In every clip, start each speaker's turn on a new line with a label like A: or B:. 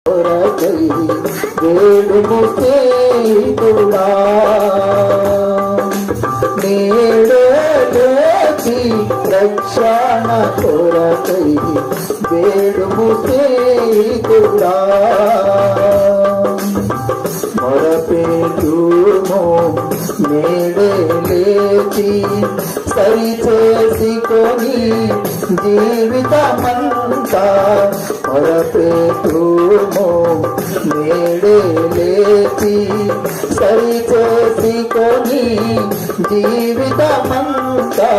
A: కొరకై వేడుము స్నేహితుడా, నేడే లేచి రక్షణ కొరకై వేడుము స్నేహితుడా, మొరపెట్టుము నేడే లేచి సరి చేసుకొని జీవితమంతా, మొరపెట్టుము నేడే లేచి సరి చేసుకొని జీవితమంతా,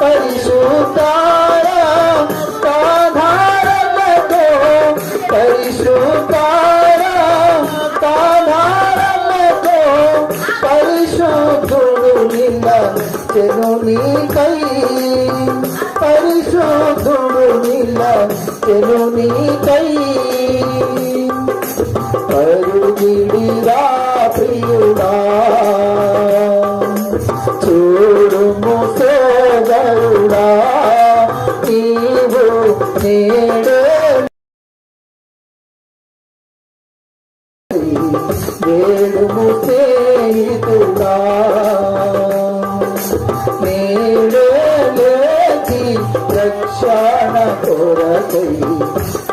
A: పరిశుద్ధార కాధారలతో పరిశుద్ధార కాధారలతో పరిశుద్ధుడు నిలచెను నీకై, పరిశుద్ధుడు నిలచెను నీకై, పరుగిడిరా ప్రియుడా, చూడుము సోదరుడా, నీవు నేడే వేడుము స్నేహితుడా, నేడే లేచి రక్షణ కొరకై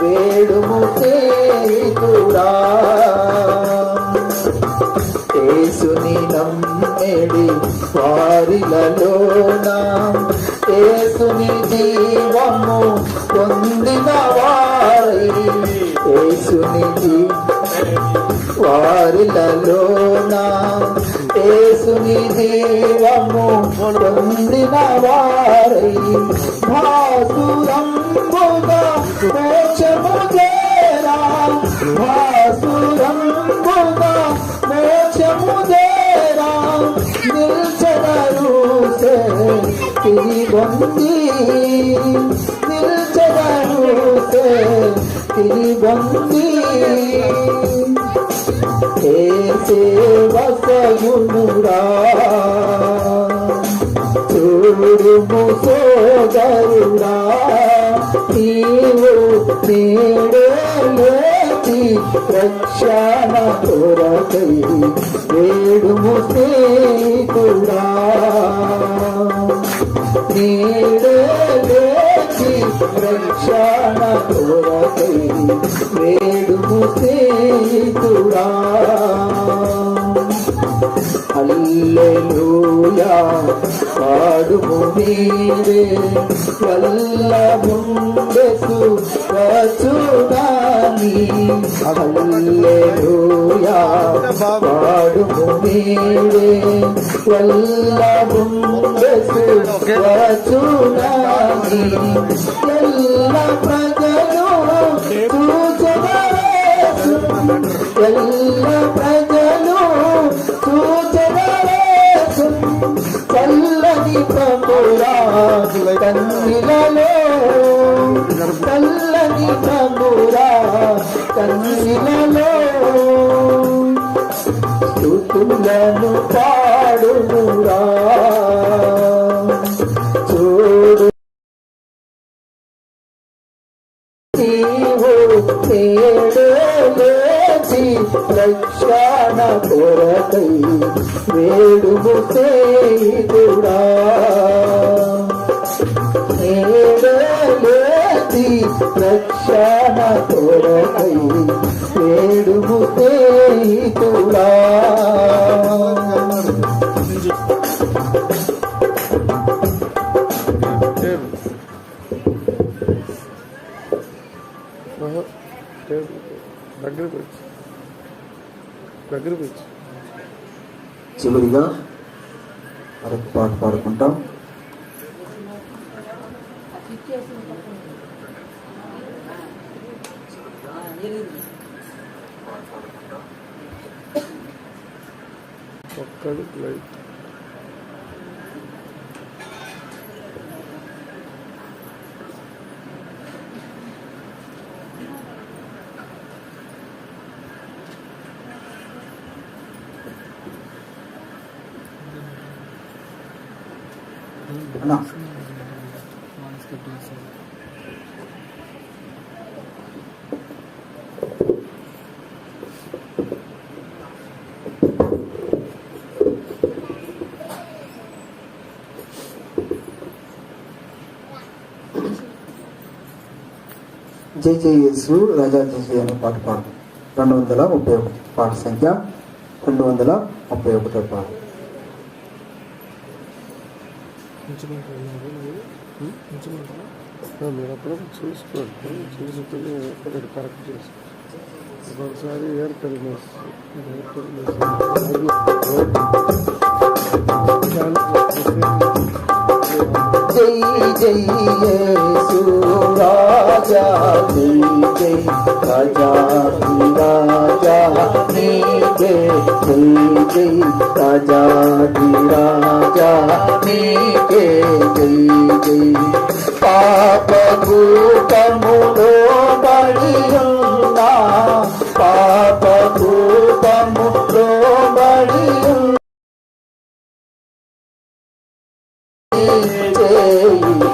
A: వేడుము స్నేహితుడా, యేసుని నమ్మెడి వారిలలోన యేసుని జీవము పొందిన వారై, యేసుని వారిలలోన యేసుని జీవము పొందిన వారై, భాసురంబుగా మోక్షము చేరా, భాసురంబుగా మోక్షము చేరా, నిల్చెదరు తిరిగొంది, నిల్చెదరు తిరిగొంది, వసయునురా, చూడుము సోదరుడా, నీవు నేడే లేచి రక్షణ కొరకై వేడుము స్నేహితుడా, నేడే లేచి రక్షణ కొరకై వేడుము స్నేహితుడా, హల్లెలూయా పాడుము నీవే, వల్లభుండెసు రచునాని, హల్లెలూయా పాడుము నీవే, వల్లభుండెసు రచునాని, ఎల్ల ప్రజలు చూచెదరేసు, ఎల్ల ప్రజలు చూచెదరేసు, చల్లని ప్రభురా కన్నిలలో, చల్లని ప్రభురా కన్నిలలో, స్తుతులను పాడుమురా, చూడు నీవు నేడే లేచి రక్షణ కొరకై వేడుము స్నేహితుడా, నేడే లేచి రక్షణ కొరకై వేడుము స్నేహితుడా, చివరిగా మరొక పాట పాడుకుంటాం. అన్నా జై జై యేసు రాజా జై అనే పాట పాడు. 231 పాట సంఖ్య 231 పాట.
B: మీరు అప్పుడు చూసుకోండి, చూసుకుని కరెక్ట్ చేసుకోండి. ఒకసారి ఎయిర్టెల్
A: జై జై యేసు రాజా జై జై రాజా రాజా నీకే జై జై రాజా రాజా నీకే జై జై పాప కూటములో బడి ఉన్నా పాప కూటములో బడి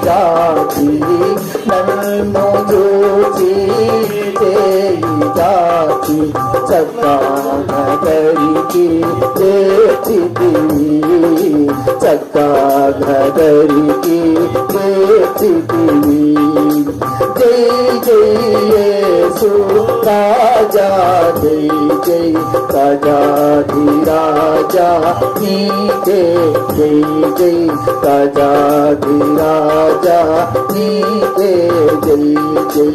A: జాతి నన్ను చూచి జాతి చక్కరికి చేర్చితివి చక్కరికి చేర్చితివి జై జై యేసు రాజా జై జై రాజాధిరాజా నీకే జై జై రాజాధిరాజా నీకే జై జై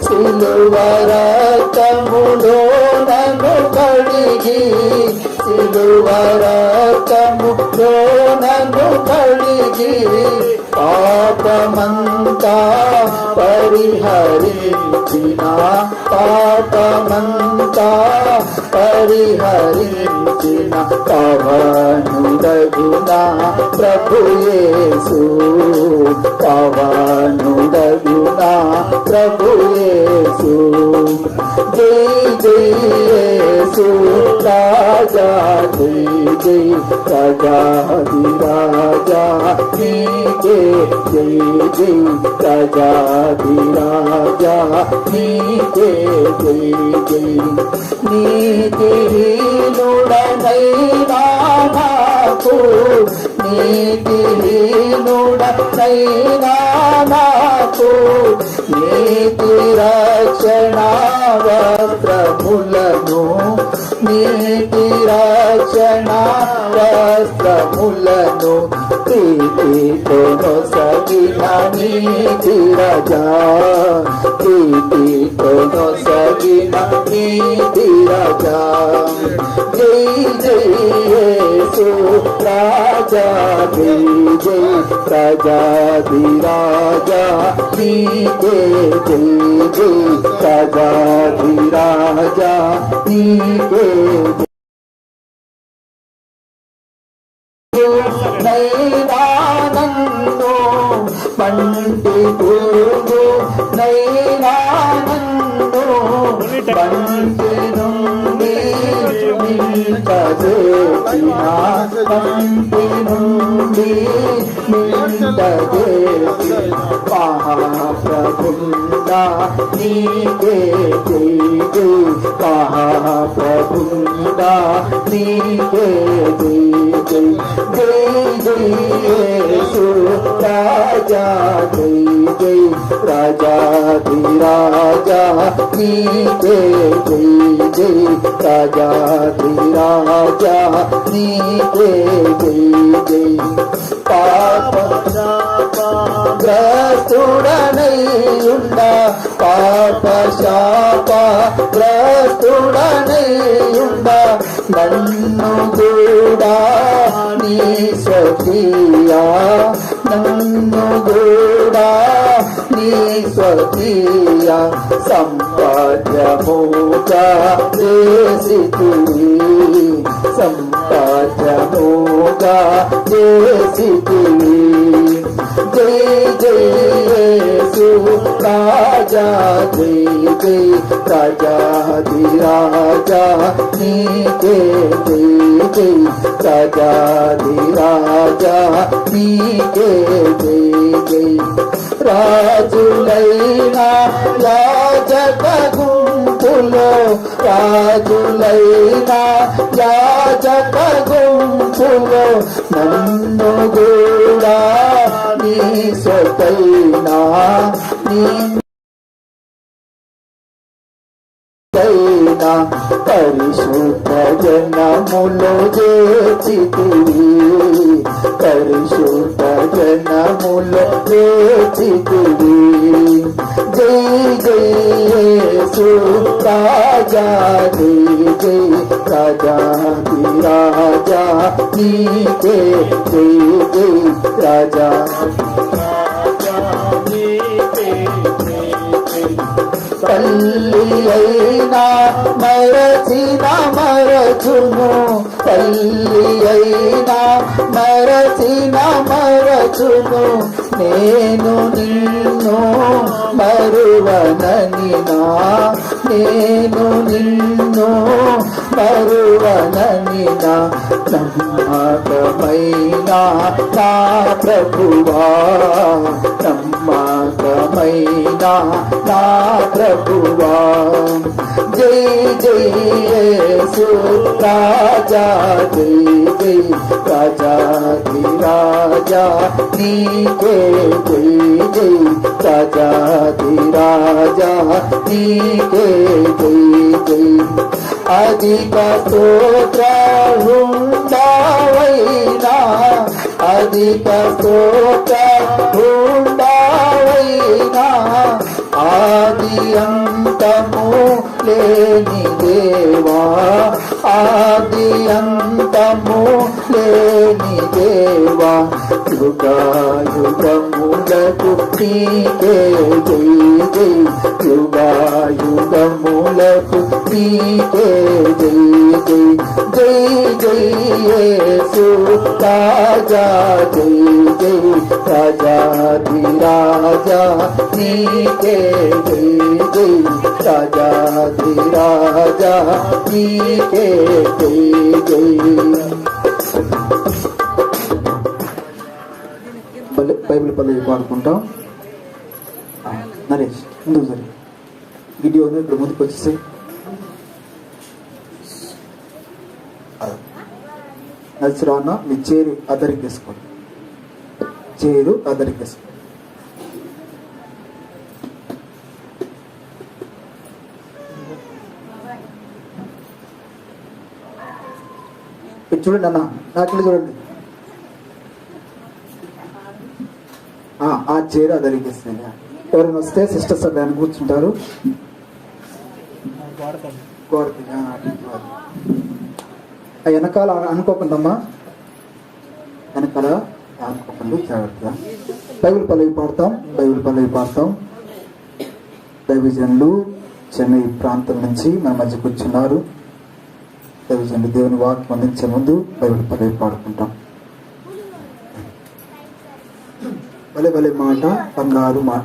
A: సిలువ రక్తములో నన్ను కడిగి సిలువ రక్తములో నన్ను కడిగి పాపమంతా పరిహరించిన పాపమంతా పరిహరించిన పవనుడగునా ప్రభు యేసు పవనుడగునా ప్రభు యేసు జై జై యేసు రాజా జై జై రాజాధిరాజా నీకే జై జై రాజాధిరాజా నీకే జై జై నీతిహీనుడనైనా నాకు నీతిహీనుడనైనా నాకు నీతి రక్షణ వస్త్రములను నీతి రక్షణ వస్త్రములను ప్రీతితో సగిన నీతి రాజా ప్రీతితో సగిన నీతి రాజా జై జై యేసు రాజా జై జై రాజాధిరాజా నీకే జై జై రాజాధిరాజా నీకే నైనానందో పంటి గురుగు నైనానందో పంటి నుండి నింటదేసిన పంటి నుండి నింటదేసిన మహాప్రభుండా నీకే జై జై మహాప్రభుండా నీకే జై జై జై జై యేసు రాజా జై జై రాజాధిరాజా నీకే జై జై రాజాధిరాజా నీకే జై జై గ్రస్తుడనైయుండ పాప శాప గ్రస్తుడనైయుండ నన్ను కూడా నీ స్వకీయా నన్ను కూడా నీ స్వకీయా సంపాద్యముగా చేసితివి సంపాద్యముగా చేసితివి జై జై యేసు రాజా జై జై రాజాధిరాజా నీకే జై జై రాజాధిరాజా నీకే జై జై రాజులైనా యాజక గుంపులో రాజులైనా యాజక గుంపులో నన్ను కూడా నీ స్వతైనా నీ అయినా పరిశుద్ధ జనములో చేర్చితివి, పరిశుద్ధ జనములో చేర్చితివి. జై జై యేసు రాజా, జై జై రాజాది రాజా నీకే, జై జై రాజా తల్లి అయినా మరచిన మరచును, తల్లి అయినా మరచిన మరచును, నేను నిన్ను మరువననినా, నేను నిన్ను మరువననినా. నమ్మకమైన నా ప్రభువా, నమ్మకమైన నా ప్రభువా. జై జై యేసు రాజా, జై జై రాజాది రాజా నీకే, జై జై రాజాది రాజా నీకే, జై జై. అధిక స్తోత్రముండావైనా, అధిక స్తోత్రముండావైనా, ఆది అంతము లేని దేవా, ఆది అంతము లేని దేవా. యుగాయుగములకు నీకే, జై జై యుగాయుగములకు నీకే, జై జై. జై జై యేసు రాజా, జై జై రాజాది రాజా నీకే, జై జై రాజాది రాజా నీకే, జై జై. బైబిల్ పల్లవి పాడుకుంటాం. నరేష్ ముందుకు సరే, వీడియోని ఇప్పుడు ముందుకు వచ్చేసి నడిచిరాన్న మీ చేరు అదరికేసుకోండి, చేరు అదరికేసుకోండి. చూడండి అన్న, నాకు చూడండి. ఆ చీర అదరికిస్తుంది. ఎవరైనా వస్తే సిస్టర్స్ అని కూర్చుంటారు. వెనకాల అనుకోకుండా, వెనకాల అనుకోకుండా జాగ్రత్తగా. బైబిల్ పల్లవి పాడతాం, బైబిల్ పల్లవి పాడతాం. దైవజనులు చెన్నై ప్రాంతం నుంచి మన మధ్య కూర్చున్నారు. దైవజనులు దేవుని వాక్యం అందించే ముందు బైబిల్ పల్లవి పాడుకుంటాం. భలే భలే మాట, బంగారు మాట.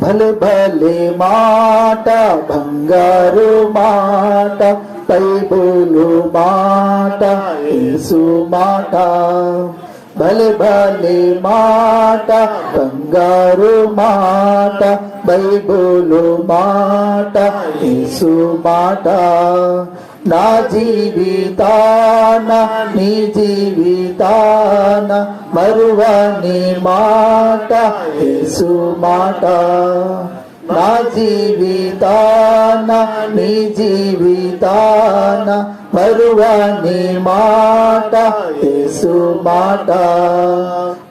A: భలే భలే మాట, బంగారు మాట, బైబిలు మాట, యేసు మాట. భలే భలే మాట, బంగారు మాట, బైబిలు మాట, యేసు మాట. నా జీవితాన నీ జీవితాన మరువని మాట, యేసు మాట. నా జీవితాన నీ జీవితాన మరువని మాట, యేసు మాట.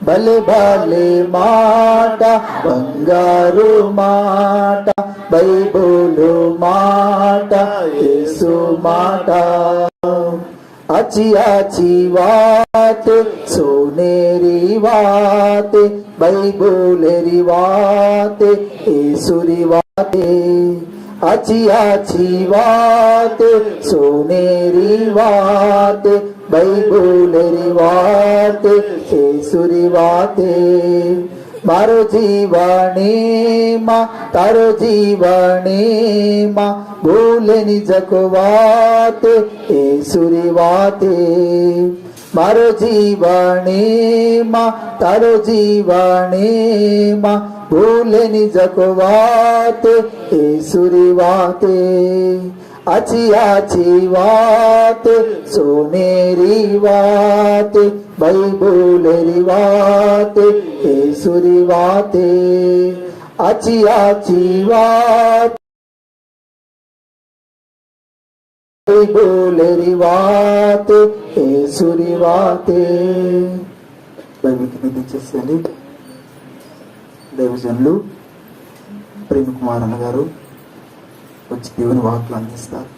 A: భలే భలే మాట, బంగారు మాట, బైబిలు మాట, యేసు మాట. अच्छी अच्छी बातें सोनेरी बातें, बाइबलेरी बातें, यीशुरी बातें. अच्छी अच्छी बातें सोनेरी बातें, बाइबलेरी बातें, यीशुरी बातें. मारो जीवनी माँ, तारो जीवनी माँ, भूले निजको बाते, येसुरी बाते. मारो जीवनी माँ, तारो जीवनी माँ, भूले निजको बाते, येसुरी बाते. अच्छी अच्छी बात सोनेरी बात, बाइबलेरी बात, यीशुरी बात. अच्छी अच्छी बात
C: బోలెరి వాతే ఏసురి వాతే.
A: బైబిల్కి నిధి చేసేయండి. దైవజనులు ప్రేమ కుమార్ అన్న గారు వచ్చి దేవుని వాక్లు అందిస్తారు.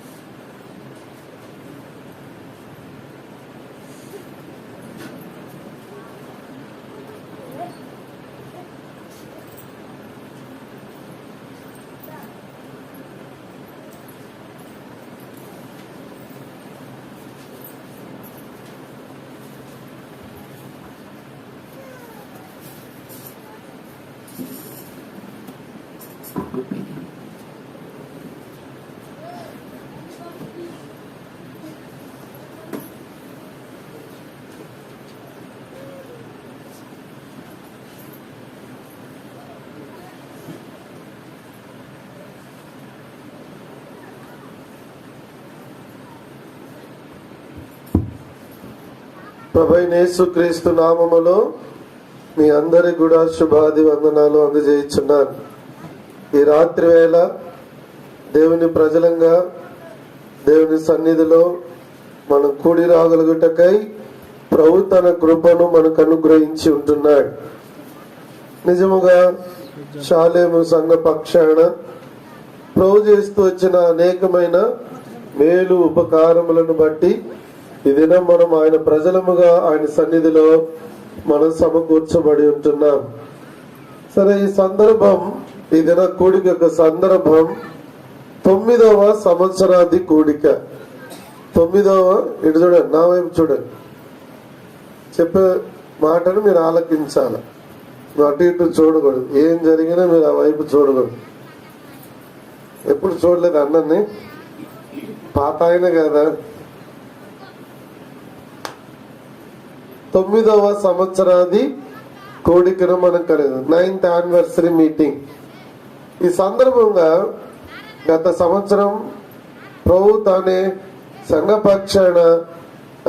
B: ప్రభువైన యేసుక్రీస్తు నామములో మీ అందరికి కూడా శుభాది వందనాలు అందజేయుచున్నాను. ఈ రాత్రి వేళ దేవుని ప్రజలంగా దేవుని సన్నిధిలో మనం కూడి రాగలుగుటకై ప్రభు తన కృపను మనకు అనుగ్రహించి ఉంటున్నాడు. నిజముగా షాలేము సంఘ పక్షాన ప్రభు చేస్తూ వచ్చిన అనేకమైన మేలు ఉపకారములను బట్టి ఈ దినం మనం ఆయన ప్రజలముగా ఆయన సన్నిధిలో మనం సమకూర్చబడి ఉంటున్నాం. సరే, ఈ సందర్భం, ఈ దిన కూడిక యొక్క సందర్భం 9వ సంవత్సరాది కూడిక. 9వ, ఇటు చూడండి, నా వైపు చూడండి, చెప్పే మాటను మీరు ఆలకించాలి. నువ్వు అటు ఇటు చూడకూడదు, ఏం జరిగినా మీరు ఆ వైపు చూడకూడదు. ఎప్పుడు చూడలేదు అన్నని, పాత ఆయన కదా. 9వ సంవత్సరాది కోడికను మనం కలిగి 9th యానివర్సరీ మీటింగ్. ఈ సందర్భంగా గత సంవత్సరం ప్రభు తానే సంఘపక్షాన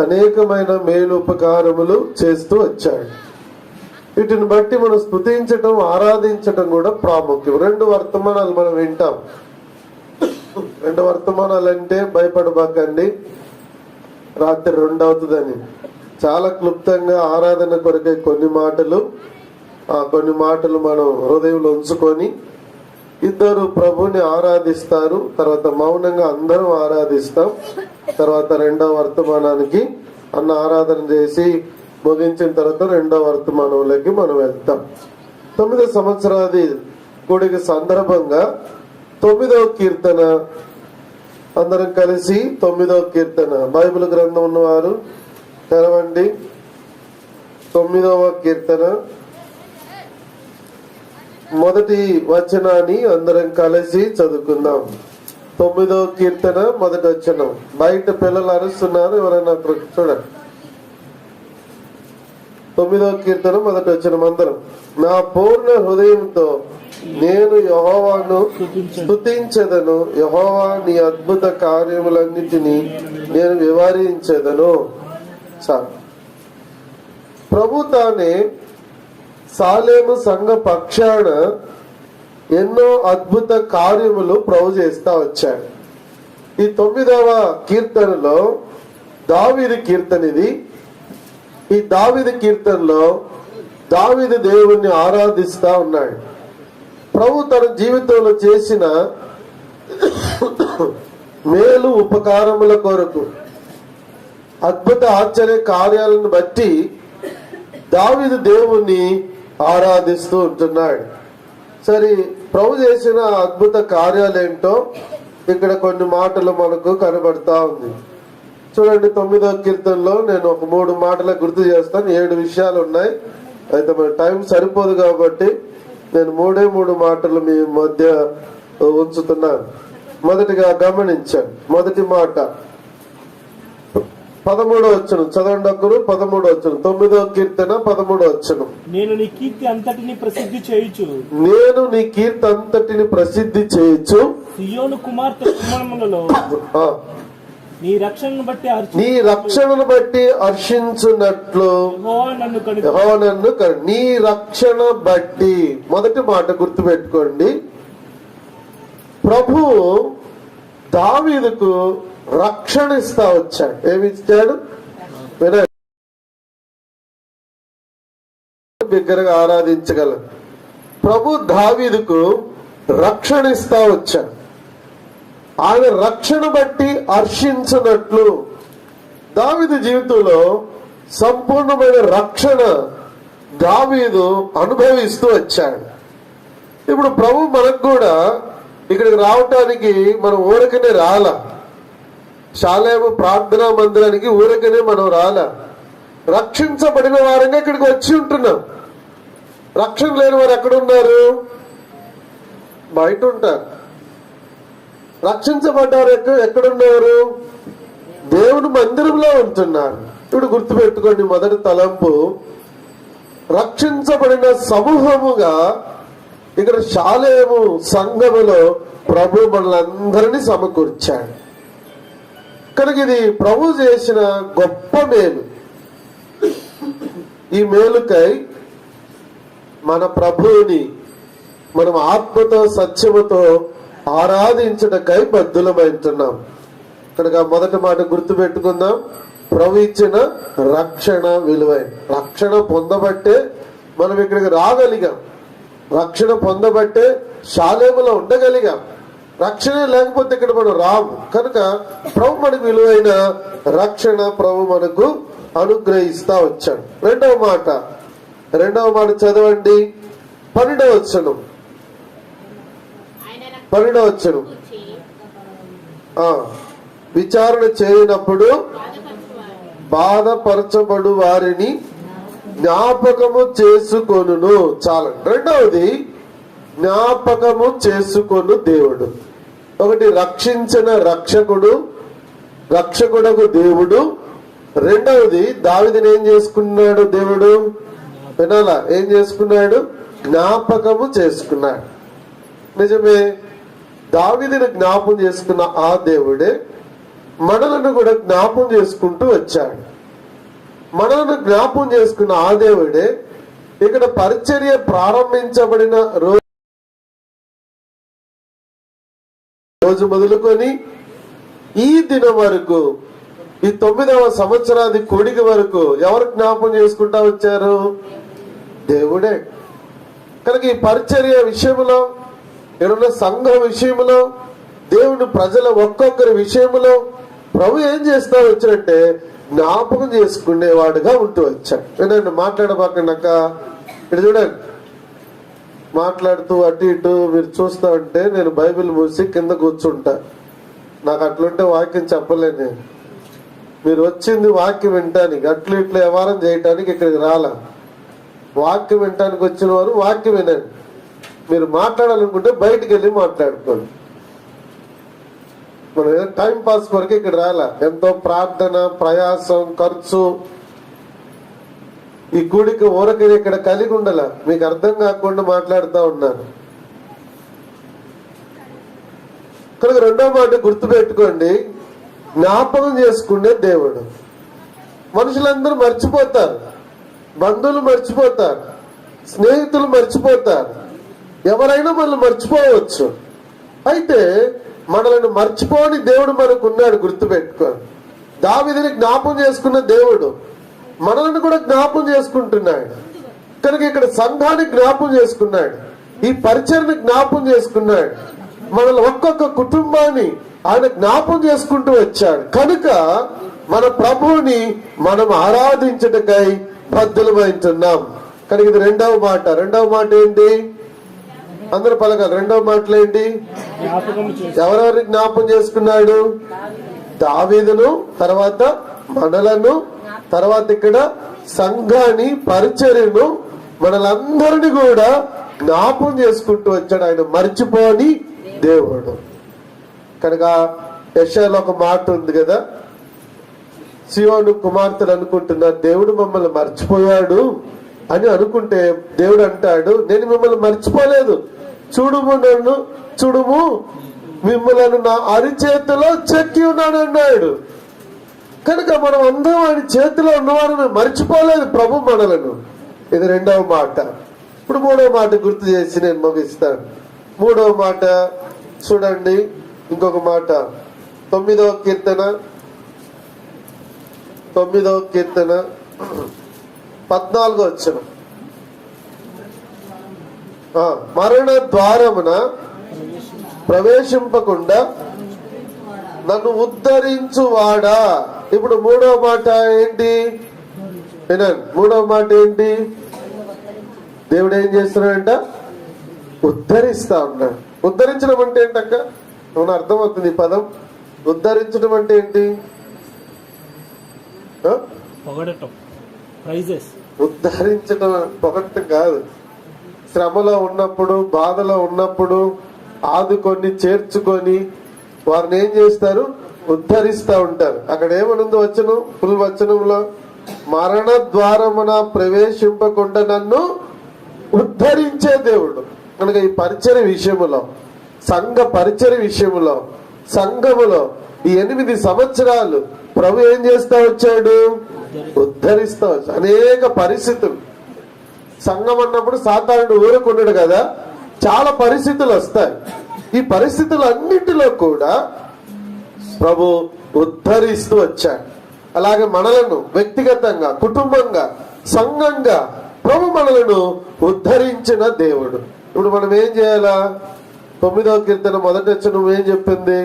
B: అనేకమైన మేలు ఉపకారములు చేస్తూ వచ్చాడు. వీటిని బట్టి మనం స్తుతించటం, ఆరాధించటం కూడా ప్రాముఖ్యం. 2 వర్తమానాలు మనం వింటాం. 2 వర్తమానాలు అంటే భయపడబాకండి, రాత్రి 2 అవుతుందని. చాలా క్లుప్తంగా ఆరాధన కొరకే కొన్ని మాటలు మనం హృదయంలో ఉంచుకొని ఇద్దరు ప్రభుని ఆరాధిస్తారు. తర్వాత మౌనంగా అందరం ఆరాధిస్తాం. తర్వాత 2వ వర్తమానానికి అన్న ఆరాధన చేసి ముగించిన తర్వాత 2వ వర్తమానంలోకి మనం వెళ్తాం. 9వ సంవత్సరాది కూడిక సందర్భంగా 9వ కీర్తన అందరం కలిసి 9వ కీర్తన బైబిల్ గ్రంథం ఉన్నవారు తెరవండి. 9వ కీర్తన మొదటి వచనాన్ని అందరం కలిసి చదువుకుందాం. 9వ కీర్తన మొదటి వచనం. బయట పిల్లలు అరుస్తున్నారు, ఎవరైనా చూడండి. 9వ కీర్తన మొదటి వచనం అందరం. నా పూర్ణ హృదయంతో నేను యెహోవాను స్తుతించెదను, యెహోవా నీ అద్భుత కార్యములన్నిటినీ నేను వివరించెదను. ప్రభు తానే సాలేము సంఘ పక్షాన ఎన్నో అద్భుత కార్యములు ప్రభు చేస్తా వచ్చాడు. ఈ 9వ కీర్తనలో దావీదు కీర్తన ఇది. ఈ దావీదు కీర్తనలో దావీదు దేవుణ్ణి ఆరాధిస్తా ఉన్నాడు. ప్రభు తన జీవితంలో చేసిన మేలు ఉపకారముల కొరకు, అద్భుత ఆశ్చర్య కార్యాలను బట్టి దావీదు దేవుణ్ణి ఆరాధిస్తూ ఉంటున్నాడు. సరే, ప్రభు చేసిన అద్భుత కార్యాలేంటో ఇక్కడ కొన్ని మాటలు మనకు కనబడతా ఉంది. చూడండి, 9వ కీర్తనలో నేను ఒక 3 మాటలు గుర్తు చేస్తాను. 7 విషయాలు ఉన్నాయి. అయితే మన టైం సరిపోదు కాబట్టి నేను 3 మాటలు మీ మధ్య ఉంచుతున్నాను. మొదటిగా గమనించాను. మొదటి మాట 13వ వచనం చదవండి. ఒకరు 13వ వచనం 9వ కీర్తన 13వ వచనం.
D: నేను నీ కీర్తి అంతటిని ప్రసిద్ధి చేయుచు,
B: నేను నీ కీర్తి అంతటిని ప్రసిద్ధి చేయుచు,
D: సియోను కుమార్తె కుమారములలో నీ రక్షణను బట్టి హర్షించున్నట్లు యెహోవా నన్ను నీ రక్షణ బట్టి. మొదటి మాట గుర్తు పెట్టుకోండి. ప్రభు దావీదుకు
B: రక్షణ ఇస్తా వచ్చాడు. ఏమి ఇచ్చాడు? వినండి, బిగ్గరగా ఆరాధించగలం. ప్రభు దావీదుకు రక్షణ ఇస్తా వచ్చాడు. ఆయన రక్షణ బట్టి హర్షించినట్లు దావీదు జీవితంలో సంపూర్ణమైన రక్షణ దావీదు అనుభవిస్తూ వచ్చాడు. ఇప్పుడు ప్రభు మనకు కూడా ఇక్కడికి రావటానికి మనం ఊరకనే రాలా. శాలేము ప్రార్థనా మందిరానికి ఊరకనే మనం రాలా. రక్షించబడిన వారంగా ఇక్కడికి వచ్చి ఉంటున్నాం. రక్షణ లేని వారు ఎక్కడున్నారు? బయట ఉంటారు. రక్షించబడ్డారు ఎక్కడున్నారు? దేవుని మందిరంలో ఉంటున్నారు. ఇప్పుడు గుర్తుపెట్టుకోండి, మొదటి తలంపు రక్షించబడిన సమూహముగా ఇక్కడ శాలేము సంఘములో ప్రభు మనలందరినీ సమకూర్చాడు. కనుక ఇది ప్రభు చేసిన గొప్ప మేలు. ఈ మేలుకై మన ప్రభువుని మనం ఆత్మతో సత్యముతో ఆరాధించటకై బద్ధులమైంటున్నాం. కనుక మొదటి మాట గుర్తు పెట్టుకుందాం, ప్రభు ఇచ్చిన రక్షణ విలువైన. రక్షణ పొందబట్టే మనం ఇక్కడికి రాగలిగాం. రక్షణ పొందబట్టే శాలేములో ఉండగలిగాం. రక్షణ లేకపోతే ఇక్కడ మనం రాము. కనుక ప్రభు మనకు విలువైన రక్షణ ప్రభు మనకు అనుగ్రహిస్తా వచ్చాడు. రెండవ మాట చదవండి, 12వ వచనం. 12వ వచనం. విచారణ చేయనప్పుడు బాధపరచబడు వారిని జ్ఞాపకము చేసుకొనును. చాలా. రెండవది జ్ఞాపకము చేసుకొను దేవుడు. ఒకటి రక్షించిన రక్షకుడకు దేవుడు. రెండవది దావీదుని ఏం చేసుకున్నాడు దేవుడు? వినాలా? ఏం చేసుకున్నాడు? జ్ఞాపకము చేసుకున్నాడు. నిజమే, దావీదుని జ్ఞాపం చేసుకున్న ఆ దేవుడే మనలను కూడా జ్ఞాపం చేసుకుంటూ వచ్చాడు. మనలను జ్ఞాపం చేసుకున్న ఆ దేవుడే ఇక్కడ పరిచర్య ప్రారంభించబడిన రోజు మొదలుకొని ఈ దినం వరకు, ఈ 9వ సంవత్సరాది కూడిక వరకు ఎవరు జ్ఞాపం చేసుకుంటా వచ్చారు? దేవుడే. కనుక ఈ పరిచర్య విషయంలో, ఇక్కడున్న సంఘ విషయంలో, దేవుని ప్రజల ఒక్కొక్కరి విషయంలో ప్రభు ఏం చేస్తా వచ్చాడంటే జ్ఞాపకం చేసుకునేవాడుగా ఉంటూ వచ్చాడు. వినండి, మాట్లాడబాకన్నాక ఇక్కడ చూడండి, మాట్లాడుతూ అటు ఇటు మీరు చూస్తా ఉంటే నేను బైబిల్ మూసి కింద కూర్చుంటా. నాకు అట్లుంటే వాక్యం చెప్పలేను నేను. మీరు వచ్చింది వాక్యం వినటానికి, అట్లు ఇట్లా వ్యవహారం చేయటానికి ఇక్కడికి రాలా. వాక్యం వినటానికి వచ్చిన వారు వాక్యం వినండి. మీరు మాట్లాడాలనుకుంటే బయటికి వెళ్ళి మాట్లాడుకోండి. మనం ఏదో టైం పాస్ కొరకు ఇక్కడ రాలా. ఎంతో ప్రార్థన, ప్రయాసం, ఖర్చు. ఈ గుడికి ఊరకి ఇక్కడ కలిగి ఉండాల. మీకు అర్థం కాకుండా మాట్లాడుతూ ఉన్నారు. కనుక రెండో మాట గుర్తుపెట్టుకోండి, జ్ఞాపకం చేసుకునే దేవుడు. మనుషులందరూ మర్చిపోతారు, బంధువులు మర్చిపోతారు, స్నేహితులు మర్చిపోతారు, ఎవరైనా మనల్ని మర్చిపోవచ్చు. అయితే మనల్ని మర్చిపోని దేవుడు మనకు ఉన్నాడు. గుర్తుపెట్టుకోండి, దావీదుని జ్ఞాపం చేసుకున్న దేవుడు మనల్ని కూడా జ్ఞాపం చేసుకుంటున్నాడు. కనుక ఇక్కడ సంఘాన్ని జ్ఞాపం చేసుకున్నాడు, ఈ పరిచయని జ్ఞాపం చేసుకున్నాడు, మనల్ని ఒక్కొక్క కుటుంబాన్ని ఆయన జ్ఞాపం చేసుకుంటూ వచ్చాడు. కనుక మన ప్రభువుని మనం ఆరాధించటకై బద్ధులమైంటున్నాం. కనుక ఇది రెండవ మాట ఏంటి? అందరూ పలకాలి. రెండవ మాటలు ఏంటి? ఎవరెవరిని జ్ఞాపం చేసుకున్నాడు? దావీదును, తర్వాత మనలను, తర్వాత ఇక్కడ సంఘాన్ని, పరిచర్యను, మనలందరినీ కూడా జ్ఞాపం చేసుకుంటూ వచ్చాడు. ఆయన మర్చిపోని దేవుడు. కనుక యెషయాలో ఒక మాట ఉంది కదా, సియోను కుమార్తెలు అనుకుంటున్నారు దేవుడు మమ్మల్ని మర్చిపోయాడు అని అనుకుంటే దేవుడు అంటాడు, నేను మిమ్మల్ని మర్చిపోలేదు, చూడుము మిమ్మల్ని నా అరిచేతిలో చెక్కి ఉన్నాను అన్నాడు. కనుక మనం అందరం ఆయన చేతిలో ఉన్నవారిని మర్చిపోలేదు ప్రభు మనలను. ఇది రెండవ మాట. ఇప్పుడు మూడవ మాట గుర్తు చేసి నేను ముగిస్తాను. మూడవ మాట చూడండి, ఇంకొక మాట 9వ కీర్తన 14వ వచనం. మరణ ద్వారమున ప్రవేశింపకుండా నన్ను ఉద్ధరించువాడా. ఇప్పుడు మూడవ మాట ఏంటి వినండి, మూడవ మాట ఏంటి? దేవుడు ఏం చేస్తున్నాడంట? ఉద్ధరిస్తా ఉన్నాడు. ఉద్ధరించడం అంటే ఏంటక్క? అవును, అర్థమవుతుంది ఈ పదం. ఉద్ధరించడం అంటే ఏంటి? ఉద్ధరించడం పొగట్టం కాదు. శ్రమలో ఉన్నప్పుడు, బాధలో ఉన్నప్పుడు ఆదుకొని చేర్చుకొని వారిని ఏం చేస్తారు? ఉద్ధరిస్తా ఉంటారు. అక్కడ ఏమనుందో వచనం, ఫుల్ వచనంలో, మరణ ద్వారమున ప్రవేశింపకుండా నన్ను ఉద్ధరించే దేవుడు. కనుక ఈ పరిచర్య విషయములో, సంఘ పరిచర్య విషయములో, సంఘములో ఈ 8 సంవత్సరాలు ప్రభు ఏం చేస్తా వచ్చాడు? ఉద్ధరిస్తా వచ్చాడు. అనేక పరిస్థితులు, సంఘం అన్నప్పుడు సాతానుడు ఊరుకున్నాడు కదా, చాలా పరిస్థితులు వస్తాయి. ఈ పరిస్థితులు అన్నింటిలో కూడా ప్రభు ఉద్ధరిస్తూ వచ్చాడు. అలాగే మనలను వ్యక్తిగతంగా, కుటుంబంగా, సంఘంగా ప్రభు మనలను ఉద్ధరించిన దేవుడు. ఇప్పుడు మనం ఏం చేయాలా? 9వ కీర్తన మొదటి వచనం ఏం చెప్పింది?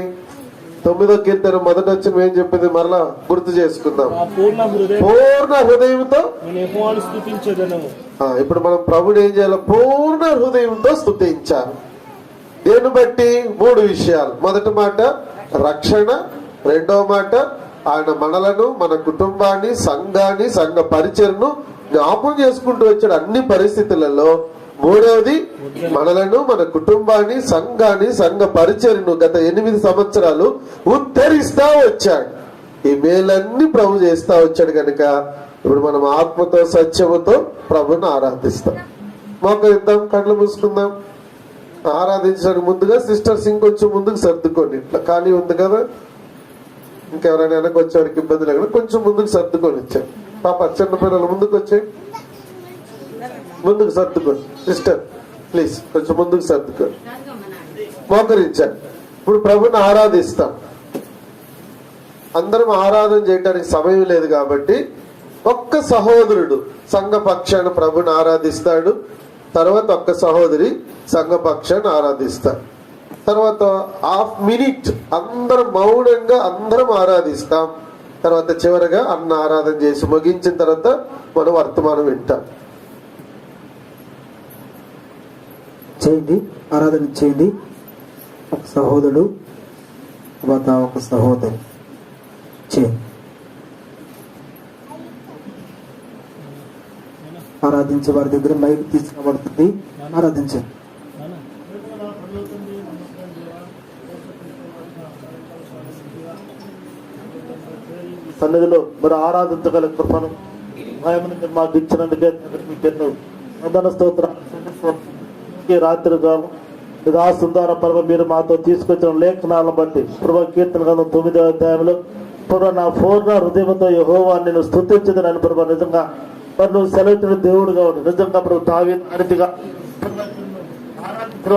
B: 9వ కీర్తన మొదటి వచనం ఏం చెప్పింది? మరలా గుర్తు చేసుకుందాం. పూర్ణ హృదయంతో. ఇప్పుడు మనం ప్రభుని ఏం చేయాలి? పూర్ణ హృదయంతో స్తుతించాలి. దేని బట్టి? 3 విషయాలు. మొదటి మాట రక్షణ, రెండవ మాట ఆయన మనలను, మన కుటుంబాన్ని, సంఘాన్ని, సంఘ పరిచయను జ్ఞాపకం చేసుకుంటూ వచ్చాడు అన్ని పరిస్థితులలో. మూడవది మనలను, మన కుటుంబాన్ని, సంఘాన్ని, సంఘ పరిచయను గత 8 సంవత్సరాలు ఉద్ధరిస్తా వచ్చాడు. ఈ మేలన్నీ ప్రభు చేస్తా వచ్చాడు. కనుక ఇప్పుడు మనం ఆత్మతో, సత్యముతో ప్రభుని ఆరాధిస్తాం. మోకరిద్దాం, కళ్ళు మూసుకుందాం. ఆరాధించడానికి ముందుగా సిస్టర్స్ ఇంకొంచెం ముందుకు సర్దుకోండి. ఇట్లా ఖాళీ ఉంది కదా, ఇంకెవరైనా వెనక వచ్చేవాడికి ఇబ్బంది లేకుండా కొంచెం ముందుకు సర్దుకొని వచ్చాయి. పాప చిన్న పిల్లలు ముందుకు వచ్చాయి, ముందుకు సర్దుకోండి. సిస్టర్ ప్లీజ్ కొంచెం ముందుకు సర్దుకోండి. మోకరించాను. ఇప్పుడు ప్రభుని ఆరాధిస్తాం. అందరం ఆరాధన చేయడానికి సమయం లేదు కాబట్టి ఒక్క సహోదరుడు సంఘ పక్షాన్ని ప్రభుని ఆరాధిస్తాడు. తర్వాత ఒక్క సహోదరి సంఘ పక్షాన్ని ఆరాధిస్తాడు. తర్వాత హాఫ్ మినిట్ అందరం మౌనంగా అందరం ఆరాధిస్తాం. తర్వాత చివరగా అన్న ఆరాధన చేసి ముగించిన తర్వాత మనం వర్తమానం వింటాం.
A: చేయండి, ఆరాధన చేయండి. ఒక సహోదరుడు, తర్వాత ఒక సహోదరి చేయండి. ఆరాధించే వారి దగ్గర మైక్ తీసుకుబడుతుంది. ఆరాధించండి.
E: సన్నిధిలో మరి ఆరాధించగల కృపను మాకు ఇచ్చినందుకే వందన స్తోత్రాలు. రాత్రి దాసు ద్వారా ప్రభు మీరు మాతో తీసుకొచ్చిన లేఖనాలను బట్టి ప్రభు కీర్తన గ్రంథం 9వ అధ్యాయంలో ప్రభు నా పూర్ణ హృదయంతో యెహోవా నిన్ను స్తుతించదని ప్రభు నిజంగా మరి నువ్వు సెలవుతున్న దేవుడుగా ఉంటు నిజంగా ప్రభు దావీదు అతిగా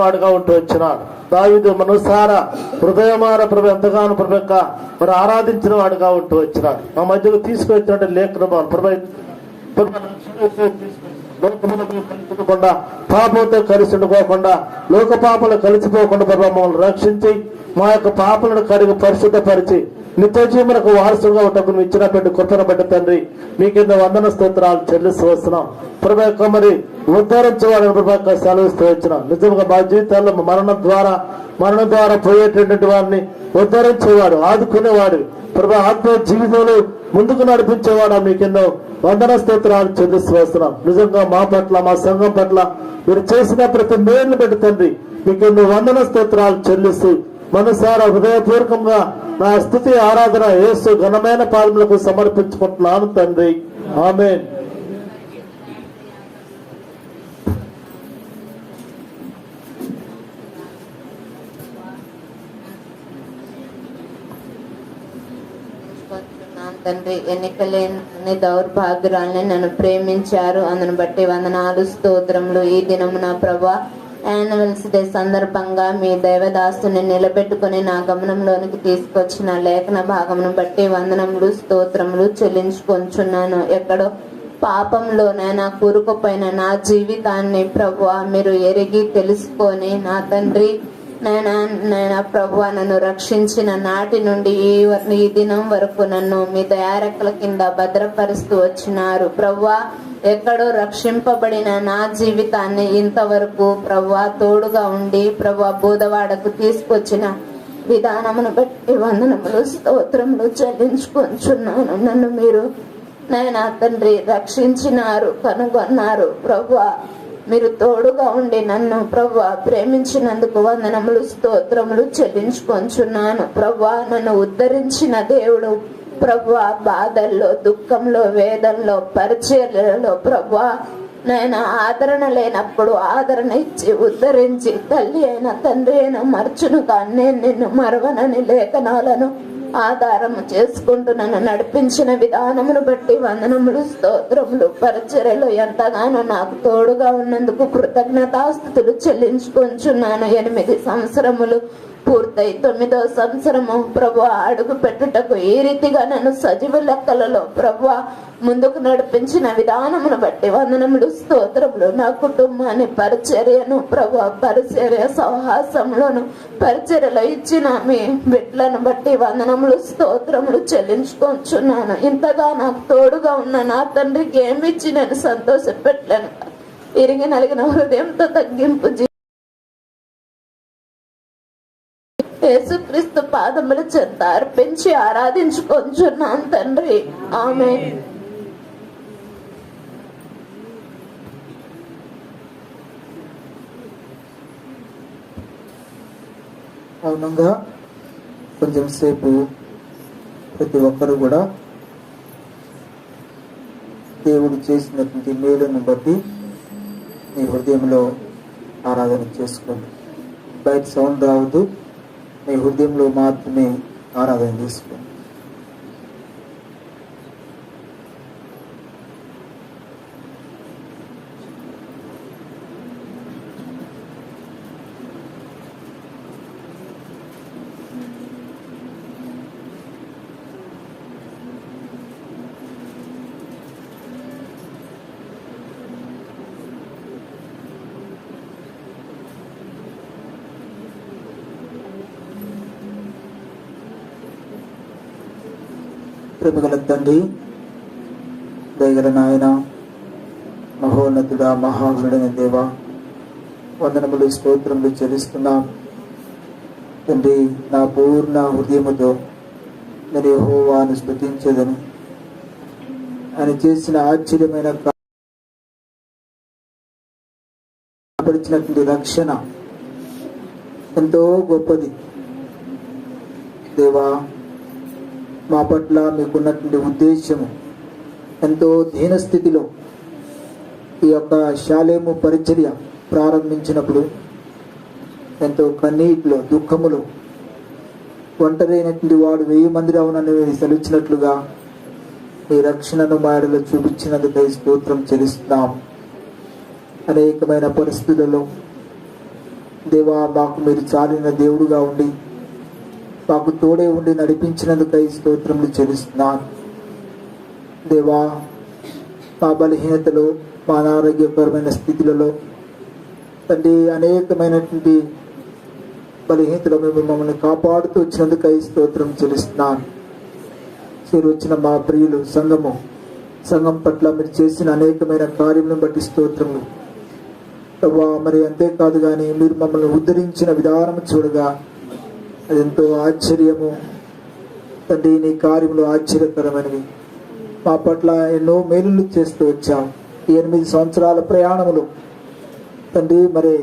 E: వాడుగా ఉంటూ వచ్చినాడు. దావీదు మనసారా హృదయమార ప్రభు ఎంతగానో ప్రభు యొక్క మరి ఆరాధించిన వాడుగా ఉంటూ వచ్చినాడు. మా మధ్యలో తీసుకొచ్చినట్టు లేఖన కలిసిపోకుండా పాపంతో కలిసి ఉండిపోకుండా లోక పాపలు కలిసిపోకుండా ప్రభు మమ్మల్ని రక్షించి మా యొక్క పాపలను కడిగి పరిశుద్ధపరిచి నిత్య జీవనకు వారసుగా ఉండకు ఇచ్చినటువంటి కృపను బట్టి తండ్రి మీకింద వందన స్తోత్రాలు చెల్లిస్తూ వస్తున్నాం. ప్రభు యొక్క మరి ఉద్ధరించేవాడిని ప్రభు యొక్క సెలవిస్తూ వచ్చినాం. నిజంగా మా జీవితాల్లో మరణం ద్వారా పోయేటటువంటి వారిని ఉద్ధరించేవాడు, ఆదుకునేవాడు ప్రభు ఆత్మ జీవితంలో ముందుకు నడిపించేవాడు మీకెన్నో వందన స్తోత్రాలు చెల్లిస్తూ వస్తున్నాం. నిజంగా మా పట్ల, మా సంఘం పట్ల మీరు చేసిన ప్రతి మేలును బట్టి తండ్రి మీకెన్నో వందన స్తోత్రాలు చెల్లిస్తూ మనసారా హృదయపూర్వకంగా నా స్తుతి ఆరాధన యేసు ఘనమైన పాదములకు సమర్పించుకుంటున్నాను తండ్రి. ఆమేన్.
F: తండ్రి ఎన్నికలేని దౌర్భాగ్యురాలని నన్ను ప్రేమించారు, అందును బట్టి వందనాలు స్తోత్రములు. ఈ దినము నా ప్రభా యాన్యువల్స్ డే సందర్భంగా మీ దైవదాస్తుని నిలబెట్టుకుని నా గమనంలోనికి తీసుకొచ్చిన లేఖన భాగమును బట్టి వందనములు స్తోత్రములు చెల్లించుకొంచున్నాను. ఎక్కడో పాపంలోనైనా కూరుకుపోయిన నా జీవితాన్ని ప్రభువా మీరు ఎరిగి తెలుసుకొని నా తండ్రి నైనా ప్రభువా నన్ను రక్షించిన నాటి నుండి ఈ దినం వరకు నన్ను మీ దయారెక్కల కింద భద్రపరుస్తూ వచ్చినారు ప్రభువా. ఎక్కడో రక్షింపబడిన నా జీవితాన్ని ఇంతవరకు ప్రభువా తోడుగా ఉండి ప్రభువా బోధవాడకు తీసుకొచ్చిన విధానమును బట్టి వందనములు స్తోత్రములు చెల్లించుకొంచున్నాను. నన్ను మీరు నైనా తండ్రి రక్షించినారు, కనుగొన్నారు ప్రభువా. మీరు తోడుగా ఉండి నన్ను ప్రభువా ప్రేమించినందుకు వందనములు స్తోత్రములు చెల్లించుకొంచున్నాను ప్రభువా. నన్ను ఉద్ధరించిన దేవుడు ప్రభువా, బాధల్లో దుఃఖంలో వేదనలో పరిచర్యలలో ప్రభువా నేను ఆదరణ లేనప్పుడు ఆదరణ ఇచ్చి ఉద్ధరించి తల్లి అయిన తండ్రి అయిన మర్చును కానీ నేను నిన్ను మరవనని లేఖనాలను ఆధారము చేసుకుంటూ నన్ను నడిపించిన విధానమును బట్టి వందనములు స్తోత్రములు. పరిచర్యలో ఎంతగానో నాకు తోడుగా ఉన్నందుకు కృతజ్ఞతాస్తుతులు చెల్లించుకొంచున్నాను. 8 సంవత్సరములు పూర్తయి 9వ సంవత్సరము ప్రభువా అడుగు పెట్టుటకు ఈ రీతిగా నన్ను సజీవ లెక్కలలో ప్రభువా ముందుకు నడిపించిన విధానమును బట్టి వందనములు స్తోత్రములు. నా కుటుంబాన్ని పరిచర్యను ప్రభువా పరిచర్య సహవాసంలోను పరిచర్యలో ఇచ్చిన మీ బిడ్డలను బట్టి వందనములు స్తోత్రములు చెల్లించుకొంచున్నాను. ఇంతగా నాకు తోడుగా ఉన్న నా తండ్రికి ఏమిచ్చి నేను సంతోషపెట్టలేను. ఇరిగి నలిగిన హృదయంతో తగ్గింపు యేసుక్రీస్తు పాదముల చెంత అర్పించి ఆరాధించుకొంచున్నాను తండ్రి. ఆమేన్.
A: మౌనంగా కొంచెం సేపు ప్రతి ఒక్కరు కూడా దేవుడు చేసినటువంటి మేలును బట్టి మీ హృదయంలో ఆరాధన చేసుకోండి. బయట సౌండ్ రావద్దు, మీ హృదయంలో మాత్రమే ఆరాధన చేసుకోండి. ప్రేమగల తండ్రి, దయగల నాయన, మహోన్నతుడా, మహాగణుడైన దేవ, వందనములు స్తోత్రములు చెల్లిస్తున్నాం తండ్రి. నా పూర్ణ హృదయముతో నేను యెహోవాను స్తుతించెదను. ఆయన చేసిన ఆశ్చర్యమైన కాపాడినటువంటి రక్షణ ఎంతో గొప్పది దేవా. మా పట్ల మీకున్నటువంటి ఉద్దేశము ఎంతో దీనస్థితిలో ఈ యొక్క శాలేము పరిచర్య ప్రారంభించినప్పుడు ఎంతో కన్నీటిలో దుఃఖములో ఒంటరైనటువంటి వాడు 1000 మంది రావునని సెలవిచ్చినట్లుగా మీ రక్షణను మాయలో చూపించినందుకై స్తోత్రం చెల్లిస్తున్నాం. అనేకమైన పరిస్థితులలో దేవా మాకు మీరు చాలిన దేవుడుగా ఉండి మాకు తోడే ఉండి నడిపించినందుకై స్తోత్రములు చెల్లిస్తున్నాను దేవా. మా బలహీనతలో, మా అనారోగ్యకరమైన స్థితులలో తండ్రి అనేకమైనటువంటి బలహీనతలో మేము మమ్మల్ని కాపాడుతూ వచ్చినందుకై స్తోత్రం చెల్లిస్తున్నాను. మీరు వచ్చిన మా ప్రియులు సంఘం పట్ల మీరు చేసిన అనేకమైన కార్యములను బట్టి స్తోత్రములు దేవా. మరి అంతేకాదు కానీ మీరు మమ్మల్ని ఉద్ధరించిన విధానం చూడగా అదెంతో ఆశ్చర్యము తండ్రి. నీ కార్యములు ఆశ్చర్యకరమైనవి. మా పట్ల ఎన్నో మేలులు చేస్తూ వచ్చాం. ఈ 8 సంవత్సరాల ప్రయాణములు తండ్రి మరి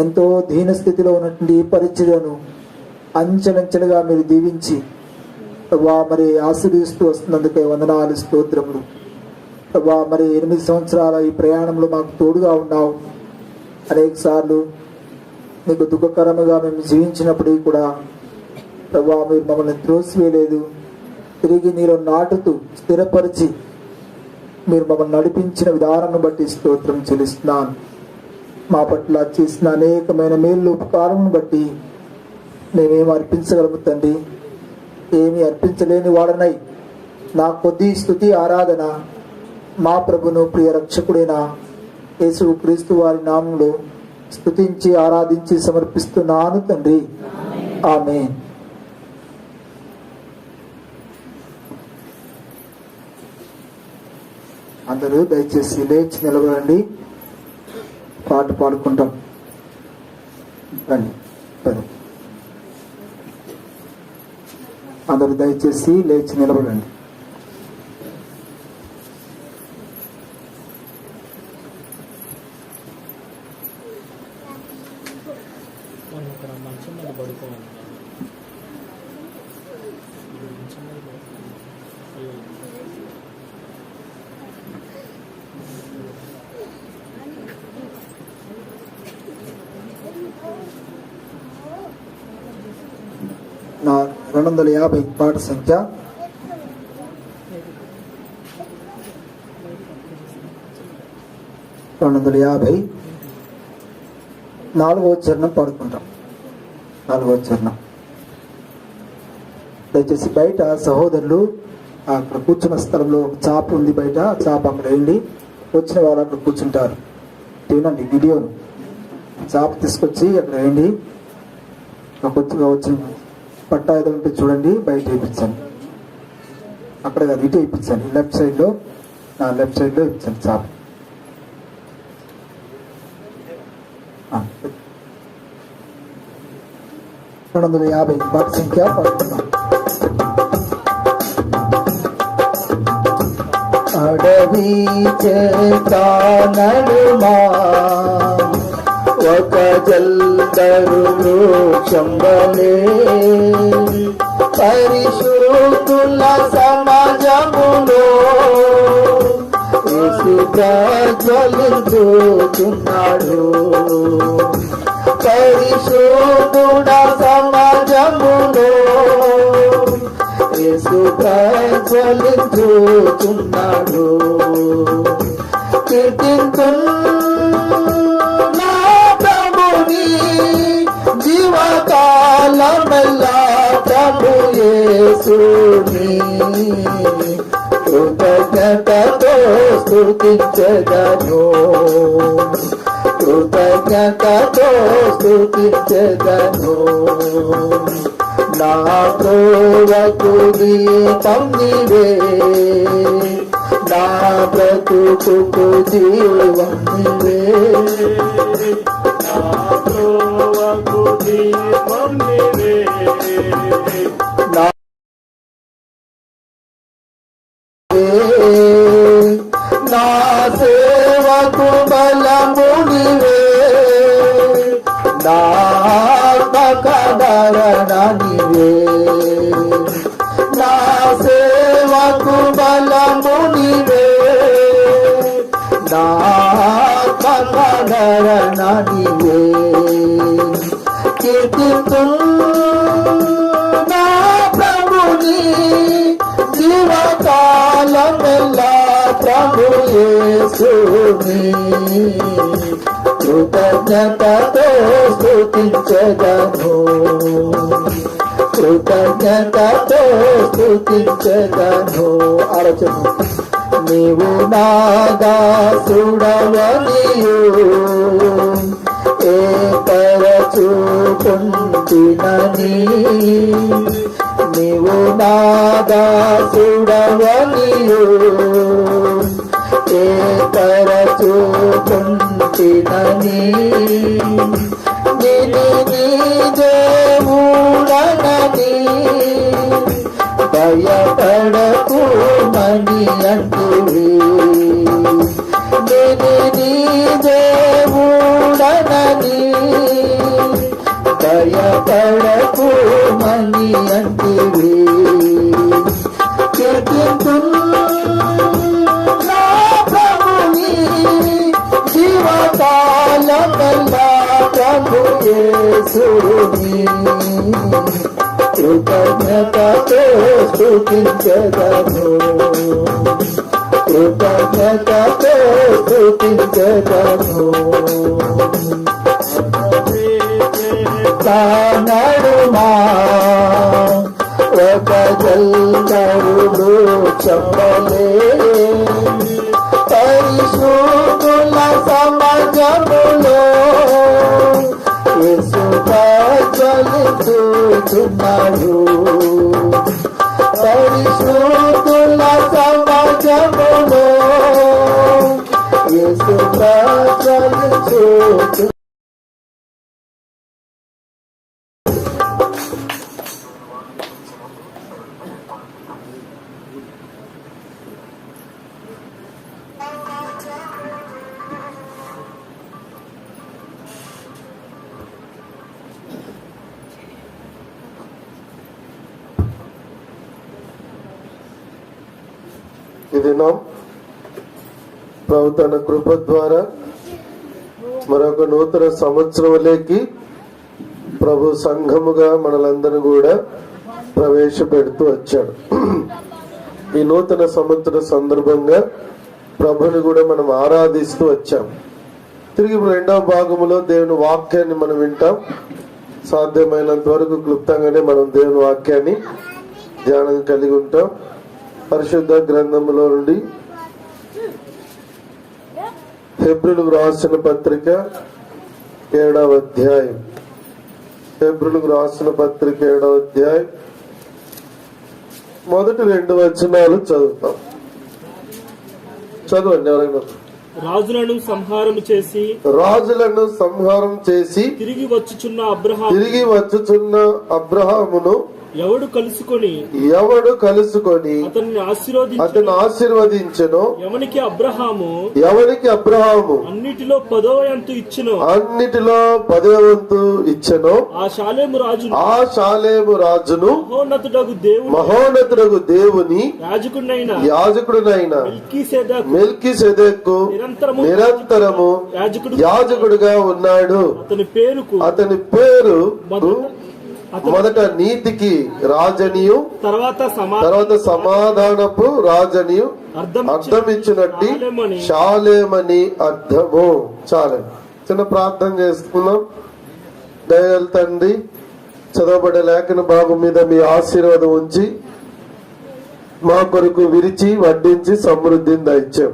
A: ఎంతో దీన స్థితిలో ఉన్నటువంటి ఈ పరిచర్యను అంచెలంచెలుగా మీరు దీవించి మరి ఆశీర్వదిస్తూ వస్తున్నందుకే వందనాలు స్తోత్రములు. మరి 8 సంవత్సరాల ఈ ప్రయాణంలో మాకు తోడుగా ఉన్నావు. అనేక సార్లు నీకు దుఃఖకరముగా మేము జీవించినప్పటికీ కూడా ప్రభా మీరు మమ్మల్ని త్రోసివేయలేదు. తిరిగి నీలో నాటుతూ స్థిరపరిచి మీరు మమ్మల్ని నడిపించిన విధానాన్ని బట్టి స్తోత్రం చెల్లిస్తున్నాను. మా పట్ల చేసిన అనేకమైన మేలు ఉపకారం బట్టి మేమేమి అర్పించగలము తండ్రి. ఏమి అర్పించలేని వాడనై నా కొద్ది స్తుతి ఆరాధన మా ప్రభును ప్రియ రక్షకుడైన యేసు క్రీస్తు వారి నామంలో స్తుతించి ఆరాధించి సమర్పిస్తున్నాను తండ్రి. ఆమేన్. అందరూ దయచేసి లేచి నిలబడండి. పాట పాడుకుంటాం. రండి రండి. అందరూ దయచేసి లేచి నిలబడండి.
D: మంచం మీద పడుకోవాలి.
A: నా 250 పాట సంఖ్య 250 4వ చరణం పాడుకుంటాం. 4వ చరణం. దయచేసి బయట సహోదరులు అక్కడ కూర్చున్న స్థలంలో ఒక చాప ఉంది, బయట చాప అక్కడ వేయండి. వచ్చిన వాళ్ళు అక్కడ కూర్చుంటారు. తినండి వీడియోను. చాప తీసుకొచ్చి అక్కడ వేయండి. కొత్తగా వచ్చిన పట్టా ఏదో ఉంటే చూడండి, బయట వేయించండి. అక్కడ కాదు, ఇటు వేయించండి. లెఫ్ట్ సైడ్లో, నా లెఫ్ట్ సైడ్లో వేయించండి చాప. 250 పాట సంఖ్య పాడుతున్నాం.
C: అడవి చేతానలుమా ఒక జల్దరు వృక్షంబలే పరిశుద్ధుల సమాజములో యేసు ప్రజ్వలించుచున్నాడు. పరిశుద్ధుడ సమాజములో యేసు ప్రజ్వలించుచున్నాడు. కీర్తించున్నా ప్రభుని జీవకాలమెల్లా ప్రభు యేసుని కృతజ్ఞతతో స్తుతించెదను. కృతజ్ఞతతో స్తుతించెదను. నా ప్రోవకు దీపం నీవే, నా బ్రతుకు జీవం నీవే.
D: నా ప్రోవకు దీపం నీవే,
C: నా సేవకు బలము నీవే, నా ఆత్మకారణ నీవే. నా సేవకు బలము నీవే, నా ఆత్మకారణ నీవే. కీర్తించున్నా ప్రభుని జీవకాలమెల్లా ప్రభు యేసుని కృతజ్ఞతతో స్తుతించెదను. కృతజ్ఞతతో స్తుతించెదను. ఆలోచన. నీవు నా దాసుడవనియు ఏకరచుకుంటినని, నీవు నా దాసుడవనియు ఏకరచుకుంటినని, నిని నీ దేవుడనని భయపడకు మని అంటువి. నిని నీ దేవుడనని భయపడకు మని అంటివి. కీర్తించున్నా ప్రభుని జీవకాలమెల్లా ప్రభు యేసుని కృతజ్ఞతతో స్తుతించెదను. కృతజ్ఞతతో స్తుతించెదను. నడుమా ఒక జల్దరుడు చెప్పలే పరిశుద్ధుల సమాజములో యేసుగా జ్వలించుచున్నాడు. పరిశుద్ధుల సమాజములో యేసుగా జ్వలించుచున్నాడు.
B: ఈ దినం ప్రభు తన కృప ద్వారా మరొక నూతన సంవత్సరంలోకి ప్రభు సంఘముగా మనలందరినీ కూడా ప్రవేశపెడుతూ వచ్చాడు. ఈ నూతన సంవత్సర సందర్భంగా ప్రభుని కూడా మనం ఆరాధిస్తూ వచ్చాం. తిరిగి రెండవ భాగంలో దేవుని వాక్యాన్ని మనం వింటాం. సాధ్యమైనంత వరకు క్లుప్తంగానే మనం దేవుని వాక్యాన్ని ధ్యానం కలిగి ఉంటాం. పరిశుద్ధ గ్రంథములో నుండి హెబ్రీయులకు రాసిన పత్రిక 7వ అధ్యాయం. హెబ్రీయులకు రాసిన పత్రిక 7వ అధ్యాయం మొదటి 2 వచనాలు చదువుతాం. చదవండి ఎవరైనా.
D: రాజులను సంహారం చేసి తిరిగి వచ్చుచున్న అబ్రహామును ఎవడు కలుసుకొని అతన్ని ఆశీర్వదించెను. ఎవనికి అబ్రహాము అన్నిటిలో 10వ వంతు ఇచ్చెను. ఆ షాలేము రాజును మహోన్నతుడగు దేవుని యాజకుడునైన మెల్కీసెదెకు నిరంతరము యాజకుడుగా ఉన్నాడు. అతని పేరు మొదట నీతికి రాజనియు తర్వాత సమాధానపు రాజనియు అర్థమిచ్చినట్టు షాలేమని అర్థము. చాలా చిన్న ప్రార్థన చేసుకున్నాం. దయగల తండ్రి, చదవబడే లేఖన భాగం మీద మీ ఆశీర్వాదం ఉంచి మా కొరకు విరిచి వడ్డించి సమృద్ధిని దయచాం.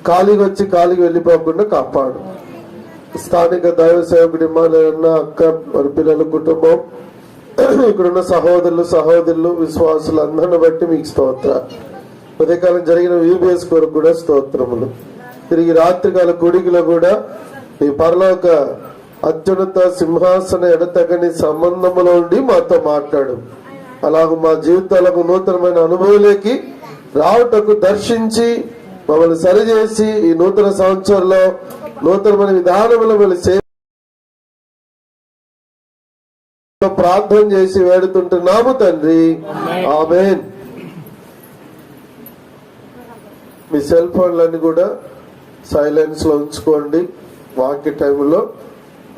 D: ఖాళీకి వెళ్ళిపోకుండా కాపాడు. స్థానిక దైవ సేవకుడి ఉన్న అక్క వారి పిల్లల కుటుంబం, ఇక్కడున్న సహోదరులు విశ్వాసులు అందరిని బట్టి మీకు స్తోత్రాలు. ఉదయకాలం జరిగిన యూబీఎస్ కొరకు కూడా స్తోత్రములు. తిరిగి రాత్రికాల కొడికిలో కూడా మీ పరలోక అత్యున్నత సింహాసన ఎడతగని సంబంధములో ఉండి మాతో మాట్లాడు. అలాగ మా జీవితాలకు నూతనమైన అనుభవాలకి రావటకు దర్శించి మమ్మల్ని సరిచేసి ఈ నూతన సంవత్సరంలో నూతనమైన విధానముల ప్రార్థన చేసి వేడుతుంటున్నాము తండ్రి, ఆమేన్. మీ సెల్ ఫోన్లన్నీ కూడా సైలెన్స్ లో ఉంచుకోండి. వాక్య టైంలో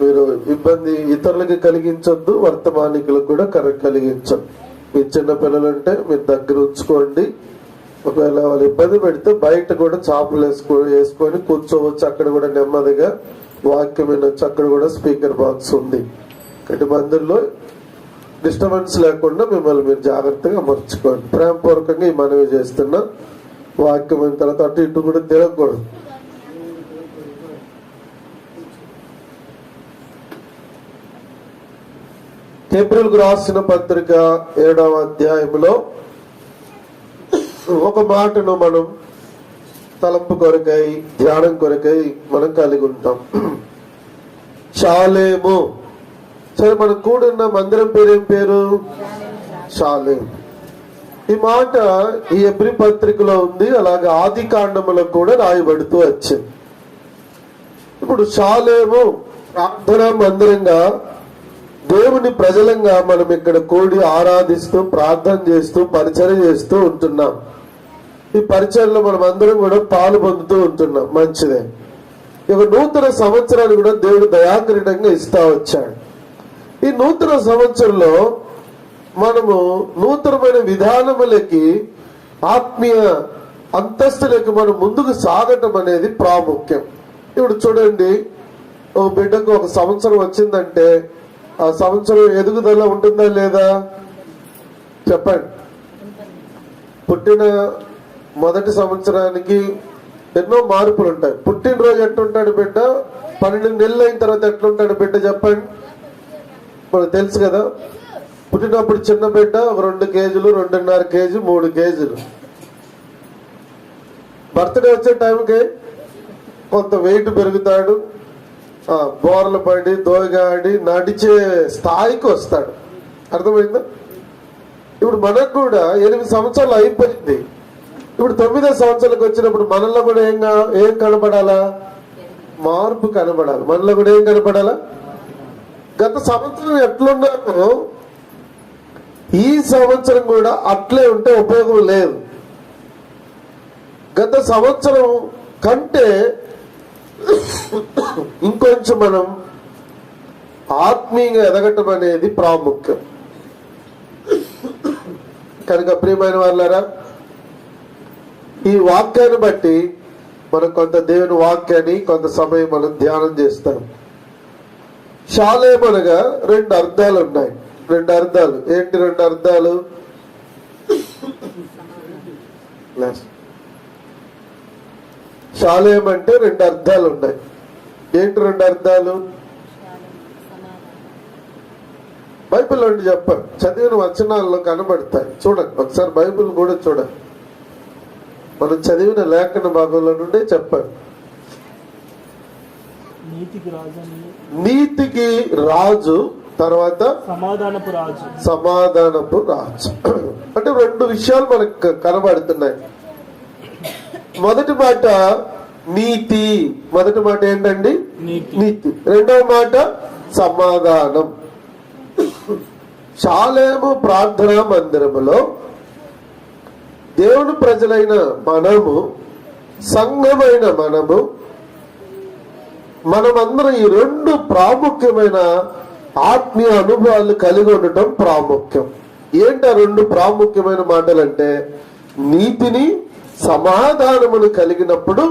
D: మీరు ఇబ్బంది ఇతరులకి కలిగించొద్దు, వర్తమానికులకు కూడా కలిగించొద్దు. మీ చిన్న పిల్లలుంటే మీరు దగ్గర ఉంచుకోండి. ఒకవేళ వాళ్ళు ఇబ్బంది పెడితే బయట కూడా చాపలు వేసుకొని కూర్చోవచ్చు. అక్కడ కూడా నెమ్మదిగా వాక్యం వినొచ్చు. అక్కడ కూడా స్పీకర్ బాక్స్ ఉంది. కాబట్టి మందిరంలో డిస్టర్బెన్స్ లేకుండా మిమ్మల్ని మీరు జాగ్రత్తగా అమర్చుకోండి. ప్రేమపూర్వకంగా ఈ మనవి చేస్తున్నా. వాక్యం అయిన తర్వాత అటు ఇటు కూడా తిరగకూడదు. హెబ్రీయులకు రాసిన పత్రిక 7వ అధ్యాయంలో ఒక మాటను మనం తలంపు కొరకై ధ్యానం కొరకై మనం కలిగి ఉంటాం. షాలేము. సరే, మన కూడున్న మందిరం పేరేం పేరు? షాలేం. ఈ మాట ఈ హెబ్రీ పత్రికలో ఉంది. అలాగే ఆది కాండములో కూడా రాయబడుతూ వచ్చింది. ఇప్పుడు షాలేము ప్రార్థనా మందిరంగా దేవుని ప్రజలంగా మనం ఇక్కడ కూడి ఆరాధిస్తూ ప్రార్థన చేస్తూ పరిచర్య చేస్తూ ఉంటున్నాం. ఈ పరిచర్యలో మనం అందరం కూడా పాలు పొందుతూ ఉంటున్నాం. మంచిదే. ఇక నూతన సంవత్సరాన్ని కూడా దేవుడు దయాకరీడంగా ఇస్తా వచ్చాడు. ఈ నూతన సంవత్సరంలో మనము నూతనమైన విధానములకి ఆత్మీయ
B: అంతస్తులకు మనం ముందుకు సాగటం అనేది ప్రాముఖ్యం. ఇప్పుడు చూడండి, ఓ బిడ్డకు 1 సంవత్సరం వచ్చిందంటే ఆ సంవత్సరం ఎదుగుదల ఉంటుందా లేదా చెప్పండి. పుట్టిన మొదటి సంవత్సరానికి ఎన్నో మార్పులు ఉంటాయి. పుట్టినరోజు ఎట్లుంటాడు బిడ్డ, 12 నెలలు అయిన తర్వాత ఎట్లుంటాడు బిడ్డ చెప్పండి. మనకు తెలుసు కదా, పుట్టినప్పుడు చిన్న బిడ్డ 2 కేజీలు, 2.5 కేజీ, 3 కేజీలు. బర్త్డే వచ్చే టైంకి కొంత వెయిట్ పెరుగుతాడు, బోర్లు పడి దోగాడి నడిచే స్థాయికి వస్తాడు. అర్థమైందా? ఇప్పుడు మనకు కూడా 8 సంవత్సరాలు అయిపోయింది. ఇప్పుడు 9వ సంవత్సరాలకు వచ్చినప్పుడు మనలో కూడా ఏం కనపడాలా? మార్పు కనపడాలి. మనలో కూడా ఏం కనపడాలా? గత సంవత్సరం ఎట్లున్నామో ఈ సంవత్సరం కూడా అట్లే ఉంటే ఉపయోగం లేదు. గత సంవత్సరం కంటే ఇంకొంచెం మనం ఆత్మీయంగా ఎదగటం అనేది ప్రాముఖ్యం. కనుక ప్రియమైన వాళ్ళారా, ఈ వాక్యాన్ని బట్టి మనం కొంత దేవుని వాక్యాన్ని కొంత సమయం మనం ధ్యానం చేస్తాం. షాలేం అనగా 2 అర్థాలు ఉన్నాయి. 2 అర్థాలు ఏంటి? 2 అర్థాలు. షాలేం అంటే 2 అర్థాలు ఉన్నాయి. ఏంటి 2 అర్థాలు? బైబిల్ నుండి చెప్పండి, చదివిన వచనాల్లో కనబడతాయి. చూడండి ఒకసారి, బైబిల్ కూడా చూడండి. మనం చదివిన లేఖన భాగంలో నుండి చెప్పండి. నీతికి రాజు, తర్వాత సమాధానపు రాజు. అంటే 2 విషయాలు మనకు కనబడుతున్నాయి. మొదటి మాట నీతి. మొదటి మాట ఏంటండి? నీతి. రెండవ మాట సమాధానం. షాలేము ప్రార్థనా మందిరములో దేవుని ప్రజలైన మనము, సంఘమైన మనమందరం ఈ 2 ప్రాముఖ్యమైన ఆత్మీయ అనుభవాలు కలిగి ఉండటం ప్రాముఖ్యం. ఏంటి ఆ 2 ప్రాముఖ్యమైన మాటలంటే, నీతిని సమాధానమును కలిగినప్పుడు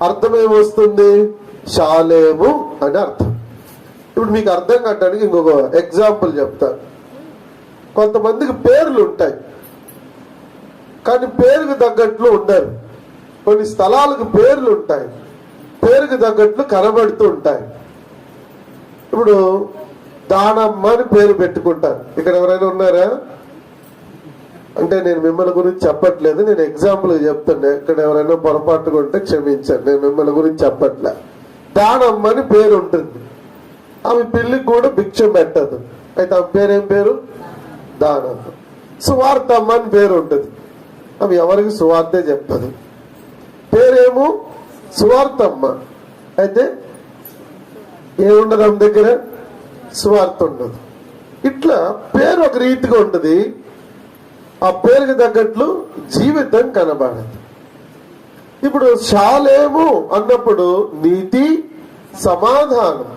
B: అర్థమేమొస్తుంది? షాలేము అని అర్థం. ఇప్పుడు మీకు అర్థం కావడానికి ఇంకొక ఎగ్జాంపుల్ చెప్తాను. కొంతమందికి పేర్లు ఉంటాయి, కానీ పేరుకు తగ్గట్లు ఉండరు. కొన్ని స్థలాలకు పేర్లు ఉంటాయి, పేరుకు తగ్గట్లు కనబడుతూ ఉంటాయి. ఇప్పుడు దానమ్మ అని పేరు పెట్టుకుంటారు. ఇక్కడ ఎవరైనా ఉన్నారా? అంటే నేను మిమ్మల్ని గురించి చెప్పట్లేదు, నేను ఎగ్జాంపుల్ చెప్తున్నా. ఇక్కడ ఎవరైనా పొరపాటుగా ఉంటే క్షమించండి, నేను మిమ్మల్ని గురించి చెప్పట్లే. దానమ్మ అని పేరు ఉంటుంది. ఆమె పిల్లికి కూడా భిక్షం పెట్టదు. అయితే ఆమె పేరేం పేరు? దానమ్మ. సువార్తమ్మ అని పేరు ఉంటుంది. ఆమె ఎవరికి సువార్తే చెప్పదు. పేరేమో సువార్తమ్మ. అయితే ఏముండదు ఆమె దగ్గర? సువార్త ఉండదు. ఇట్లా పేరు ఒక రీతిగా ఉంటుంది, ఆ పేరుకి తగ్గట్లు జీవితం కనబడదు. ఇప్పుడు షాలేము అన్నప్పుడు నీతి, సమాధానం.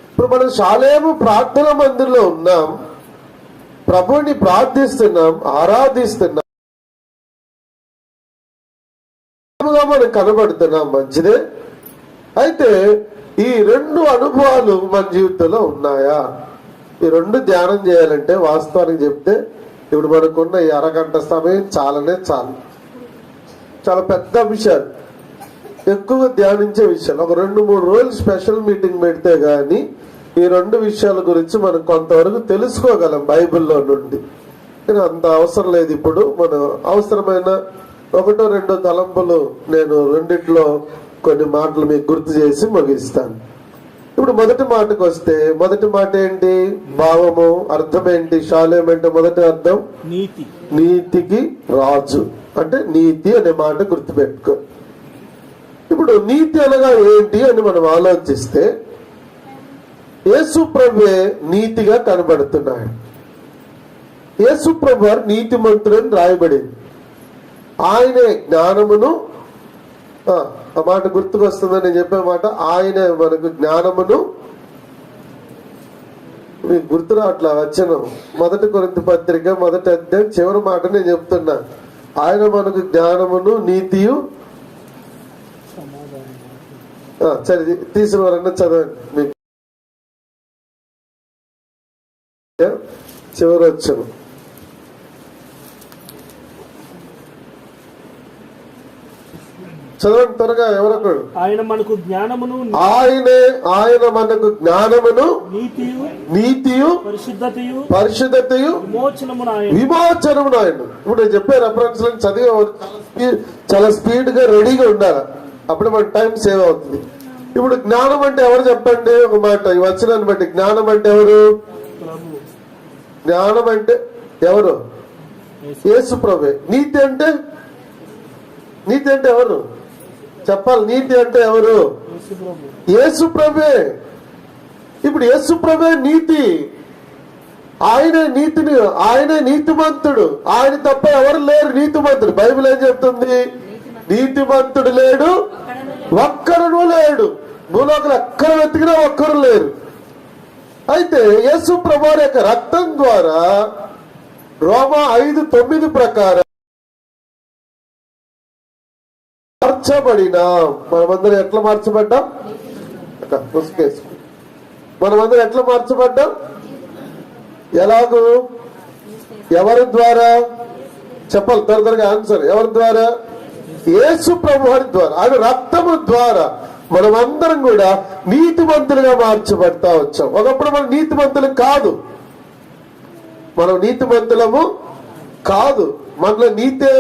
B: ఇప్పుడు మనం షాలేము ప్రార్థన మందిరంలో ఉన్నాం, ప్రభువుని ప్రార్థిస్తున్నాం, ఆరాధిస్తున్నాం, మనం కనబడుతున్నాం, మంచిదే. అయితే ఈ 2 అనుభవాలు మన జీవితంలో ఉన్నాయా? ఈ 2 ధ్యానం చేయాలంటే వాస్తవానికి చెప్తే ఇప్పుడు మనకున్న ఈ అరగంట సమయం చాలానే చాలు. చాలా పెద్ద విషయాలు, ఎక్కువగా ధ్యానించే విషయాలు. ఒక 2-3 రోజులు స్పెషల్ మీటింగ్ పెడితే గాని ఈ 2 విషయాల గురించి మనం కొంతవరకు తెలుసుకోగలం బైబిల్లో నుండి. కానీ అంత అవసరం లేదు. ఇప్పుడు మనం అవసరమైన 1-2 తలంపులు నేను రెండిట్లో కొన్ని మాటలు మీకు గుర్తు చేసి ముగిస్తాను. ఇప్పుడు మొదటి మాటకు వస్తే, మొదటి మాట ఏంటి? భావము. అర్థం ఏంటి? షాలేం అంటే మొదటి అర్థం నీతి. నీతికి రాజు అంటే నీతి అనే మాట గుర్తుపెట్టుకో. ఇప్పుడు నీతి అనగా ఏంటి అని మనం ఆలోచిస్తే, యేసు ప్రభువే నీతిగా కనబడుతున్నాడు. యేసు ప్రభు నీతిమంతుడని రాయబడింది. ఆయనే జ్ఞానమును, ఆ మాట గుర్తుకొస్తుందని నేను చెప్పే మాట, ఆయన మనకు జ్ఞానమును, మీకు గుర్తు రావట్లా వచ్చిన 1 కొరింథీ పత్రిక 1వ అధ్యాయం చివరి మాట నేను చెప్తున్నా. ఆయన మనకు జ్ఞానమును నీతియు సరే తీసిన వారన్నా చదవండి. మీకు చివరి వచ్చాను చదవండి త్వరగా. ఎవరొకడు
E: ఆయన మనకు జ్ఞానమును
B: ఆయన మనకు జ్ఞానమును నీతియు పరిశుద్ధతయు విమోచనమును ఆయన. ఇప్పుడు నేను చెప్పే రెఫరెన్స్ చదివే చాలా స్పీడ్ గా రెడీగా ఉండాలి, అప్పుడు మన టైం సేవ్ అవుతుంది. ఇప్పుడు జ్ఞానం అంటే ఎవరు చెప్పండి ఒక మాట, ఈ వచనాన్ని బట్టి. జ్ఞానం అంటే ఎవరు? జ్ఞానం అంటే ఎవరు? యేసు ప్రభువే. నీతి అంటే ఎవరు చెప్పాలి? నీతి అంటే ఎవరు? యేసు ప్రభువే. ఇప్పుడు యేసు ప్రభువే నీతి. ఆయనే నీతిమంతుడు. ఆయన తప్ప ఎవరు లేరు నీతిమంతుడు. బైబిల్ ఏం చెప్తుంది? నీతిమంతుడు లేడు, ఒక్కడును లేడు. భూలోకలు ఎక్కడ వెతికినా ఒక్కరు లేరు. అయితే యేసు ప్రభువు యొక్క రక్తం ద్వారా రోమా 5:9 ప్రకారం మార్చబడినా. మనమందరం ఎట్లా మార్చబడ్డాం? మనమందరం ఎట్లా మార్చబడ్డాం? ఎలాగూ? ఎవరి ద్వారా చెప్పాలి? త్వరగా ఆన్సర్. ఎవరి ద్వారా? యేసు ప్రభువారి ద్వారా. ఆయన రక్తము ద్వారా మనమందరం కూడా నీతిమంతులుగా మార్చబడతా వచ్చాం. ఒకప్పుడు మనం నీతిమంతులు కాదు, మనం నీతిమంతులము కాదు, మనలో నీతే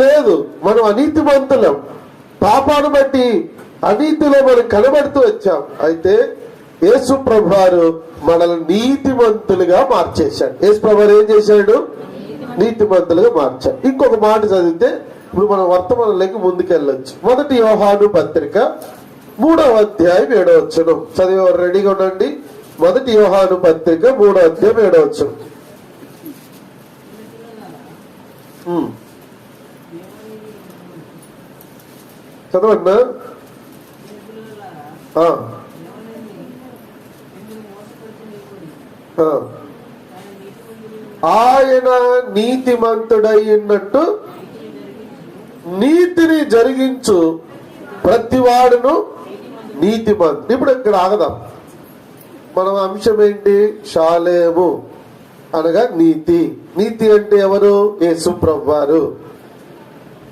B: లేదు, మనం అనీతిమంతులం. పాపాన్ని బట్టి అనీతిలో మనం కనబడుతూ వచ్చాం. అయితే యేసు ప్రభువారు మనల్ని నీతిమంతులుగా మార్చేశాడు. యేసు ప్రభువారు ఏం చేశాడు? నీతిమంతులుగా మార్చాడు. ఇంకొక మాట చదివితే ఇప్పుడు మనం వర్తమానంలోకి ముందుకెళ్ళొచ్చు. 1 యోహాను పత్రిక 3వ అధ్యాయం 7వ వచనం చదివేవారు రెడీగా ఉండండి. 1 యోహాను పత్రిక 3వ అధ్యాయం 7వ వచనం. చదవన్నా. ఆయన నీతిమంతుడైనట్టు నీతిని జరిగించు ప్రతివాడును నీతిమంతుడు. ఇప్పుడు ఇక్కడ ఆగదాం. మనం అంశం ఏంటి? షాలేము అనగా నీతి. నీతి అంటే ఎవరు? యేసు ప్రభువారు.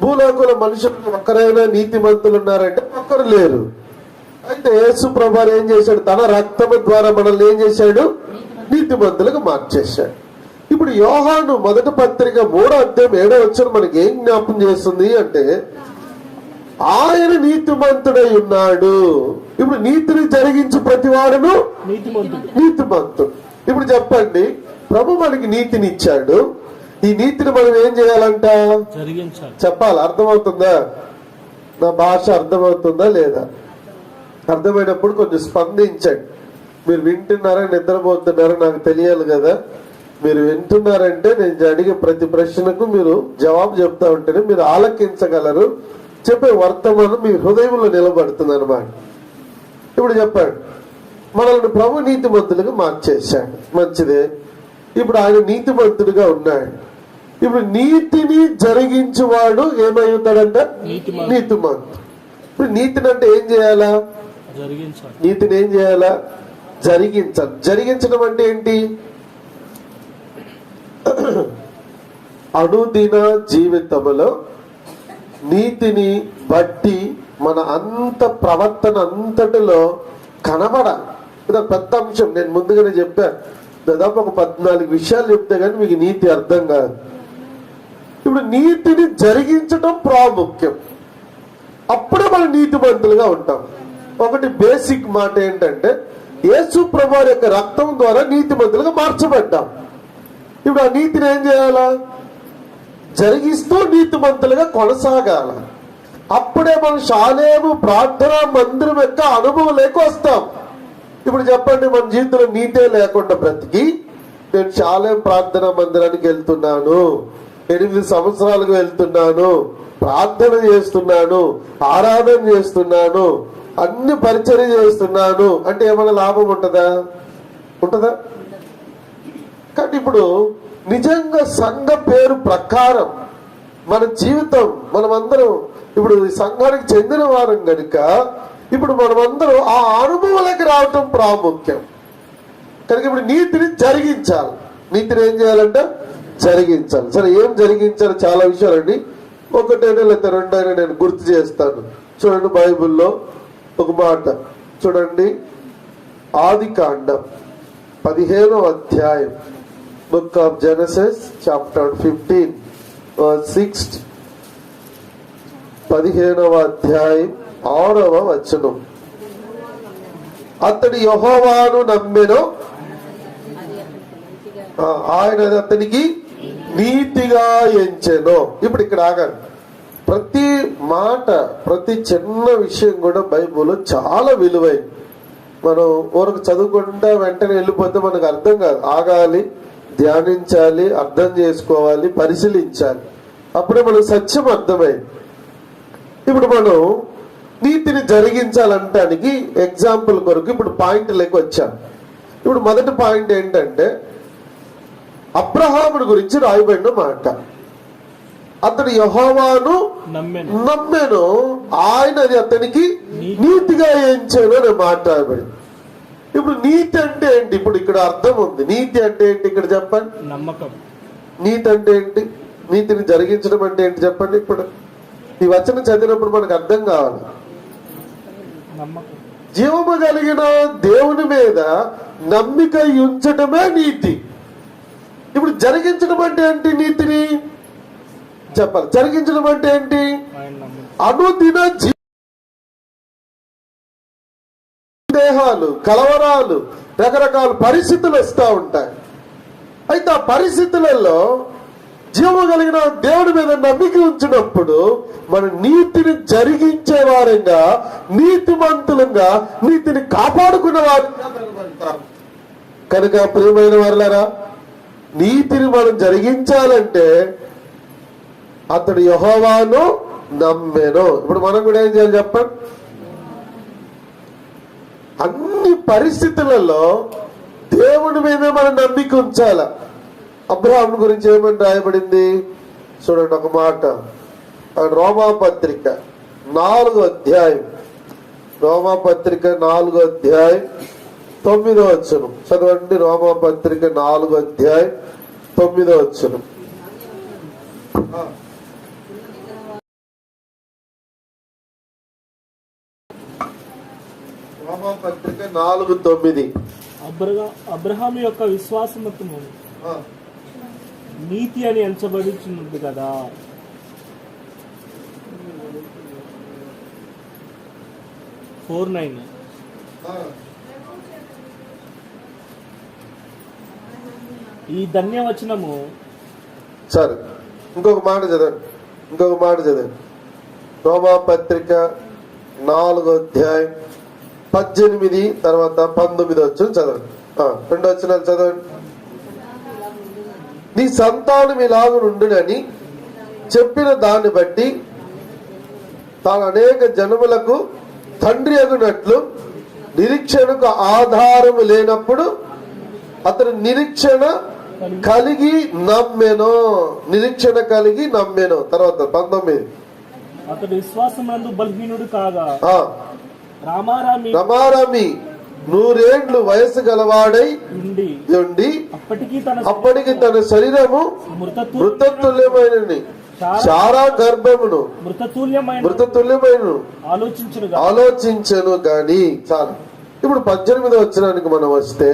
B: భూలోకుల మనుషులు ఒక్కరైనా నీతిమంతులు ఉన్నారంటే ఒక్కరు లేరు. అయితే యేసు ప్రభువారు ఏం చేశాడు? తన రక్తము ద్వారా మనల్ని ఏం చేశాడు? నీతిమంతులుగా మార్చేశాడు. ఇప్పుడు యోహాను 1వ పత్రిక 3వ అధ్యాయం 7వ వచనం మనకి ఏం జ్ఞాపకం చేస్తుంది అంటే ఆయన నీతిమంతుడై ఉన్నాడు. ఇప్పుడు నీతిని జరిగించు ప్రతివాడును నీతిమంతుడు. ఇప్పుడు చెప్పండి, ప్రభు మనకి నీతిని ఇచ్చాడు. ఈ నీతిని మనం ఏం చేయాలంట? చెప్పాలి. అర్థమవుతుందా? నా భాష అర్థమవుతుందా లేదా? అర్థమైనప్పుడు కొంచెం స్పందించండి. మీరు వింటున్నారా నిద్రపోతున్నారా నాకు తెలియాలి కదా. మీరు వింటున్నారంటే నేను అడిగే ప్రతి ప్రశ్నకు మీరు జవాబు చెప్తా ఉంటేనే మీరు ఆలకించగలరు. చెప్పే వర్తమానం మీ హృదయంలో నిలబడుతుంది అన్నమాట. ఇప్పుడు చెప్పండి, మనల్ని ప్రభు నీతిమంతులుగా మార్చేశాడు. మంచిదే. ఇప్పుడు ఆయన నీతిమంతుడిగా ఉన్నాడు. ఇప్పుడు నీతిని జరిగించువాడు ఏమవుతాడంట? నీతిమంతుడు. ఇప్పుడు నీతిని అంటే ఏం చేయాలా? నీతిని ఏం చేయాలా? జరిగించాలి. జరిగించడం అంటే ఏంటి? అనుదిన జీవితంలో నీతిని బట్టి మన అంత ప్రవర్తన అంతటిలో కనబడాలి. ఇది పెద్ద అంశం. నేను ముందుగానే చెప్పాను, దాదాపు ఒక 14 విషయాలు చెప్తే కానీ మీకు నీతి అర్థం కాదు. ఇప్పుడు నీతిని జరిగించడం ప్రాముఖ్యం. అప్పుడే మనం నీతిమంతులుగా ఉంటాం. ఒకటి బేసిక్ మాట ఏంటంటే యేసు ప్రభువు యొక్క రక్తం ద్వారా నీతిమంతులుగా మార్చబడ్డాం. ఇప్పుడు ఆ నీతిని ఏం చేయాలా? జరిగిస్తూ నీతిమంతులుగా కొనసాగాల. అప్పుడే మనం షాలేము ప్రార్థనా మందిరం యొక్క అనుభవం లేక వస్తాం. ఇప్పుడు చెప్పండి, మన జీవితంలో నీతే లేకుండా బ్రతికి నేను షాలేం ప్రార్థనా మందిరానికి వెళ్తున్నాను, 8 సంవత్సరాలుగా వెళ్తున్నాను, ప్రార్థన చేస్తున్నాను, ఆరాధన చేస్తున్నాను, అన్ని పరిచర్య చేస్తున్నాను అంటే ఏమైనా లాభం ఉంటుందా? కానీ ఇప్పుడు నిజంగా సంఘ పేరు ప్రకారం మన జీవితం, మనమందరం ఇప్పుడు ఈ సంఘానికి చెందిన వారం కనుక ఇప్పుడు మనమందరం ఆ అనుభవాలకి రావటం ప్రాముఖ్యం కనుక ఇప్పుడు నీతిని జరిగించాలి. నీతిని ఏం చేయాలంటే జరిగించాలి. సరే, ఏం జరిగించాలి? చాలా విషయాలండి. ఒకటైనా లేకపోతే రెండైనా నేను గుర్తు చేస్తాను. చూడండి, బైబిల్లో ఒక మాట చూడండి. ఆదికాండం 15వ అధ్యాయం, book of Genesis chapter 15 verse 6. 15వ అధ్యాయం 6వ వచనం. అతడు యెహోవాను నమ్మెను, ఆయన అతనికి నీతిగా ఎంచెను. ఇప్పుడు ఇక్కడ ఆగాను. ప్రతి మాట, ప్రతి చిన్న విషయం కూడా బైబిల్లో చాలా విలువైంది. మనం ఊరకు చదువుకుంటా వెంటనే వెళ్ళిపోతే మనకు అర్థం కాదు. ఆగాలి, ధ్యానించాలి, అర్థం చేసుకోవాలి, పరిశీలించాలి. అప్పుడే మనకు సత్యం అర్థమైంది. ఇప్పుడు మనం నీతిని జరిగించాలంటానికి ఎగ్జాంపుల్ కొరకు ఇప్పుడు పాయింట్లోకి వచ్చాం. ఇప్పుడు మొదటి పాయింట్ ఏంటంటే అబ్రహాముడి గురించి రాయబడిన మాట. అతడు యెహోవాను నమ్మెను, ఆయన అది అతనికి నీతిగా ఎంచెను అనే మాట రాయబడింది. ఇప్పుడు నీతి అంటే ఏంటి? ఇప్పుడు ఇక్కడ అర్థం ఉంది. నీతి అంటే ఏంటి ఇక్కడ చెప్పండి.
E: నమ్మకం.
B: నీతి అంటే ఏంటి? నీతిని జరిగించడం అంటే ఏంటి చెప్పండి. ఇప్పుడు ఈ వచనం చదివినప్పుడు మనకు అర్థం కావాలి. జీవము కలిగిన దేవుని మీద నమ్మిక ఉంచటమే నీతి. ఇప్పుడు జరిగించడం అంటే ఏంటి? నీతిని చెప్పాలి. జరిగించడం అంటే ఏంటి? అనుదిన దేహాలు, కలవరాలు, రకరకాల పరిస్థితులు వస్తూ ఉంటాయి. అయితే ఆ పరిస్థితులలో జీవము కలిగిన దేవుడి మీద నమ్మిక ఉంచినప్పుడు మన నీతిని జరిగించే వారంగా, నీతిమంతులంగా, నీతిని కాపాడుకున్న వారంగా కనుక ప్రియమైన వారులారా, నీతిని మనం జరిగించాలంటే అతడు యెహోవాను నమ్మెను. ఇప్పుడు మనం కూడా ఏం చేయాలి చెప్పండి. అన్ని పరిస్థితులలో దేవుని మీదే మనం నమ్మిక ఉంచాల. అబ్రహాము గురించి ఏమని రాయబడింది చూడండి ఒక మాట. రోమాపత్రిక 4వ అధ్యాయం, రోమాపత్రిక 4వ అధ్యాయం 9వ వచనం చదవండి. రోమాపత్రిక 4వ అధ్యాయం 9వ వచనం. రోమాపత్రిక 4:9.
E: అబ్రహాము యొక్క విశ్వాసమతము నీతి అని ఎంచబడుచున్నది కదా. ఈ ధన్యవచనము.
B: సరే, ఇంకొక మాట చదవండి. రోమాపత్రిక 4వ అధ్యాయం 18 తర్వాత 19 వచ్చిన చదవండి. 2 వచనాలు చదవండి. నీ సంతానం ఇలాగునుండునని చెప్పిన దాన్ని బట్టి తాను అనేక జనములకు తండ్రి అగునట్లు నిరీక్షణకు ఆధారము లేనప్పుడు అతను నిరీక్షణ కలిగి నమ్మెను. తర్వాత 19.
E: అతడు విశ్వాసమందు బలహీనుడు కాగా రామారామి
B: 100 వయసు గలవాడై ఉండి అప్పటికి తన శరీరము మృతతుల్యమైన శారా గర్భమును మృతతుల్యమైన ఆలోచించను గాని. చాలు. ఇప్పుడు 18వ వచనానికి మనం వస్తే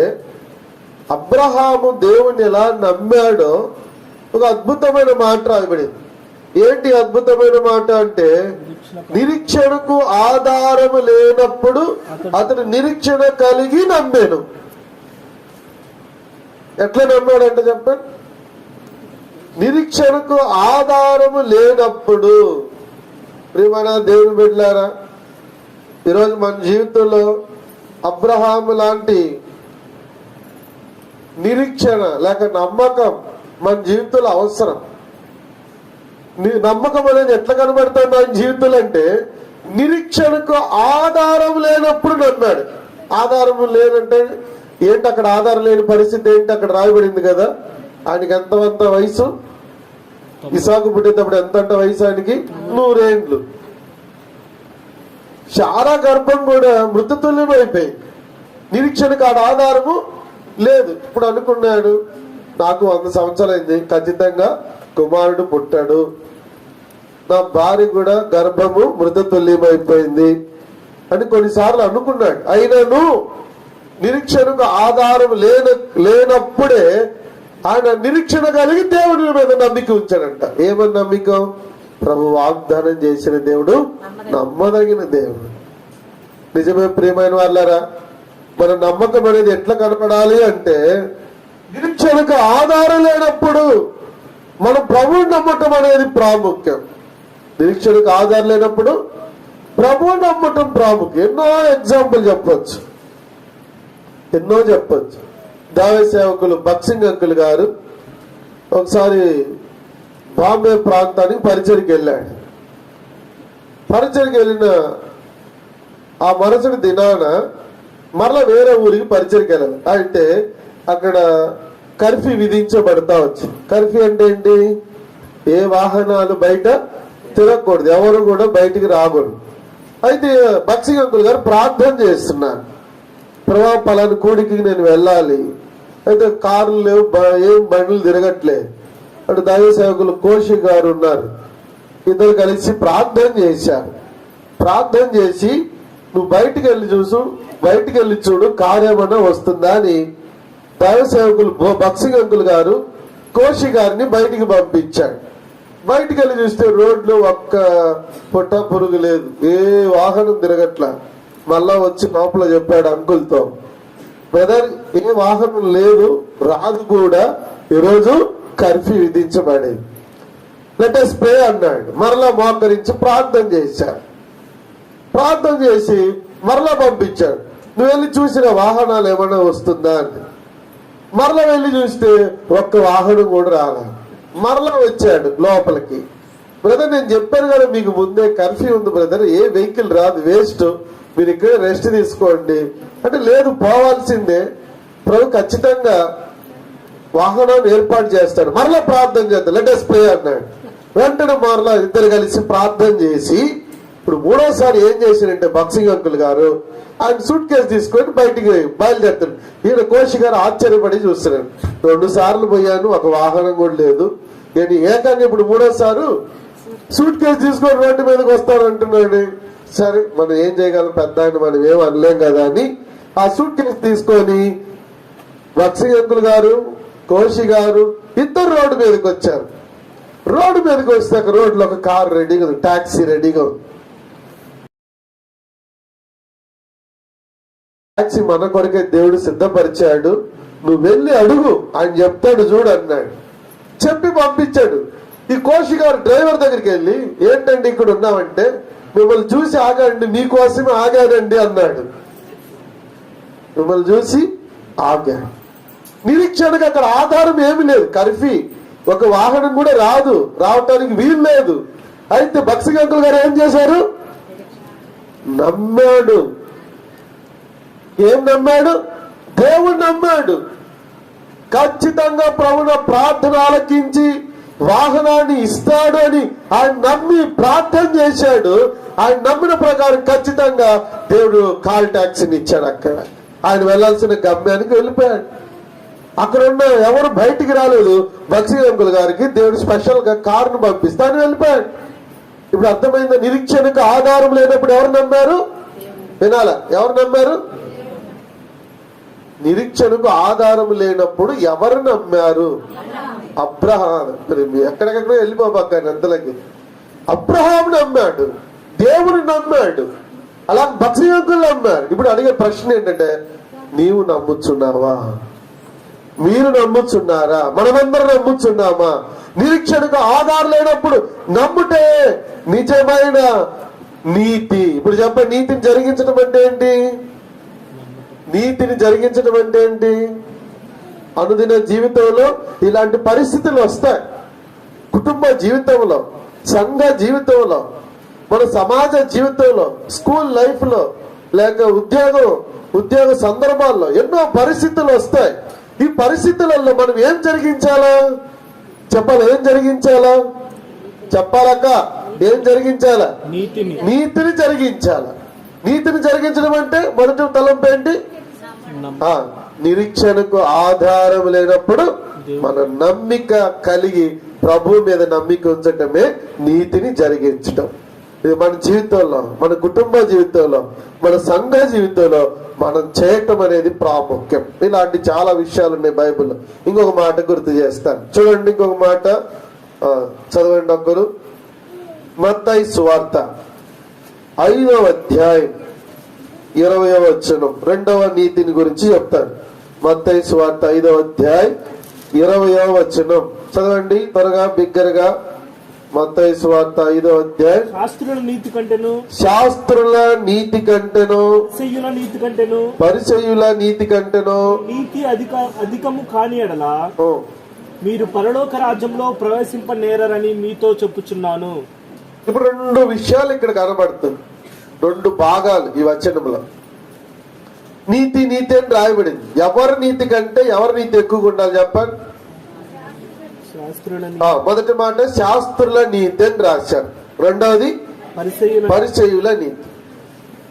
B: అబ్రహాము దేవుని ఎలా నమ్మాడో ఒక అద్భుతమైన మాట రాయబడింది. ఏంటి అద్భుతమైన మాట అంటే నిరీక్షణకు ఆధారము లేనప్పుడు అతను నిరీక్షణ కలిగి నమ్మాను. ఎట్లా నమ్మాడంటే చెప్పండి. నిరీక్షణకు ఆధారము లేనప్పుడు. ప్రియమైన దేవుని బిడ్డలారా, ఈరోజు మన జీవితంలో అబ్రహాము లాంటి నిరీక్షణ లేక నమ్మకం మన జీవితంలో అవసరం. నమ్మకం అనేది ఎట్లా కనబడుతుంది మన జీవితంలో అంటే నిరీక్షణకు ఆధారం లేనప్పుడు నమ్మాడు. ఆధారం లేనంటే ఏంటి? అక్కడ ఆధారం లేని పరిస్థితి ఏంటి? అక్కడ రాయబడింది కదా, ఆయనకి ఎంత వయసు? ఇసాకు పుట్టేటప్పుడు ఎంత వయసు ఆయనకి? 100 ఏండ్లు. శారా గర్భం కూడా మృతతుల్యం అయిపోయింది. నిరీక్షణకు ఆధారము లేదు. ఇప్పుడు అనుకున్నాడు, నాకు 100 సంవత్సరాలైంది, ఖచ్చితంగా కుమారుడు పుట్టాడు, నా భార్య కూడా గర్భము మృతతుల్యం అయిపోయింది అని కొన్నిసార్లు అనుకున్నాడు. అయినను నిరీక్షణకు ఆధారం లేనప్పుడే ఆయన నిరీక్షణ కలిగి దేవుడి మీద నమ్మిక ఉంచాడంట. ఏమని నమ్మిక? ప్రభు వాగ్దానం చేసిన దేవుడు నమ్మదగిన దేవుడు. నిజమే ప్రియమైన వాళ్ళారా, మన నమ్మకం అనేది ఎట్లా కనపడాలి అంటే, నిరీక్షణకు ఆధారం లేనప్పుడు మనం ప్రభువు నమ్మటం అనేది ప్రాముఖ్యం. నిరీక్షణకు ఆధారం లేనప్పుడు ప్రభువు నమ్మటం ప్రాముఖ్యం. ఎన్నో ఎగ్జాంపుల్ చెప్పొచ్చు. దావీ సేవకులు బక్సింగ్ అంకుల్ గారు ఒకసారి బాంబే ప్రాంతానికి పరిచయకి వెళ్ళాడు. పరిచయకి వెళ్ళిన ఆ మరుసటి దినాన మరలా వేరే ఊరికి పరిచయకి వెళ్ళాలి. అంటే అక్కడ కర్ఫ్యూ విధించబడతా వచ్చింది. కర్ఫ్యూ అంటే ఏంటి? ఏ వాహనాలు బయట తిరగకూడదు, ఎవరు కూడా బయటికి రాకూడదు. అయితే బక్సింగ్ అంకుల్ గారు ప్రార్థన చేస్తున్నారు, ప్రభా పలాని కూడికి నేను వెళ్ళాలి, అయితే కార్లు లేవు, ఏం బండ్లు తిరగట్లేదు. అటు దైవ సేవకులు కోశి గారు ఉన్నారు, ఇద్దరు కలిసి ప్రార్థన చేశారు. ప్రార్థన చేసి నువ్వు బయటికి వెళ్ళి చూడు కార్యమన్నా వస్తుందా అని దైవ సేవకులు బక్సింగ్ అంకుల్ గారు కోశి గారిని బయటికి పంపించాడు. బయటికి వెళ్ళి చూస్తే రోడ్లు ఒక్క పుట్ట పురుగు లేదు, ఏ వాహనం తిరగట్లా. మళ్ళా వచ్చి లోపల చెప్పాడు అంకుల్తో, బ్రదర్ ఏ వాహనం లేదు, రాదు కూడా, ఈరోజు కర్ఫ్యూ విధించబడేది, లెట్ us pray అన్నాడు. మరలా మోకరించి ప్రార్థన చేశాడు. ప్రార్థన చేసి మరలా పంపించాడు, నువ్వు వెళ్ళి చూసిన వాహనాలు ఏమైనా వస్తుందా అని. మరలా వెళ్ళి చూస్తే ఒక్క వాహనం కూడా రాలా. మరలా వచ్చాడు లోపలికి, బ్రదర్ నేను చెప్పాను కదా మీకు ముందే కర్ఫ్యూ ఉంది బ్రదర్, ఏ వెహికల్ రాదు, వేస్ట్, మీరు ఇక్కడ రెస్ట్ తీసుకోండి అంటే, లేదు పోవాల్సిందే, ప్రభు ఖచ్చితంగా వాహనాన్ని ఏర్పాటు చేస్తాడు, మరలా ప్రార్థన చేద్దాం, లెట్ us pray అన్నాడు. వెంటనే మరలా ఇద్దరు కలిసి ప్రార్థన చేసి ఇప్పుడు మూడోసారి ఏం చేశారంటే బక్సింగ్ అంకుల్ గారు ఆయన సూట్ కేసు తీసుకొని బయటికి బయలుదేరుతాడు. ఈయన కోశి గారు ఆశ్చర్యపడి చూస్తున్నాడు, 2 సార్లు పోయాను, ఒక వాహనం కూడా లేదు, నేను ఏకంగా ఇప్పుడు మూడోసారి సూట్ కేసు తీసుకొని రోడ్డు మీదకి వస్తానంటున్నాడు. సరే మనం ఏం చేయగలం, పెద్ద ఆయన మనం ఏం అనలేం కదా అని ఆ సూట్ కేసు తీసుకొని బక్సింగ్ అంకుల్ గారు కోశి గారు ఇద్దరు రోడ్డు మీదకి వచ్చారు. రోడ్డు మీదకి వస్తే రోడ్లో ఒక కార్ రెడీగా ఉంది, టాక్సీ రెడీగా ఉంది. టాక్సీ మన కొరకే దేవుడు సిద్ధపరిచాడు, నువ్వు వెళ్ళి అడుగు, ఆయన చెప్తాడు చూడు అన్నాడు. చెప్పి పంపించాడు. ఈ కోశి గారు డ్రైవర్ దగ్గరికి వెళ్ళి, ఏంటండి ఇక్కడ ఉన్నామంటే, మిమ్మల్ని చూసి ఆగాండి, మీకోసమే ఆగానండి అన్నాడు. మిమ్మల్ని చూసి ఆగాడు. నిరీక్షణకు అక్కడ ఆధారం ఏమి లేదు, కర్ఫ్యూ, ఒక వాహనం కూడా రావటానికి వీలు లేదు. అయితే బక్సింగ్ అంకుల్ గారు ఏం చేశారు? నమ్మాడు. ఏం నమ్మాడు? దేవుడు నమ్మాడు. ఖచ్చితంగా ప్రభువున ప్రార్థన ఆలకించి వాహనాన్ని ఇస్తాడు అని ఆయన నమ్మి ప్రార్థన చేశాడు. ఆయన నమ్మిన ప్రకారం ఖచ్చితంగా దేవుడు కాల్ టాక్సీని ఇచ్చాడు. అక్కడ ఆయన వెళ్లాల్సిన గమ్యానికి వెళ్ళిపోయాడు. అక్కడ ఉన్న ఎవరు బయటికి రాలేదు. బక్సింగ్ అంకుల్ గారికి దేవుడు స్పెషల్ గా కారును పంపిస్తాను వెళ్ళిపోయాడు. ఇప్పుడు అర్థమైందా? నిరీక్షణకు ఆధారం లేనప్పుడు ఎవరు నమ్మారు? వినాలా? ఎవరు నమ్మారు? నిరీక్షణకు ఆధారం లేనప్పుడు ఎవరు నమ్మారు? అబ్రహాం. ఎక్కడెక్కడ వెళ్ళిపోబాకండి అంతలకి. అబ్రహాం నమ్మాడు, దేవుడు నమ్మాడు, అలా బక్సింగ్ అంకుల్ నమ్మారు. ఇప్పుడు అడిగే ప్రశ్న ఏంటంటే, నీవు నమ్ముచున్నావా? మీరు నమ్ముచున్నారా? మనమందరం నమ్ముచున్నామా? నిరీక్షణకు ఆధారం లేనప్పుడు నమ్ముటే నిజమైన నీతి. ఇప్పుడు చెప్పండి, నీతిని జరిగించడం అంటే ఏంటి? నీతిని జరిగించడం అంటే ఏంటి? అనుదిన జీవితంలో ఇలాంటి పరిస్థితులు వస్తాయి. కుటుంబ జీవితంలో, సంఘ జీవితంలో, మన సమాజ జీవితంలో, స్కూల్ లైఫ్ లో, లేక ఉద్యోగ సందర్భాల్లో ఎన్నో పరిస్థితులు వస్తాయి. ఈ పరిస్థితులలో మనం ఏం జరిగించాలా చెప్పాలి? ఏం జరిగించాలా చెప్పాలక్క? ఏం జరిగించాలా? నీతిని జరిగించాలా. నీతిని జరిగించడం అంటే మొదటి తలంపు ఏంటి? నిరీక్షణకు ఆధారం లేనప్పుడు మన నమ్మిక కలిగి ప్రభు మీద నమ్మిక ఉంచటమే నీతిని జరిగించటం. ఇది మన జీవితంలో, మన కుటుంబ జీవితంలో, మన సంఘ జీవితంలో మనం చేయటం అనేది ప్రాముఖ్యం. ఇలాంటి చాలా విషయాలు ఉన్నాయి బైబిల్లో. ఇంకొక మాట గుర్తు చేస్తాను, చూడండి. ఇంకొక మాట చదవండి ఒకరు. మత్తయి సువార్త 5వ అధ్యాయం 20వ వచనం, రెండవ నీతిని గురించి చెప్తాను. మత్తయి సువార్త 5వ అధ్యాయం 20వ వచనం చదవండి త్వరగా, బిగ్గరగా. మత్తయి సువార్త 5వ అధ్యాయం.
E: శాస్త్రుల నీతి కంటేను
B: పరిసయ్యుల నీతి కంటేను
E: నీతి అధికము కాని ఎడల మీరు పరలోక రాజ్యంలో ప్రవేశింపనేరని మీతో చెప్పుచున్నాను.
B: ఇప్పుడు 2 విషయాలు ఇక్కడ కనబడుతుంది, 2 భాగాలు ఈ వచనంలో. నీతి నీతి అని రాయబడింది. ఎవరి నీతి కంటే ఎవరి నీతి ఎక్కువగా ఉండాలి చెప్పండి? మొదటి మాట శాస్త్రుల నీతి అని రాశారు, రెండవది పరిసయ్యుల నీతి.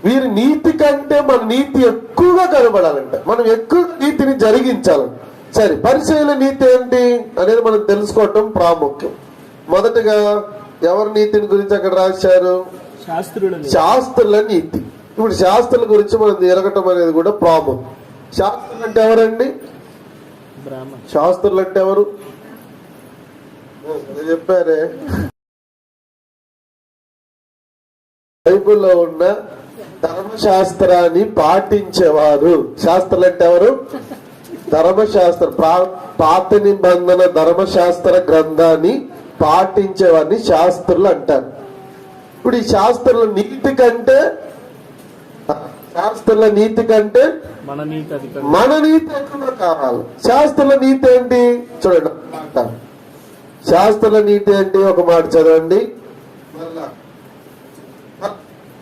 B: వీరి నీతి కంటే మన నీతి ఎక్కువగా కనబడాలంట, మనం ఎక్కువ నీతిని జరిగించాలంట. సరే, పరిసయ్యుల నీతి ఏంటి అనేది మనం తెలుసుకోవటం ప్రాముఖ్యం. మొదటగా ఎవరి నీతిని గురించి అక్కడ రాశారు? శాస్త్రుల నీతి. ఇప్పుడు శాస్త్రుల గురించి మనం ఎరగటం అనేది కూడా ప్రాముఖ్యం. శాస్త్రులు అంటే ఎవరండి? శాస్త్రులు అంటే ఎవరు చెప్పారే? బైబిల్లో ఉన్న ధర్మశాస్త్రాన్ని పాటించేవారు. శాస్త్రులు అంటే ఎవరు? ధర్మశాస్త్ర పాత నిబంధన ధర్మశాస్త్ర గ్రంథాన్ని పాటించేవారిని శాస్త్రులు అంటారు. ఇప్పుడు ఈ శాస్త్రుల నీతి కంటే మన నీతి ఎక్కువ కావాలి. శాస్త్రుల నీతి ఏంటి చూడండి. శాస్త్రుల నీతి ఏంటి ఒక మాట చదవండి.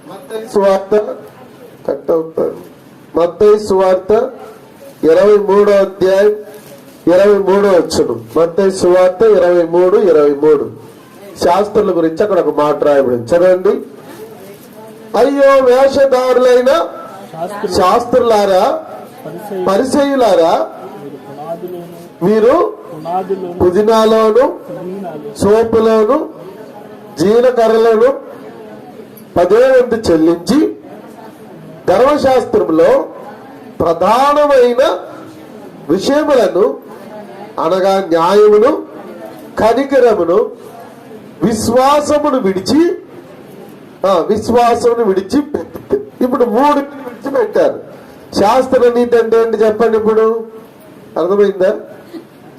B: మత్తయి సువార్త కట్ అవుతాడు. మత్తయి సువార్త 23వ అధ్యాయం 23వ వచనం. మత్తయి సువార్త 23 శాస్త్రుల గురించి అక్కడ ఒక మాట రాయబడింది, చదవండి. అయ్యో వేషధారులైన శాస్త్రులారా, పరిసయ్యులారా, మీరు పుదీనాలోను సోపులోను జీలకర్రలను 10వ వంతు చెల్లించి ధర్మశాస్త్రంలో ప్రధానమైన విషయములను అనగా న్యాయమును, కనికరమును, విశ్వాసమును విడిచి ఇప్పుడు 3 విడిచిపెట్టారు. శాస్త్ర నీతి అంటే ఏంటి చెప్పండి? ఇప్పుడు అర్థమైందా?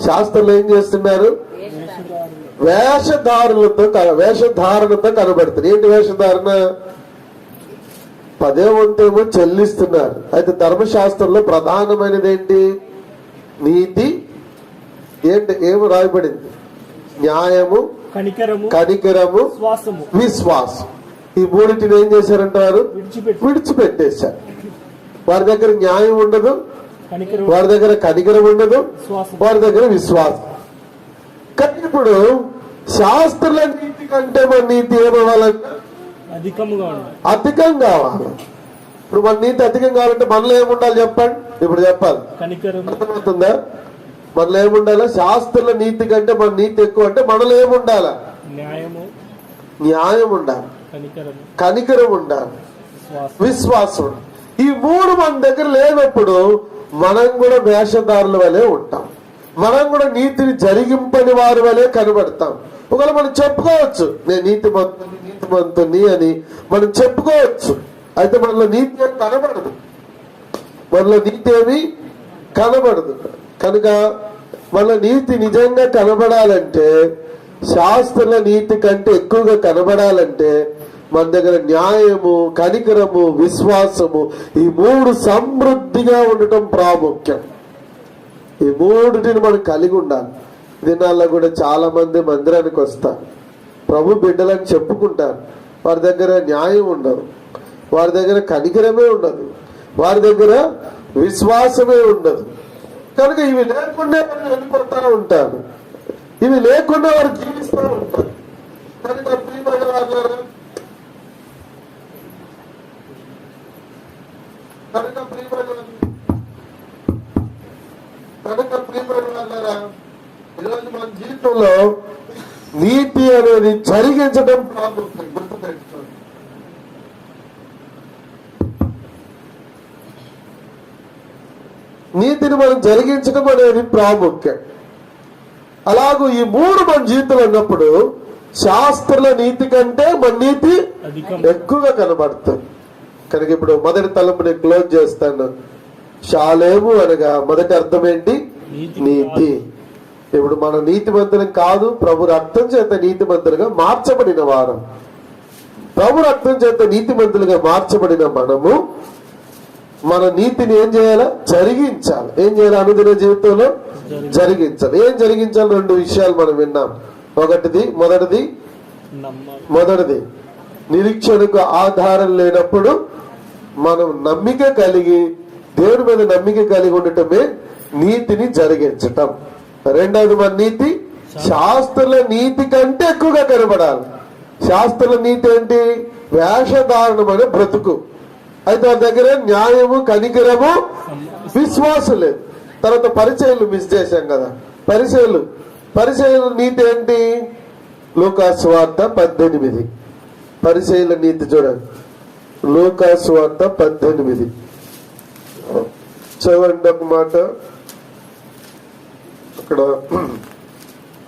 B: శాస్త్రంలో ఏం చేస్తున్నారు? వేషధారణతో కనబడుతుంది. ఏంటి వేషధారణ? 10వ వంతేమో చెల్లిస్తున్నారు. అయితే ధర్మశాస్త్రంలో ప్రధానమైనది ఏంటి? నీతి ఏంటి? ఏమి రాయబడింది? న్యాయము, కనికరము, విశ్వాసం. ఈ 3టిని ఏం చేశారంటారు? విడిచిపెట్టేశారు. వారి దగ్గర న్యాయం ఉండదు, వారి దగ్గర కనికరం ఉండదు, వారి దగ్గర విశ్వాసం. కానీ ఇప్పుడు శాస్త్రుల నీతి కంటే మన నీతి ఏమవ్వాలంటే అధికం కావాలి. ఇప్పుడు మన నీతి అధికం కావాలంటే మనలో ఏముండాలి చెప్పండి? ఇప్పుడు చెప్పాలి, అర్థమవుతుందా? మనలో ఏముండాలా? శాస్త్రుల నీతి కంటే మన నీతి ఎక్కువ అంటే మనలో ఏముండాలా? న్యాయం ఉండాలి, కనికరం ఉండాలి, విశ్వాసం. ఈ 3 మన దగ్గర లేనప్పుడు మనం కూడా వేషధారుల వలె ఉంటాం, మనం కూడా నీతిని జరిగింపని వారి వలె కనబడతాం. ఒకవేళ మనం చెప్పుకోవచ్చు నేను నీతిమంతుని అని మనం చెప్పుకోవచ్చు, అయితే మనలో నీతి ఏమి కనబడదు, కనుక మన నీతి నిజంగా కనబడాలంటే, శాస్త్రుల నీతి కంటే ఎక్కువగా కనబడాలంటే మన దగ్గర న్యాయము, కనికరము, విశ్వాసము ఈ 3 సమృద్ధిగా ఉండటం ప్రాముఖ్యం. ఈ 3టిని మనం కలిగి ఉండాలి. దినాల్లో కూడా చాలా మంది మందిరానికి వస్తారు, ప్రభు బిడ్డలని చెప్పుకుంటారు. వారి దగ్గర న్యాయం ఉండదు, వారి దగ్గర కనికరమే ఉండదు, వారి దగ్గర విశ్వాసమే ఉండదు. కనుక ఇవి లేకుండా వారు వెళ్ళిపోతా ఉంటారు, ఇవి లేకుండా వారు జీవిస్తూ ఉంటారు. కనుక ప్రియమైన వాళ్ళారా, ఈరోజు మన జీవితంలో నీతి అనేది జరిగించడం ప్రాముఖ్యం. గుర్తుపెట్టుకోండి, నీతిని మనం జరిగించడం అనేది ప్రాముఖ్యం. అలాగూ ఈ మూడు మన జీవితంలో ఉన్నప్పుడు శాస్త్రుల నీతి కంటే మన నీతి ఎక్కువగా కనబడుతుంది. కనుక ఇప్పుడు మొదటి తలంపు నేను క్లోజ్ చేస్తాను. షాలేము అనగా మొదటి అర్థం ఏంటి? నీతి. ఇప్పుడు మన నీతిమంతులం కాదు, ప్రభు రక్తం చేత నీతిమంతులుగా మార్చబడిన వారం. ప్రభు రక్తం చేత నీతిమంతులుగా మార్చబడిన మనము మన నీతిని ఏం చేయాలా? జరిగించాలి. ఏం చేయాలి? అనుదిన జీవితంలో జరిగించాలి. ఏం జరిగించాలి? రెండు విషయాలు మనం విన్నాం. మొదటిది నిరీక్షణకు ఆధారం లేనప్పుడు మనం నమ్మిక కలిగి, దేవుని మీద నమ్మిక కలిగి ఉండటమే నీతిని జరిగించటం. రెండవది, మన నీతి శాస్త్రుల నీతి కంటే ఎక్కువగా కనబడాలి. శాస్త్రుల నీతి ఏంటి? వేషధారణమైన బ్రతుకు. అయితే వారి దగ్గర న్యాయము, కనికరము, విశ్వాసం లేదు. తర్వాత పరిచయులు మిస్ చేశాం కదా. పరిచయుల నీతి ఏంటి? లూకాసు వార్త 18. పరిచయుల నీతి చూడండి, లూకాసు వార్త 18 చదవండి ఒక మాట. అక్కడ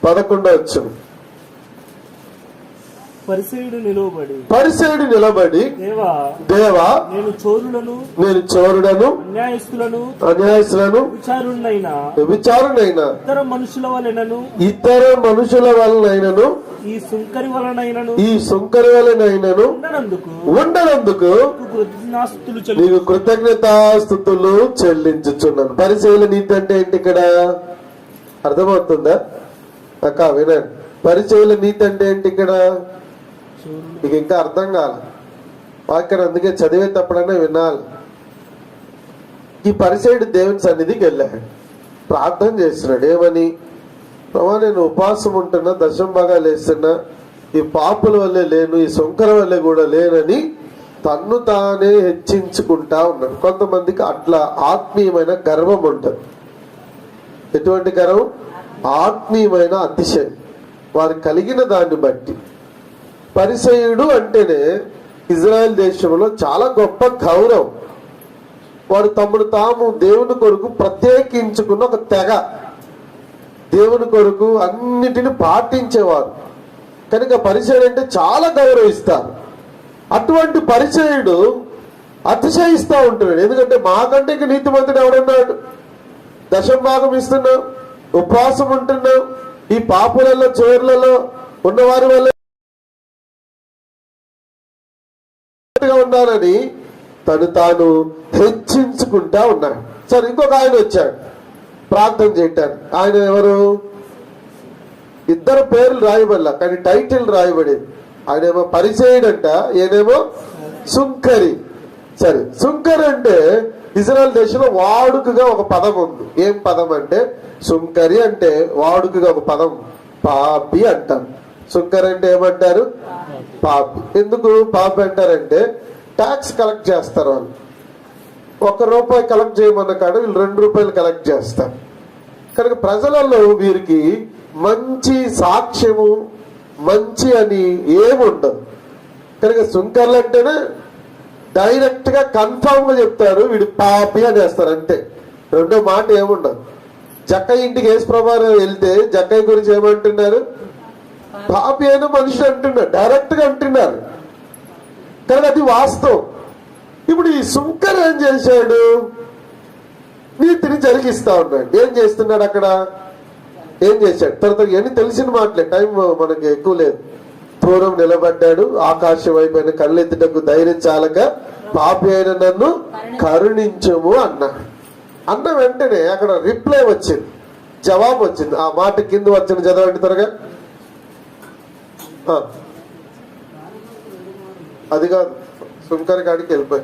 B: 11 వచ్చును.
E: పరిసయ్యుడు నిలబడి
B: దేవా
E: నేను చోరుడను
B: అన్యాయస్తులను విచారునైనా ఇతర మనుషుల వలనైనను ఈ సుంకరి వలనైనను ఉండనందుకు నీకు కృతజ్ఞతాస్తుతులు చెల్లించుచున్నాను. పరిచయుల నీతి అంటే ఏంటి? ఇక్కడ అర్థమవుతుందా అక్క? వినండి, పరిచయుల నీతి అంటే ఏంటి ఇక్కడ? మీకు ఇంకా అర్థం కాల వాక్యం, అందుకే చదివేటప్పుడైనా వినాలి. ఈ పరిచయుడు దేవుని సన్నిధికి వెళ్ళాడు, ప్రార్థన చేస్తున్నాడు. ఏమని? ప్రభా, నేను ఉపవాసం ఉంటున్నా, దశమ భాగాలు వేస్తున్నా, ఈ పాపుల వల్లే లేను, ఈ సొంకర వల్లే కూడా లేనని తన్ను తానే హెచ్చించుకుంటా ఉన్నాడు. కొంతమందికి అట్లా ఆత్మీయమైన గర్వం ఉంటుంది. ఎటువంటి గర్వం? ఆత్మీయమైన అతిశయం, వారు కలిగిన దాన్ని బట్టి. పరిసయ్యుడు అంటేనే ఇజ్రాయెల్ దేశంలో చాలా గొప్ప గౌరవం. వారు తమను తాము దేవుని కొరకు ప్రత్యేకించుకున్న ఒక తెగ, దేవుని కొరకు అన్నిటిని పాటించేవారు. కనుక పరిచయుడు అంటే చాలా గౌరవిస్తారు. అటువంటి పరిచయుడు అతిశయిస్తూ ఉంటున్నాడు. ఎందుకంటే మాకంటే ఇక నీతిమంతుడు ఎవడున్నాడు? దశమ భాగం ఇస్తున్నాం, ఉపవాసం ఉంటున్నాం, ఈ పాపులలో చోర్లలో ఉన్నవారి వల్ల ఉన్నారని తను తాను హెచ్చించుకుంటా ఉన్నాడు. సరే, ఇంకొక ఆయన వచ్చాడు ప్రార్థన చేయటానికి. ఆయన ఎవరు? ఇద్దరు పేర్లు రాయబడలా, కానీ టైటిల్ రాయబడింది. ఆయనేమో పరిచయుడంట, ఈయనేమో సుంకరి. సరే, సుంకరి అంటే ఇజ్రాయెల్ దేశంలో వాడుకగా ఒక పదం ఉంది. ఏం పదం అంటే? సుంకరి అంటే వాడుకగా ఒక పదం, పాపి అంటారు. సుంకరి అంటే ఏమంటారు? పాపి. ఎందుకు పాపి అంటారంటే ట్యాక్స్ కలెక్ట్ చేస్తారు. వాళ్ళు ₹1 కలెక్ట్ చేయమన్న కాడ వీళ్ళు ₹2 కలెక్ట్ చేస్తారు. కనుక ప్రజలలో వీరికి మంచి సాక్ష్యము, మంచి అని ఏముండదు. కనుక సుంకర్లు అంటేనే డైరెక్ట్ గా కన్ఫామ్ గా చెప్తారు, వీడు పాపి అని వేస్తారు అంతే. రెండో మాట ఏముండదు. జక్కయ్య ఇంటికి యేసుప్రభువు వెళ్తే జక్కయ్య గురించి ఏమంటున్నారు? పాపి అయిన మనిషి అంటున్నారు, డైరెక్ట్ గా అంటున్నారు. కానీ అది వాస్తవం. ఇప్పుడు ఈ సుంకర్ ఏం చేశాడు? నీతిని జరిగిస్తా ఉన్నాడు. ఏం చేస్తున్నాడు అక్కడ? ఏం చేశాడు? తర్వాత ఇవన్నీ తెలిసిన మాటలే, టైం మనకి ఎక్కువ లేదు. దూరం నిలబడ్డాడు, ఆకాశం వైపు కళ్ళెత్తుటకు ధైర్యం చాలక పాపి అయిన నన్ను కరుణించము అన్నాడు. అన్న వెంటనే అక్కడ రిప్లై వచ్చింది, జవాబు వచ్చింది. ఆ మాట కింద వచ్చిన చదవండి త్వరగా. అది కాదు, సుంకరి కాడికి వెళ్ళిపోయి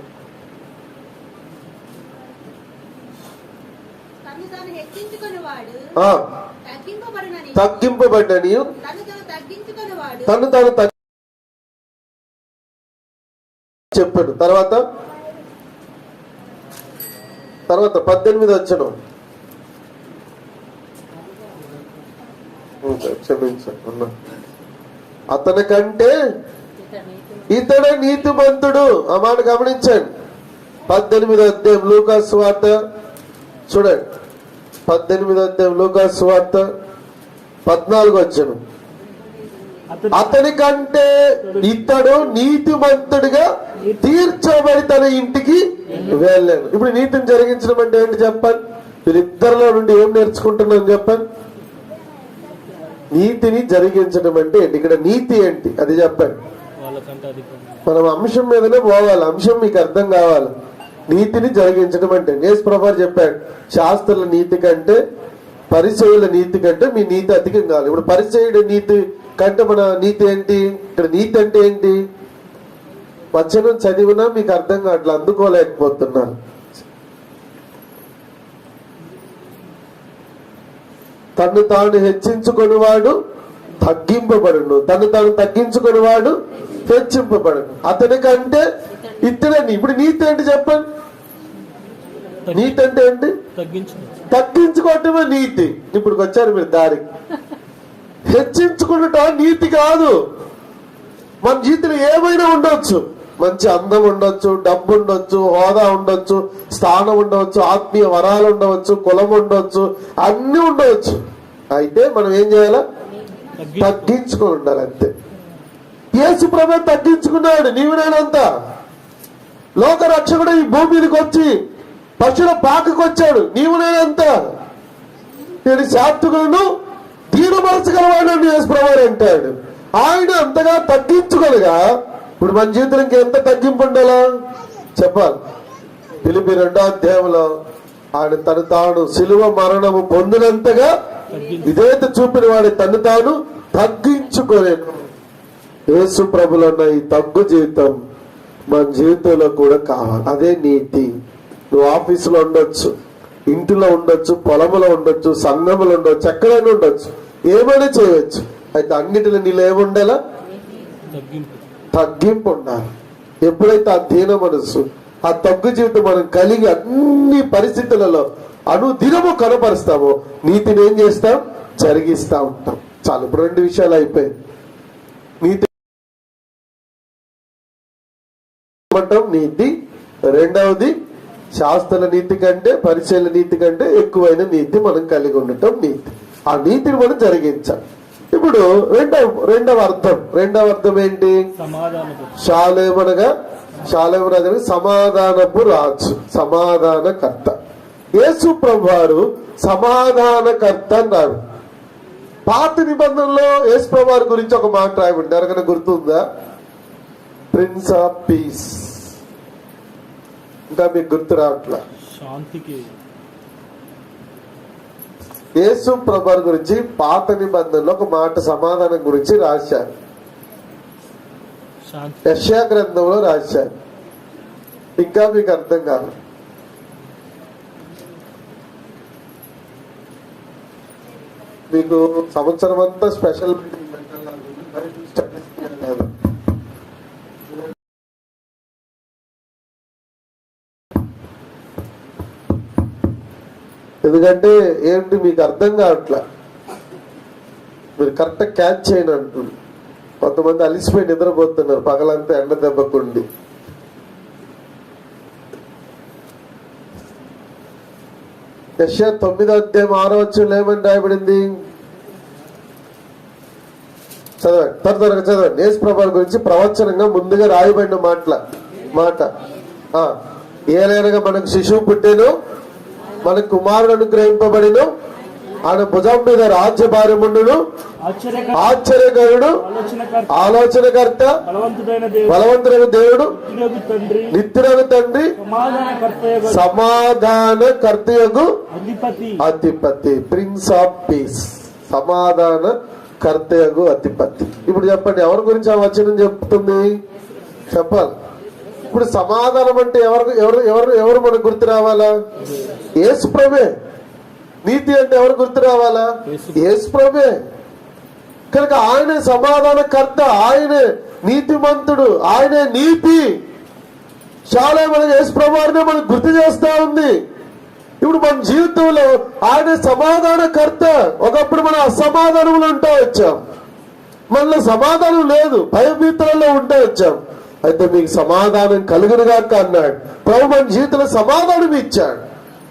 B: ఆ,
G: తగ్గింపబడునని
B: తగ్గింపబడ్డని
G: తను తాను తగ్గించుకొనివాడు
B: చెప్పాడు. తర్వాత 18 వచ్చను. క్షమించండి. అతని కంటే ఇతడు నీతిమంతుడు. ఆ మాట గమనించండి. 18 అధ్యాయం లూకాసు సువార్త చూడండి. 18 అధ్యాయం లూకాసు సువార్త 14 వచ్చను. అతని కంటే ఇతడు నీతిమంతుడిగా తీర్చబడి తన ఇంటికి వెళ్ళాడు. ఇప్పుడు నీతిని జరిగించడం అంటే ఏంటి చెప్పండి? వీరిద్దరిలో నుండి ఏం నేర్చుకుంటున్నాను చెప్పండి? నీతిని జరిగించడం అంటే ఏంటి? ఇక్కడ నీతి ఏంటి అది చెప్పండి. మనం అంశం మీదనే పోవాలి. అంశం మీకు అర్థం కావాలి. నీతిని జరిగించడం అంటే యేసు ప్రభువు చెప్పాడు, శాస్త్రుల నీతి కంటే పరిచయుల నీతి కంటే మీ నీతి అధికం కావాలి. ఇప్పుడు పరిచయుడి నీతి కంటే మన నీతి ఏంటి? ఇక్కడ నీతి అంటే ఏంటి? వచనం చదివినా మీకు అర్థం కావట్లా, అందుకోలేకపోతున్నారు. తను తాను హెచ్చించుకునేవాడు తగ్గింపబడును, తను తాను తగ్గించుకునేవాడు హెచ్చింపబడును. అతని కంటే ఇతడని. ఇప్పుడు నీతి ఏంటి చెప్పండి? నీతి అంటే ఏంటి? తగ్గించుకోవటమే నీతి. ఇప్పుడు వచ్చారు మీరు దారికి. హెచ్చించుకున్నట నీతి కాదు. మన జీవితంలో ఏమైనా ఉండొచ్చు. మంచి అందం ఉండొచ్చు, డబ్బు ఉండొచ్చు, హోదా ఉండొచ్చు, స్థానం ఉండవచ్చు, ఆత్మీయ వరాలు ఉండవచ్చు, కులం ఉండొచ్చు, అన్ని ఉండవచ్చు. అయితే మనం ఏం చేయాలా? తగ్గించుకొని ఉండాలి అంతే. యేసు ప్రభు తగ్గించుకున్నాడు. నీవునేనంతా లోక రక్షకుడు ఈ భూమి మీదకి వచ్చి పశువుల పాకకు వచ్చాడు. నీవునేనంతా నేను శాంతులను దీనమనసుగలవాడు యేసు ప్రభు అంటాడు. ఆయన అంతగా తగ్గించుకోలుగా ఇప్పుడు మన జీవితం ఇంకెంత తగ్గింపు ఉండాలా చెప్పాలి. ఫిలిప్పీ 2వ అధ్యాయంలో ఆయన తను తాను శిలువ మరణము పొందినంతగా విధేయత చూపిన వాడి తను తాను తగ్గించుకోలేను. యేసు ప్రభులో ఉన్న ఈ తగ్గు జీవితం మన జీవితంలో కూడా కావాలి. అదే నీతి. నువ్వు ఆఫీసులో ఉండొచ్చు, ఇంటిలో ఉండొచ్చు, పొలములో ఉండొచ్చు, సంఘములో ఉండొచ్చు, ఎక్కడైనా ఉండొచ్చు, ఏమైనా చేయవచ్చు. అయితే అన్నిటిలో నీళ్ళు ఏముండాలా? తగ్గింపు ఉండాలి. ఎప్పుడైతే ఆ దీన మనసు, ఆ తగ్గు జీవితం మనం కలిగి అన్ని పరిస్థితులలో అనుదినము కనపరుస్తామో నీతిని ఏం చేస్తాం? జరిగిస్తా ఉంటాం. చాలు. ఇప్పుడు 2 విషయాలు అయిపోయింది. నీతి నీతి, రెండవది శాస్త్రాల నీతి కంటే పరిచయాల నీతి కంటే ఎక్కువైన నీతి మనం కలిగి ఉండటం నీతి. ఆ నీతిని మనం జరిగించాలి. ఇప్పుడు రెండవ అర్థం ఏంటి? షాలేము రాజు సమాధానపు రాజు, సమాధానకర్త. యేసు ప్రభు వారు సమాధానకర్త అన్నారు. పాత నిబంధనలో యేసు ప్రభు వారి గురించి ఒక మాట రాయబడింది. ఎవరికైనా గుర్తుందా? Prince of piece. ఇంకా మీకు గుర్తు రావట్లా? యేసు ప్రభు గురించి పాత నిబంధనలో ఒక మాట సమాధానం గురించి రాశారు. యెషయా గ్రంథంలో రాశారు. ఇంకా మీకు అర్థం కాదు. మీకు సంవత్సరం అంతా స్పెషల్ ఎందుకంటే ఏంటి మీకు అర్థం కావట్లా, మీరు కరెక్ట్ క్యాచ్ చేయను అంటుంది. కొంతమంది అలిసిపోయి నిద్రపోతున్నారు పగలంతా ఎండ దెబ్బకుండి. యెషయా 9వ అధ్యాయం 6వ వచనంలో ఏమని రాయబడింది? చదవండి, చదవండి. యేసు ప్రభు గురించి ప్రవచనంగా ముందుగా రాయబడిన మాట ఏలైనగా మనకు శిశువు పుట్టెను, మన కుమారుడు అనుగ్రహింపబడిను, ఆయన భుజం మీద రాజ్యభారముండును, ఆశ్చర్యకరుడు, ఆలోచనకర్త, బలవంతుడైన దేవుడు, నిత్యుడగు తండ్రి, సమాధానకర్తయగు అధిపతి. ప్రిన్స్ ఆఫ్ పీస్, సమాధానకర్తయగు అధిపతి. ఇప్పుడు చెప్పండి, ఎవరి గురించి ఆ వచనం చెప్తుంది? చెప్పాలి. ఇప్పుడు సమాధానం అంటే ఎవరు మనకు గుర్తు రావాలా? యేసు ప్రభే. నీతి అంటే ఎవరు గుర్తు రావాలా? యేసు ప్రభువే. కనుక ఆయనే సమాధానకర్త, ఆయనే నీతిమంతుడు, ఆయనే నీతి. చాలా మనకు యేసు ప్రభు వారినే మనకు గుర్తు చేస్తా ఉంది. ఇప్పుడు మన జీవితంలో ఆయన సమాధానకర్త. ఒకప్పుడు మనం అసమాధానంలో ఉంటా వచ్చాం, మనలో సమాధానం లేదు, భయభీతులలో ఉంటా వచ్చాం. అయితే మీకు సమాధానం కలుగునుగాక అన్నాడు ప్రభు. మన జీవితంలో సమాధానం ఇచ్చాడు.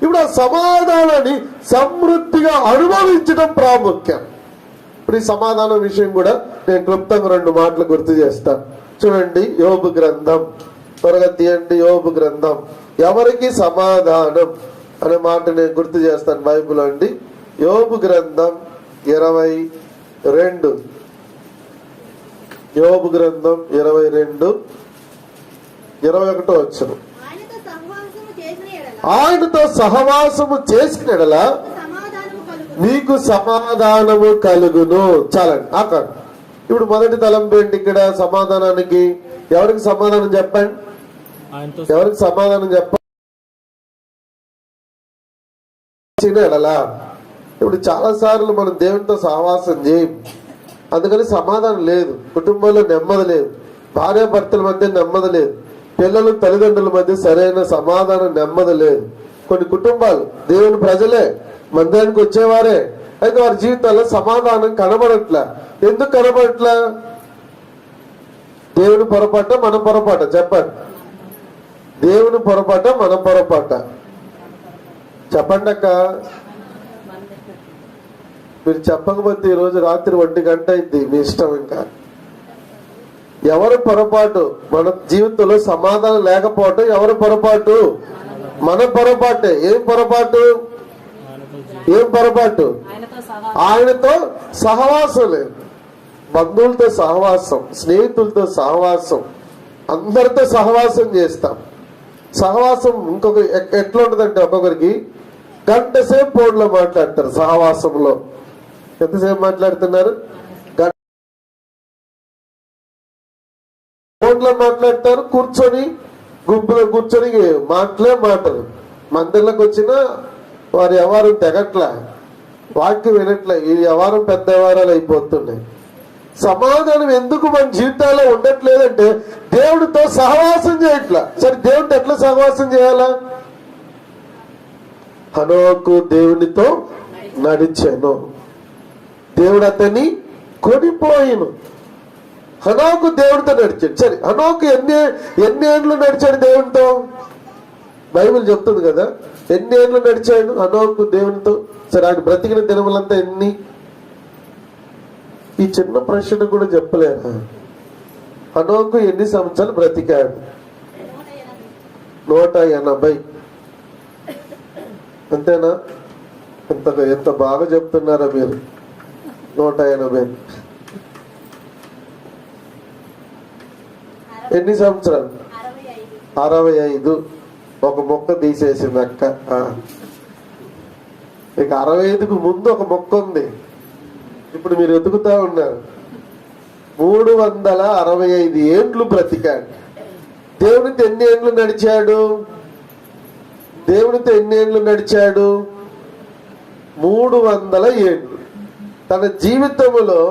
B: ఇప్పుడు ఆ సమాధానాన్ని సమృద్ధిగా అనుభవించడం ప్రాముఖ్యం. ఇప్పుడు ఈ సమాధానం విషయం కూడా నేను క్లుప్తంగా 2 మాటలు గుర్తు చేస్తాను. చూడండి, యోబు గ్రంథం, త్వరగా తీయండి. యోబు గ్రంథం, ఎవరికి సమాధానం అనే మాట నేను గుర్తు చేస్తాను. బైబిల్ అండి, యోబు గ్రంథం 22. యోబు గ్రంథం 22, 21 వచ్చును. ఆయనతో సహవాసము చేసిన యెడల నీకు సమాధానము కలుగును. చాలండి అక్కడ. ఇప్పుడు మొదటి తలంపు ఏంటి ఇక్కడ? సమాధానానికి ఎవరికి సమాధానం చెప్పండి? ఎవరికి సమాధానం చెప్పండి? ఎడలా. ఇప్పుడు చాలా సార్లు మనం దేవునితో సహవాసం చేయం, అందుకని సమాధానం లేదు. కుటుంబంలో నెమ్మది లేదు, భార్యాభర్తల మధ్య నెమ్మది లేదు, పిల్లలు తల్లిదండ్రుల మధ్య సరైన సమాధానం నెమ్మది లేదు. కొన్ని కుటుంబాలు దేవుని ప్రజలే, మందిరానికి వచ్చేవారే, అయితే వారి జీవితాల్లో సమాధానం కనబడట్లా. ఎందుకు కనబడట్లా? దేవుని పొరపాట మన పొరపాట? చెప్పండి. దేవుని పొరపాట మన పొరపాట? చెప్పండి అక్క. మీరు చెప్పకపోతే ఈరోజు రాత్రి 1 గంట అయింది, మీ ఇష్టం. ఇంకా ఎవరి పొరపాటు? మన జీవితంలో సమాధానం లేకపోవటం ఎవరి పొరపాటు? మన పొరపాటే. ఏం పొరపాటు? ఏం పొరపాటు? ఆయనతో సహవాసం లేదు. బంధువులతో సహవాసం, స్నేహితులతో సహవాసం, అందరితో సహవాసం చేస్తాం. సహవాసం ఇంకొక ఎట్లా ఉంటుందంటే, ఒక్కొక్కరికి గంట సేపు ఫోన్లో మాట్లాడతారు. సహవాసంలో ఎంతసేపు మాట్లాడుతున్నారు? ఫోన్లో మాట్లాడతారు, కూర్చొని గుంపులో కూర్చొని మాటలు. మందిరంలోకి వచ్చినా వారి వ్యవహారం తెగట్లా, వాక్యం వినట్లే, ఈ వ్యవహారం పెద్ద వ్యవహారాలు అయిపోతున్నాయి. సమాధానం ఎందుకు మన జీవితాల్లో ఉండట్లేదంటే దేవుడితో సహవాసం చేయట్లా. సరే, దేవుడితో ఎట్లా సహవాసం చేయాలా? హనోకు దేవునితో నడిచాను, దేవుడు అతన్ని కొనిపోయిను. హనోకు దేవుడితో నడిచాడు. సరే, హనోకు ఎన్ని ఏళ్ళు నడిచాడు దేవునితో? బైబిల్ చెప్తుంది కదా ఎన్ని ఏళ్ళు నడిచాడు హనోకు దేవునితో. సరే, ఆయన బ్రతికిన దినములంతా ఎన్ని? ఈ చిన్న ప్రశ్న కూడా చెప్పలేరా? హనోకు ఎన్ని సంవత్సరాలు బ్రతికాడు? 180. అంతేనా? ఎంత బాగా చెప్తున్నారా మీరు? 180. ఎన్ని సంవత్సరాలు? 65. ఒక మొక్క తీసేసింది అక్క. ఇక 65కు ముందు ఒక మొక్క ఉంది. ఇప్పుడు మీరు ఎదుగుతా ఉన్నారు. 365 ఏండ్లు బ్రతికాడు. దేవునితో ఎన్ని ఏండ్లు నడిచాడు? దేవునితో ఎన్ని ఏండ్లు నడిచాడు? 300 ఏండ్లు. తన జీవితంలో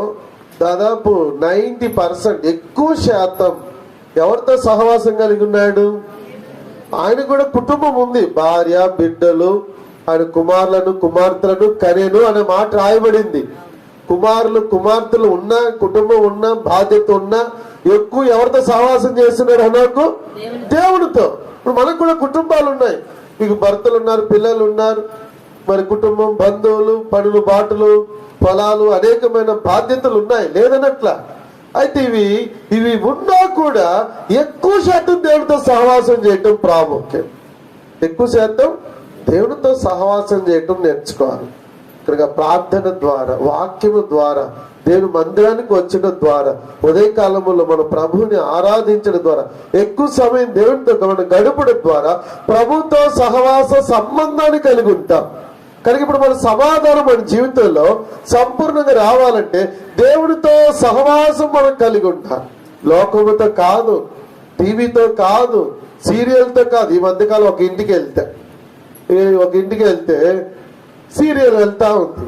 B: దాదాపు 90% ఎక్కువ శాతం ఎవరితో సహవాసం కలిగి ఉన్నాడు? ఆయన కూడా కుటుంబం ఉంది, భార్య, బిడ్డలు, ఆయన కుమారులను కుమార్తెలను కనేను అనే మాట రాయబడింది. కుమారులు కుమార్తెలు ఉన్నా, కుటుంబం ఉన్నా, బాధ్యత ఉన్నా, ఎక్కువ ఎవరితో సహవాసం చేస్తున్నాడు హనోకు? దేవునితో. ఇప్పుడు మనకు కూడా కుటుంబాలు ఉన్నాయి, మీకు భర్తలు ఉన్నారు, పిల్లలు ఉన్నారు, మరి కుటుంబం, బంధువులు, పనులు, బాటలు, పొలాలు, అనేకమైన బాధ్యతలు ఉన్నాయి, లేదనట్లా. అయితే ఇవి ఉన్నా కూడా ఎక్కువ శాతం దేవునితో సహవాసం చేయటం ప్రాముఖ్యం. ఎక్కువ శాతం దేవునితో సహవాసం చేయటం నేర్చుకోవాలి. ఇక్కడ ప్రార్థన ద్వారా, వాక్యము ద్వారా, దేవుని మందిరానికి వచ్చడం ద్వారా, ఉదయకాలంలో మన ప్రభువుని ఆరాధించడం ద్వారా, ఎక్కువ సమయం దేవునితో మనం గడపడం ద్వారా ప్రభుతో సహవాస సంబంధాన్ని కలిగి ఉంటాం. కనుక ఇప్పుడు మన సమాధానం మన జీవితంలో సంపూర్ణంగా రావాలంటే దేవునితో సహవాసం మనం కలిగి ఉంటాం. లోకముతో కాదు, టీవీతో కాదు, సీరియల్తో కాదు. ఈ మధ్యకాలం ఒక ఇంటికి వెళ్తే సీరియల్ వెళ్తా ఉంది.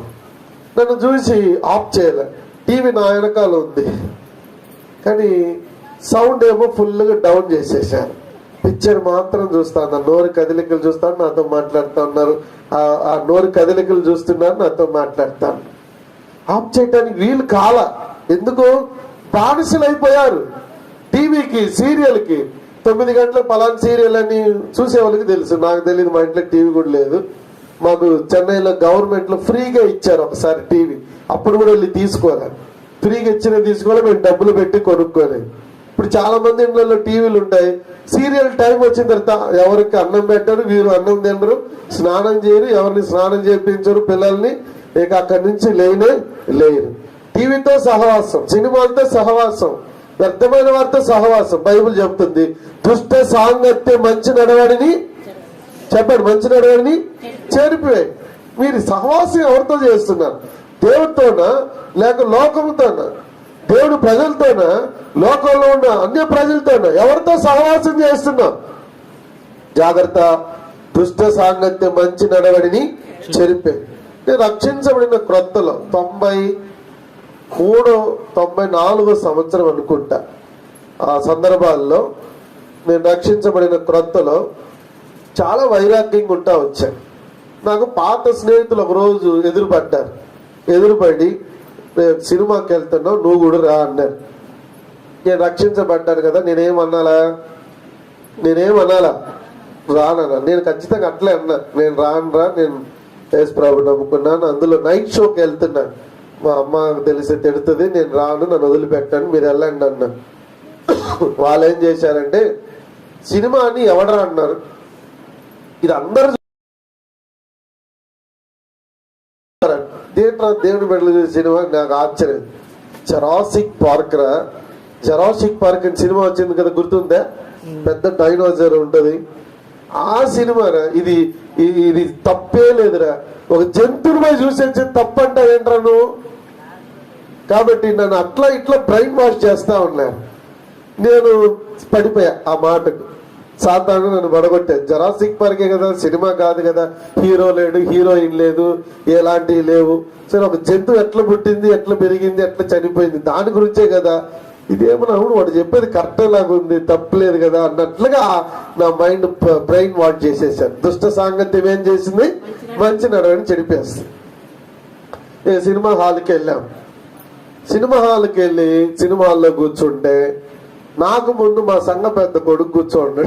B: నన్ను చూసి ఆఫ్ చేయలే. టీవీ నా వెనకాల ఉంది కానీ సౌండ్ ఏమో ఫుల్గా డౌన్ చేసేసారు. పిక్చర్ మాత్రం చూస్తాను, నోరు కదలికలు చూస్తాను, నాతో మాట్లాడుతూ ఉన్నారు. ఆ నోరు కదలికలు చూస్తున్నారు, నాతో మాట్లాడతాను. ఆఫ్ చేయడానికి వీలు కాల. ఎందుకు? బానిసలు అయిపోయారు టీవీకి, సీరియల్కి. 9 గంటలకు పలానా సీరియల్ అని చూసే వాళ్ళకి తెలుసు, నాకు తెలియదు. మా ఇంట్లో టీవీ కూడా లేదు. మాకు చెన్నైలో గవర్నమెంట్ లో ఫ్రీగా ఇచ్చారు ఒకసారి టీవీ. అప్పుడు కూడా వెళ్ళి తీసుకోవాలి. ఫ్రీగా ఇచ్చిన తీసుకోవాలి, మేము డబ్బులు పెట్టి కొనుక్కోలేదు. ఇప్పుడు చాలా మంది ఇళ్లలో టీవీలు ఉంటాయి. సీరియల్ టైం వచ్చిన తర్వాత ఎవరికి అన్నం పెట్టరు, వీరు అన్నం తినరు, స్నానం చేయరు, ఎవరిని స్నానం చేయించరు పిల్లల్ని. ఇక అక్కడి నుంచి లేరు. టీవీతో సహవాసం, సినిమాలతో సహవాసం, వ్యర్థమైన వారితో సహవాసం. బైబిల్ చెప్తుంది, దుష్ట సాంగత్యం మంచి నడవడిని చెప్పండి, మంచి నడవడిని చేరిపోయాయి. మీరు సహవాసం ఎవరితో చేస్తున్నారు? దేవుడితోనా లేక లోకంతోనా? దేవుడు ప్రజలతోనా లోకంలో ఉన్న అన్య ప్రజలతోనా? ఎవరితో సహవాసం చేస్తున్నాం? జాగ్రత్త. దుష్ట సాంగత్యం మంచి నడవడిని చెరిపే. నేను రక్షించబడిన క్రొత్తలో 93-94 సంవత్సరం అనుకుంటా, ఆ సందర్భాల్లో నేను రక్షించబడిన క్రొత్తలో చాలా వైరాగ్యంగా ఉంటా వచ్చాను. నాకు పాత స్నేహితులు ఒక రోజు ఎదురుపడి సినిమాకి వెళ్తున్నావు, నువ్వు కూడా రా అన్నారు. నేను రక్షించబడ్డాను కదా, నేనేమన్నాలా? రానన్నా. నేను ఖచ్చితంగా అట్లే అన్నా, నేను రానురా, నేను యేసు ప్రభు నమ్ముకున్నాను, అందులో నైట్ షోకి వెళ్తున్నాను, మా అమ్మ తెలిసి తిడుతుంది, నేను రాను, నన్ను వదిలిపెట్టాను, మీరు వెళ్ళండి అన్నా. వాళ్ళు ఏం చేశారంటే, సినిమా అని ఎవడరా అన్నారు. ఇది అందరు దేవుని బిడ్డలు సినిమా. నాకు ఆశ్చర్యం. జరాసిక్ పార్క్ అని సినిమా వచ్చింది కదా, గుర్తుందా? పెద్ద డైనోసర్ ఉంటది. ఆ సినిమా ఇది తప్పే లేదురా. ఒక జంతువుపై చూసే తప్పంట ఏంట్రా నువ్వు? కాబట్టి నన్ను అట్లా ఇట్లా బ్రెయిన్ వాష్ చేస్తా ఉన్నారు. నేను పడిపోయా ఆ మాటకు. సాధారణ నన్ను పడగొట్టాను. జరాసిక్ పార్కే కదా, సినిమా కాదు కదా, హీరో లేడు, హీరోయిన్ లేదు, ఎలాంటివి లేవు. సరే, ఒక జంతువు ఎట్లా పుట్టింది, ఎట్లా పెరిగింది, ఎట్లా చనిపోయింది, దాని గురించే కదా. ఇదేమన్నా అవును వాడు చెప్పేది కరెక్ట్ లాగా ఉంది, తప్పలేదు కదా అన్నట్లుగా నా మైండ్ బ్రెయిన్ వాష్ చేసేసాను. దుష్ట సాంగత్యం ఏం చేసింది? మంచి నడవని చెడిపేస్తుంది. సినిమా హాల్కి వెళ్ళాం. సినిమా హాల్కి వెళ్ళి సినిమా హాల్లో కూర్చుంటే నాకు ముందు మా సంఘ పెద్ద కొడుకు కూర్చోండి.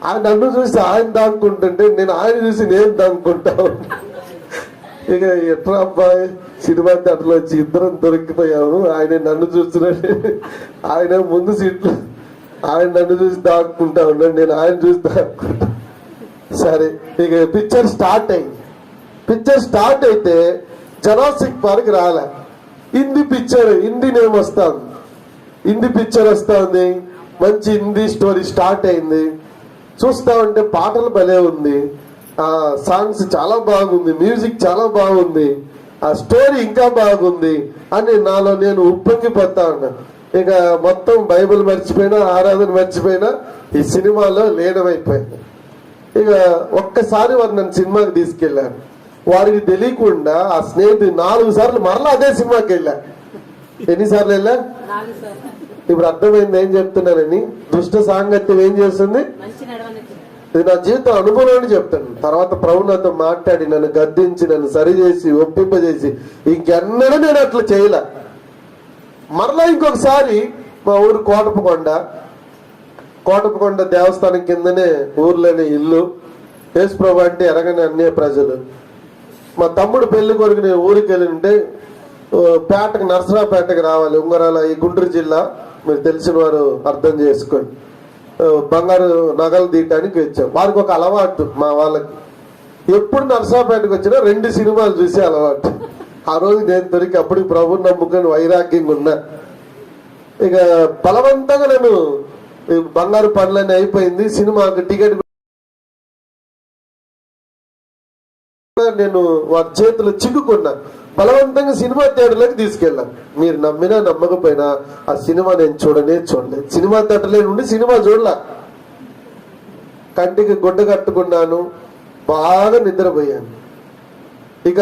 B: ఆయన నన్ను చూసి ఆయన దాక్కుంటుంటే నేను ఆయన చూసి నేను దాక్కుంటాను. ఇక ఎట్లా అబ్బాయి, సినిమా థియేటర్లో వచ్చి ఇద్దరం దొరికిపోయాము. ఆయన నన్ను చూస్తున్నాడు, ఆయన ముందు సీట్లు, ఆయన నన్ను చూసి దాక్కుంటా ఉన్నాడు, నేను ఆయన చూసి దాక్కుంటా. సరే, ఇక పిక్చర్ స్టార్ట్ అయితే జరాసిక్ పార్క్ రాలే. హిందీ నేమ్ వస్తుంది, హిందీ పిక్చర్ వస్తుంది. మంచి హిందీ స్టోరీ స్టార్ట్ అయింది. చూస్తా ఉంటే పాటలు భలే ఉంది, ఆ సాంగ్స్ చాలా బాగుంది, మ్యూజిక్ చాలా బాగుంది, ఆ స్టోరీ ఇంకా బాగుంది అని నాలో నేను ఉప్పొంగిపోతా ఉన్నా. ఇక మొత్తం బైబిల్ మర్చిపోయినా, ఆరాధన మర్చిపోయినా, ఈ సినిమాలో లీనమైపోయింది. ఇక ఒక్కసారి వారు నన్ను సినిమాకి తీసుకెళ్లారు. వారికి తెలియకుండా ఆ స్నేహితుడు 4 సార్లు మరలా అదే సినిమాకి వెళ్ళా. ఎన్నిసార్లు వెళ్ళా? ఇప్పుడు అర్థమైంది ఏం చెప్తున్నానని. దుష్ట సాంగత్యం ఏం చేస్తుంది? ఇది నా జీవితం అనుభవాన్ని చెప్తాను. తర్వాత ప్రభు నాతో మాట్లాడి నన్ను గద్దించి, నన్ను సరిచేసి, ఒప్పింపజేసి, ఇంకెన్నడూ నేను అట్లా చేయలే. మరలా ఇంకొకసారి మా ఊరు కోటపకొండ దేవస్థానం కిందనే ఊర్లోనే ఇల్లు. యేసు ప్రభు అంటే ఎరగని అన్య ప్రజలు. మా తమ్ముడు పెళ్లి కొరకు నేను ఊరికి వెళ్ళి ఉంటే పేటకు, నర్సరాపేటకు రావాలి. ఉంగరాల, ఈ గుంటూరు జిల్లా, మీరు తెలిసిన వారు అర్థం చేసుకోండి. బంగారు నగలు తీయటానికి వచ్చాం. వారికి ఒక అలవాటు, మా వాళ్ళకి ఎప్పుడు నర్సరాపేటకు వచ్చినా 2 సినిమాలు చూసే అలవాటు. ఆ రోజు నేను దొరికి అప్పుడు ప్రభుని నమ్ముకొని వైరాగ్యంగా ఉన్నా. ఇక బలవంతంగా నేను బంగారు పనులన్నీ అయిపోయింది. సినిమాకి టికెట్ నేను వారి చేతులు చిక్కుకున్నా. బలవంతంగా సినిమా థియేటర్లోకి తీసుకెళ్ళాను. మీరు నమ్మినా నమ్మకపోయినా ఆ సినిమా నేను చూడలేదు. సినిమా థియేటర్లో నుండి సినిమా చూడలా. కంటికి గుడ్డ కట్టుకున్నాను, బాగా నిద్రపోయాను. ఇక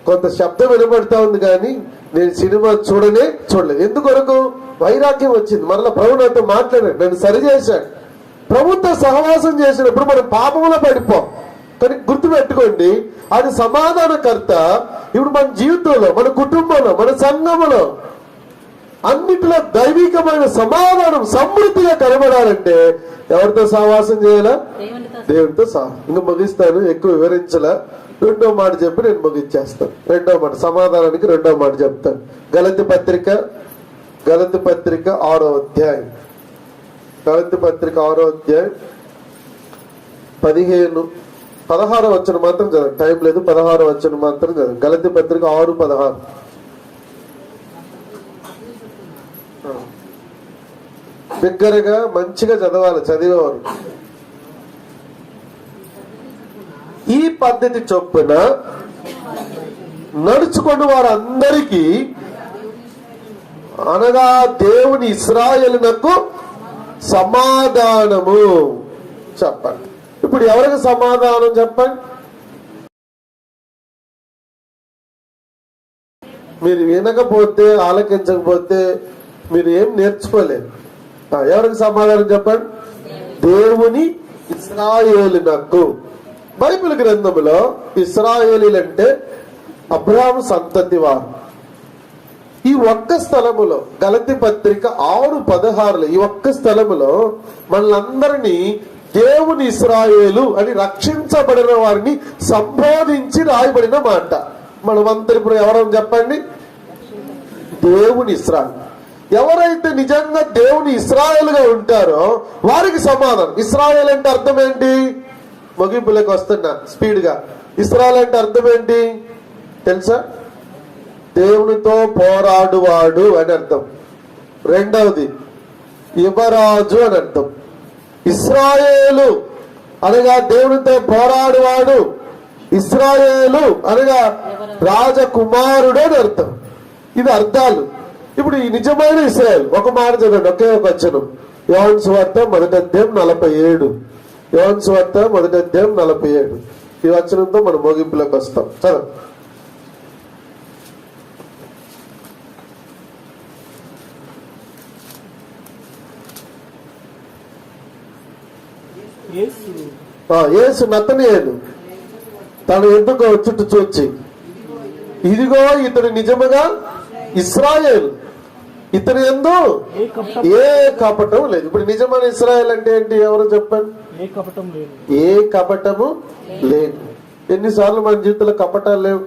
B: కొంత శబ్దం వినబడతా ఉంది కానీ నేను సినిమా చూడలేదు. ఎందుకొరకు? వైరాగ్యం వచ్చింది. మరలా ప్రభు నాతో మాట్లాడాడు, నన్ను సరిచేశాడు. ప్రభుత్వ సహవాసం చేసినప్పుడు మనం పాపంలో పడిపోం. కానీ గుర్తుపెట్టుకోండి, అది సమాధానకర్త. ఇప్పుడు మన జీవితంలో, మన కుటుంబంలో, మన సంఘములో అన్నిటిలో దైవికమైన సమాధానం సమృద్ధిగా కనబడాలంటే ఎవరితో సహవాసం చేయాలా? దేవుడితో సహవాసం. ఇంకా ముగిస్తాను, ఎక్కువ వివరించలా. రెండో మాట చెప్పి నేను ముగించేస్తాను. రెండో మాట, సమాధానానికి రెండో మాట చెప్తాను. గలతీ పత్రిక 6వ అధ్యాయం. గలతీ పత్రిక 6వ అధ్యాయం 16వ వచనం మాత్రం చదవండి. టైం లేదు, 16వ వచనం మాత్రం చదవండి. గలతీ పత్రిక 6:16. దగ్గరగా మంచిగా చదవాలి చదివేవారు. ఈ పద్ధతి చొప్పున నడుచుకుని వారందరికీ, అనగా దేవుని ఇశ్రాయేలునకు సమాధానము. చెప్పండి, ఇప్పుడు ఎవరికి సమాధానం చెప్పండి? మీరు వినకపోతే, ఆలకించకపోతే మీరు ఏం నేర్చుకోలేరు. ఎవరికి సమాధానం చెప్పండి? దేవుని ఇశ్రాయేలునకు. బైబిల్ గ్రంథములో ఇశ్రాయేలీలంటే అబ్రాహాము సంతతి వారు. ఈ ఒక్క స్థలములో, గలతీ పత్రిక 6:16, ఈ ఒక్క స్థలములో మనలందరినీ దేవుని ఇశ్రాయేలు అని, రక్షించబడిన వారిని సంబోధించి రాయబడిన మాట. మనమందరూ ఇప్పుడు ఎవరని చెప్పండి? దేవుని ఇశ్రాయేలు. ఎవరైతే నిజంగా దేవుని ఇశ్రాయేలుగా ఉంటారో వారికి సమాధానం. ఇశ్రాయేల్ అంటే అర్థం ఏంటి? ముగింపులోకి వస్తున్నా స్పీడ్ గా. ఇశ్రాయేల్ అంటే అర్థం ఏంటి తెలుసా? దేవునితో పోరాడువాడు అని అర్థం. రెండవది యువరాజు అని అర్థం. ఇశ్రాయేలు అనగా దేవునితో పోరాడువాడు, ఇశ్రాయేలు అనగా రాజకుమారుడు అని అర్థం. ఇది అర్థాలు. ఇప్పుడు ఈ నిజమైన ఇశ్రాయేలు, ఒక మాట చదవండి, ఒకే ఒక వచనం. యోహాను సువార్త 1:47. యోహాను సువార్త 1:47. ఈ వచనంతో మనం ముగింపులోకి వస్తాం. చదవండి. యేసు నతనయేలు తన ఎందుకో చుట్టూ చూచి, ఇదిగో ఇతడు నిజముగా ఇశ్రాయేలు, ఇతని యందు ఏ కపటం లేదు. ఇప్పుడు నిజమైన ఇశ్రాయేల్ అంటే ఏంటి? ఎవరు చెప్పండి? ఏ కపటము లేదు. ఎన్నిసార్లు మన జీవితంలో కపటాలు లేవు?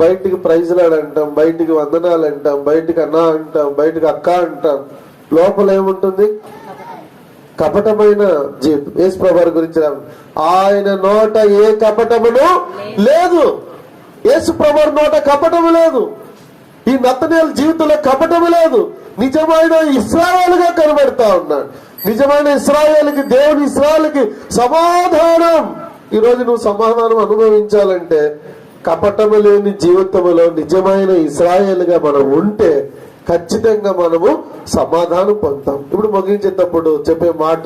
B: బయటికి ప్రైజ్లాడు అంటాం, బయటికి వందనాలు అంటాం, బయటికి అన్న అంటాం, బయటికి అక్క అంటాం. లోపల ఏముంటుంది? కపటమైన జీవితం. యేసు ప్రభువారి గురించి ఆయన నోట ఏ కపటమును లేదు. యేసు ప్రభువారి నోట కపటము లేదు. ఈ నతనేలు జీవితంలో కపటము లేదు. నిజమైన ఇశ్రాయేలుగా కనబడతా ఉన్నాడు. నిజమైన ఇశ్రాయేలుకి, దేవుని ఇశ్రాయేలుకి సమాధానం. ఈరోజు నువ్వు సమాధానం అనుభవించాలంటే కపటము లేని జీవితంలో నిజమైన ఇశ్రాయేలుగా మనం ఉంటే ఖచ్చితంగా మనము సమాధానం పొందుతాం. ఇప్పుడు ముగించేటప్పుడు చెప్పే మాట,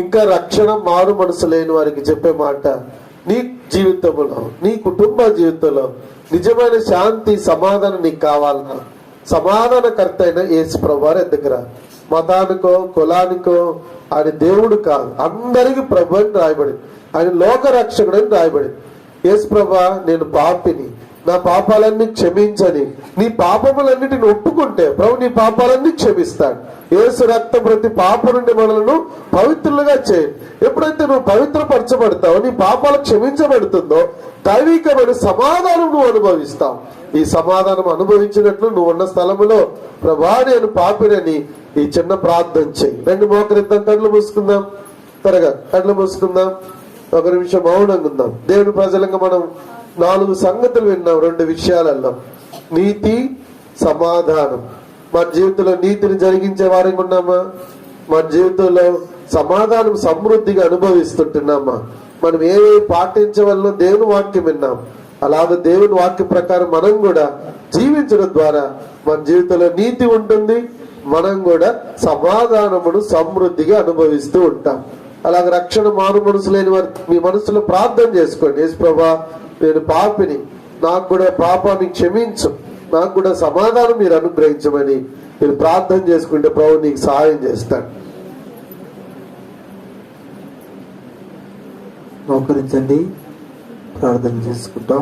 B: ఇంకా రక్షణ మారు మనసు లేని వారికి చెప్పే మాట, నీ జీవితంలో, నీ కుటుంబ జీవితంలో నిజమైన శాంతి, సమాధానం నీకు కావాలన్నా సమాధానకర్త అయిన యేసు ప్రభువారి దగ్గర. మతానికో కులానికో ఆయన దేవుడు కాదు, అందరికి ప్రభు అని రాయబడింది. ఆయన లోక రక్షకుడు అని రాయబడింది. యేసు ప్రభువా, నేను పాపిని, నా పాపాలన్నీ క్షమించని, నీ పాపములన్నిటిని ఒప్పుకుంటే ప్రభు నీ పాపాలన్నీ క్షమిస్తాడు. యేసు రక్తం ప్రతి పాప నుండి మనలను పవిత్రులుగా చేయి. ఎప్పుడైతే నువ్వు పవిత్రపరచబడతావో, నీ పాపాలు క్షమించబడుతుందో దైవికమైన సమాధానం నువ్వు అనుభవిస్తావు. ఈ సమాధానం అనుభవించినట్లు నువ్వు ఉన్న స్థలములో ప్రభా నేను పాపినని ఈ చిన్న ప్రార్థన చేయి. రెండు మోకరిద్దాం, కళ్ళు మూసుకుందాం, త్వరగా కళ్ళు మూసుకుందాం, ఒక నిమిషం మౌనంగా ఉందాం. దేవుని ప్రజలంగా మనం 4 సంగతులు విన్నాం. 2 విషయాలలో నీతి, సమాధానం. మన జీవితంలో నీతిని జరిగించే వారికి ఉన్నామా? మన జీవితంలో సమాధానం సమృద్ధిగా అనుభవిస్తుంటున్నామా? మనం ఏవి పాటించవల్లో దేవుని వాక్యం విన్నాం. అలాగే దేవుని వాక్య ప్రకారం మనం కూడా జీవించడం ద్వారా మన జీవితంలో నీతి ఉంటుంది, మనం కూడా సమాధానమును సమృద్ధిగా అనుభవిస్తూ ఉంటాం. అలాగే రక్షణ మారు మనసు లేని వారు మీ మనసులో ప్రార్థన చేసుకోండి. యేసు ప్రభువా, నేను పాపిని, నాకు కూడా పాపాన్ని క్షమించు, నాకు కూడా సమాధానం మీరు అనుగ్రహించమని మీరు ప్రార్థన చేసుకుంటే ప్రభు నీకు సహాయం చేస్తాడు.
A: మోకరించండి, ప్రార్థన చేసుకుంటాం.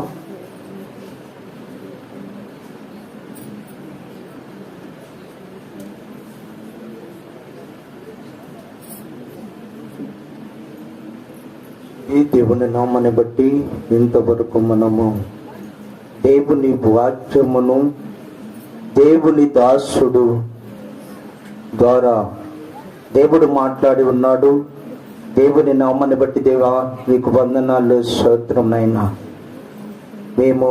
C: ఈ దేవుని నామాన్ని బట్టి ఇంతవరకు మనము దేవుని వాక్యమును దేవుని దాసుడు ద్వారా దేవుడు మాట్లాడి ఉన్నాడు. దేవుని నామాన్ని బట్టి దేవా నీకు వందనాలు, స్తోత్రమునైనా. మేము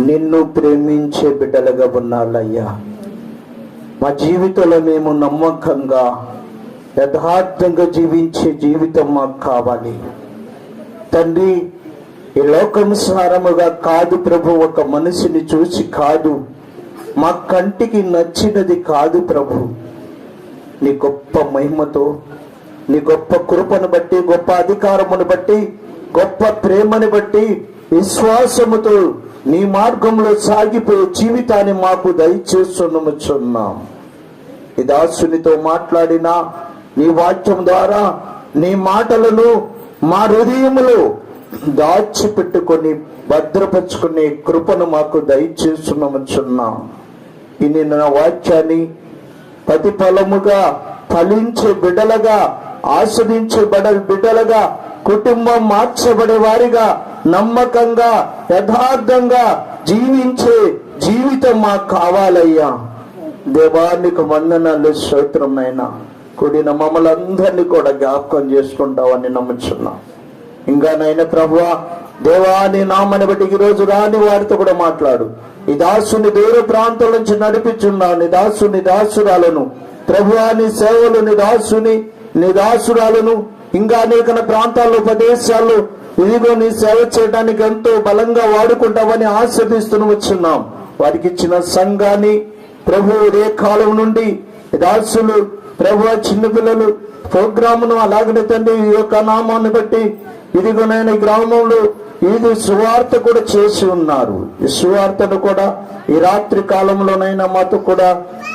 C: నిన్ను ప్రేమించే బిడ్డలుగా ఉన్నాలయ్యా. మా జీవితంలో మేము నమ్మకంగా యథార్థంగా జీవించే జీవితం మాకు కావాలి తండ్రి. ఈ లోకానుసారముగా కాదు ప్రభు, ఒక మనిషిని చూసి కాదు, మా కంటికి నచ్చినది కాదు ప్రభు. నీ గొప్ప మహిమతో, నీ గొప్ప కృపను బట్టి, గొప్ప అధికారమును బట్టి, గొప్ప ప్రేమని బట్టి, విశ్వాసముతో నీ మార్గంలో సాగిపోయే జీవితాన్ని మాకు దయచేస్తున్నాం. ఈ దాసునితో మాట్లాడిన నీ వాక్యం ద్వారా నీ మాటలను మా హృదయములో దాచిపెట్టుకొని భద్రపరుచుకునే కృపను మాకు దయచేస్తున్నాం. ఈ నిన్న వాక్యాన్ని ప్రతిఫలముగా ఫలించే బిడ్డలుగా, ఆస్వాదించే బిడ్డలుగా, కుటుంబం మార్చబడే వారిగా, నమ్మకంగా యథార్థంగా జీవించే జీవితం మాకు కావాలయ్యా. దేవానికి వందనాలు, స్తోత్రమైనా. కూడిన మమ్మల్ని అందరినీ కూడా జ్ఞాపకం చేసుకుంటావని నమ్ముచున్నాం. ఇంకానైనా ప్రభువా దేవాని నామని బట్టి ఈ రోజు రాని వారితో కూడా మాట్లాడు. ఈ దాసుని దూర ప్రాంతం నుంచి నడిపించున్నావు. నీ దాసుని దాసురాలను ప్రభువా, నీ సేవలు, నీ దాసుని నీ దాసురాలను ఇంకా అనేక ప్రాంతాల్లో ప్రదేశాల్లో ఇదిగో నీ సేవ చేయడానికి ఎంతో బలంగా వాడుకుంటామని ఆశీర్దిస్తూ వచ్చున్నాం. వారికి ఇచ్చిన సంఘాన్ని ప్రభు ఏ కాలం నుండి దాసులు ప్రభు చిన్నపిల్లలు ప్రోగ్రామును అలాగనే తండ్రి ఈ యొక్క నామాన్ని బట్టి ఇదిగోనైనా గ్రామంలో ఇది సువార్త కూడా చేసి ఉన్నారు. ఈ సువార్తను కూడా ఈ రాత్రి కాలంలోనైనా మాతో కూడా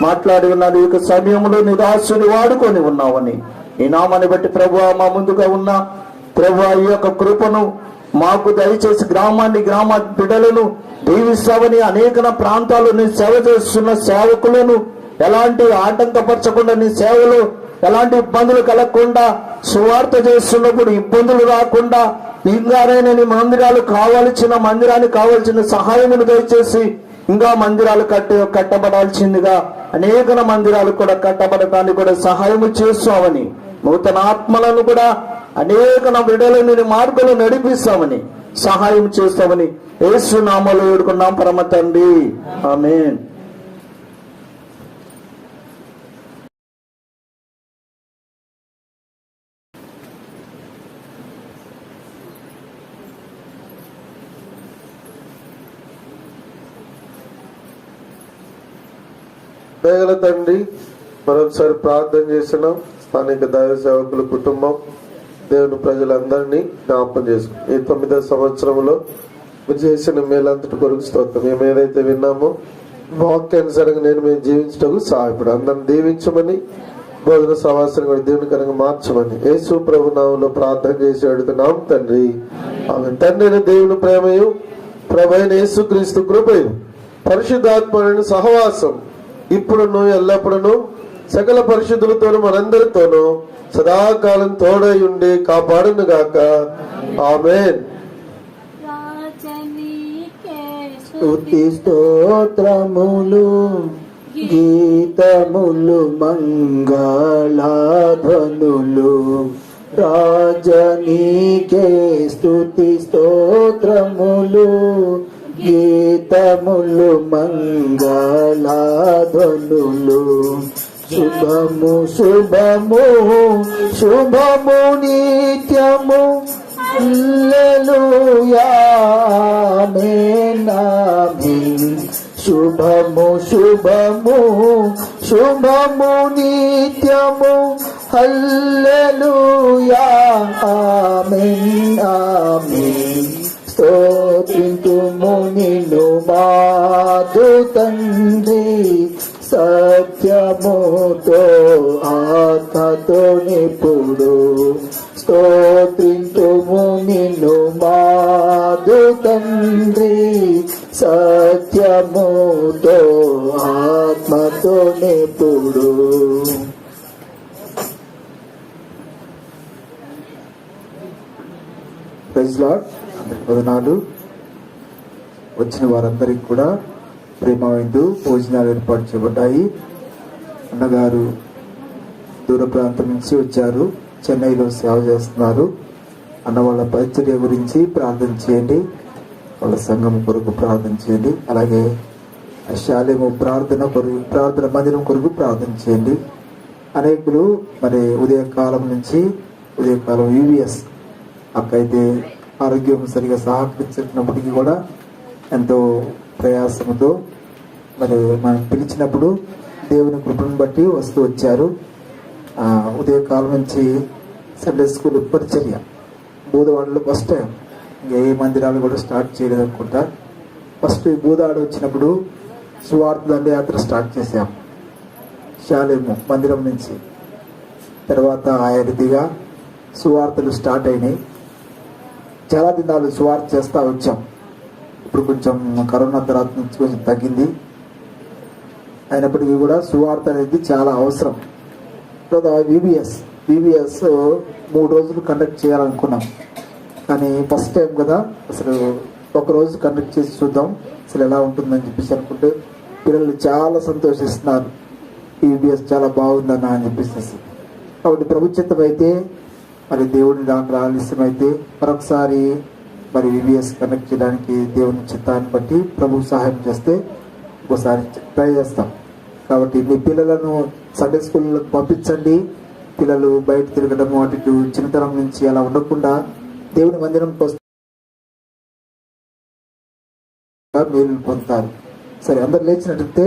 C: మాట్లాడి ఉన్నారు. ఈ యొక్క సమయంలో నీ దాసుని వాడుకొని ఉన్నావని ఈ నామాన్ని బట్టి ప్రభు మా ముందుగా ఉన్న ప్రభు ఈ యొక్క కృపను మాకు దయచేసి గ్రామ బిడ్డలను దీవిస్తావని, అనేక ప్రాంతాల్లో నీ సేవ చేస్తున్న సేవకులను ఎలాంటి ఆటంకపరచకుండా, నీ సేవలు ఎలాంటి ఇబ్బందులు కలగకుండా, సువార్త చేస్తున్నప్పుడు ఇబ్బందులు రాకుండా, ఇంకానైనా నీ మందిరానికి కావాల్సిన సహాయమును దయచేసి ఇంకా మందిరాలు కట్టబడాల్సిందిగా, అనేక మందిరాలు కూడా కట్టబడటానికి కూడా సహాయము చేస్తామని, నూతన ఆత్మలను కూడా అనేక బిడ్డలను నీ మార్గంలో నడిపిస్తామని, సహాయం చేస్తామని యేసు నామములో వేడుకున్నాం పరమ తండ్రి, ఆమేన్.
B: దయగల తండ్రి, మరొకసారి ప్రార్థన చేసినాం. స్థానిక దైవ సేవకుల కుటుంబం, దేవుని ప్రజలందరినీ జ్ఞాపకం చేసుకున్నాం. ఈ 9వ సంవత్సరంలో మీరు చేసిన మేలంతటి కొరకు స్తోత్రం. మేము ఏదైతే విన్నామో వాక్యానుసారంగా మేము జీవించటకు సహాయపడు. అందరిని దీవించమని, బోధన సవాసాన్ని కూడా దేవునికరంగా మార్చమని యేసు ప్రభు నామములో ప్రార్థన చేసి అడుగుతున్నాం తండ్రి, ఆమేన్. తండ్రి దేవుని ప్రేమయు ప్రభువైన యేసుక్రీస్తు కృపయు పరిశుద్ధాత్మని సహవాసం ఇప్పుడును ఎల్లప్పుడూ సకల పరిశుద్ధులతోనూ మనందరితోనూ సదాకాలం తోడై ఉండి కాపాడును గాక, ఆమేన్.
C: స్తుతి స్తోత్రములు గీతములు మంగళధ్వనులు రాజనీకే స్తుతి స్తోత్రములు గీతములు మంగళధ్వనులు శుభము శుభము శుభము నిత్యము హల్లెలూయా ఆమేన్ ఆమేన్. శుభము శుభము శుభము నిత్యము హల్లెలూయా ఆమేన్ ఆమేన్. స్తోత్రింతుము తండ్రి సత్యముతో ఆత్మతో నిపుడు స్తోత్రింతుము నిన్ను మాదు తండ్రి సత్యముతో ఆత్మతో నిపుడు.
A: Praise lord. అందరికి వందనాలు. వచ్చిన వారందరికి కూడా ప్రేమ విందు భోజనాలు ఏర్పాటు చేయబడ్డాయి. అన్నగారు దూర ప్రాంతం నుంచి వచ్చారు, చెన్నైలో సేవ చేస్తున్నారు. అన్న వాళ్ళ పరిచర్య గురించి ప్రార్థన చేయండి, వాళ్ళ సంఘం కొరకు ప్రార్థన చేయండి. అలాగే శాలేము ప్రార్థన మందిరం కొరకు ప్రార్థన చేయండి. అనేకులు మరి ఉదయకాలం వివిఎస్ అక్కయితే ఆరోగ్యం సరిగా సహకరించినప్పటికీ కూడా ఎంతో ప్రయాసంతో మరి మనం పిలిచినప్పుడు దేవుని కృపను బట్టి వస్తూ వచ్చారు. ఉదయకాలం నుంచి సండే స్కూల్ పరిచర్య బూదవాడలో ఫస్ట్ టైం, ఇంకా ఏ మందిరాలు కూడా స్టార్ట్ చేయలేదు అనుకుంటా. ఫస్ట్ బూదవాడ వచ్చినప్పుడు సువార్త దండయాత్ర స్టార్ట్ చేశాం శాలేము మందిరం నుంచి. తర్వాత ఆయా రీతిగా సువార్తలు స్టార్ట్ అయినాయి. చాలా దినాలు సువార్త చేస్తూ వచ్చాం. ఇప్పుడు కొంచెం కరోనా తర్వాత నుంచి కొంచెం తగ్గింది. అయినప్పటికీ కూడా సువార్త అనేది చాలా అవసరం. వివిఎస్ 3 రోజులు కండక్ట్ చేయాలనుకున్నాం, కానీ ఫస్ట్ టైం కదా అసలు ఒకరోజు కండక్ట్ చేసి చూద్దాం అసలు ఎలా ఉంటుందని చెప్పేసి అనుకుంటే పిల్లలు చాలా సంతోషిస్తున్నారు. వివిఎస్ చాలా బాగుందన్న అని చెప్పేసి. కాబట్టి ప్రభుత్వం అయితే మరి దేవుని దాంట్లో ఆలస్యం అయితే మరొకసారి మరి వివిఎస్ కనెక్ట్ చేయడానికి దేవుని చిత్తాన్ని బట్టి ప్రభు సహాయం చేస్తే ఒకసారి ట్రై చేస్తాం. కాబట్టి మీ పిల్లలను సండే స్కూల్కి పంపించండి. పిల్లలు బయట తిరగడం అటు చిన్నతనం నుంచి అలా ఉండకుండా దేవుని మందిరం కోసం మీరు పొందుతారు. సరే, అందరు లేచినట్లయితే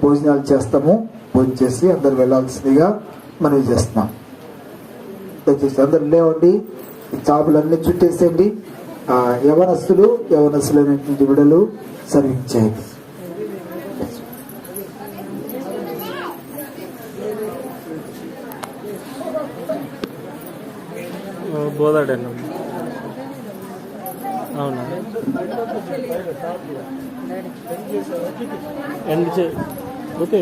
A: భోజనాలు చేస్తాము. భోజనం చేసి అందరు వెళ్ళాల్సిందిగా మనవి చేస్తున్నాం. దయచేసి అందరు లేవండి, చాపులన్నీ చుట్టేసేయండి. యవనస్తులైనటువంటి విడలు సర్వింగ్ చేయండి.
E: బోధాడేనా? అవునా? ఓకే.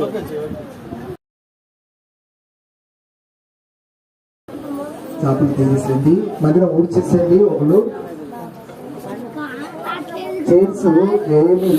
A: చాపలు తీసేయండి, మధ్యలో ఊడ్చేసేయండి. ఒకళ్ళు చైర్స్ ఏమి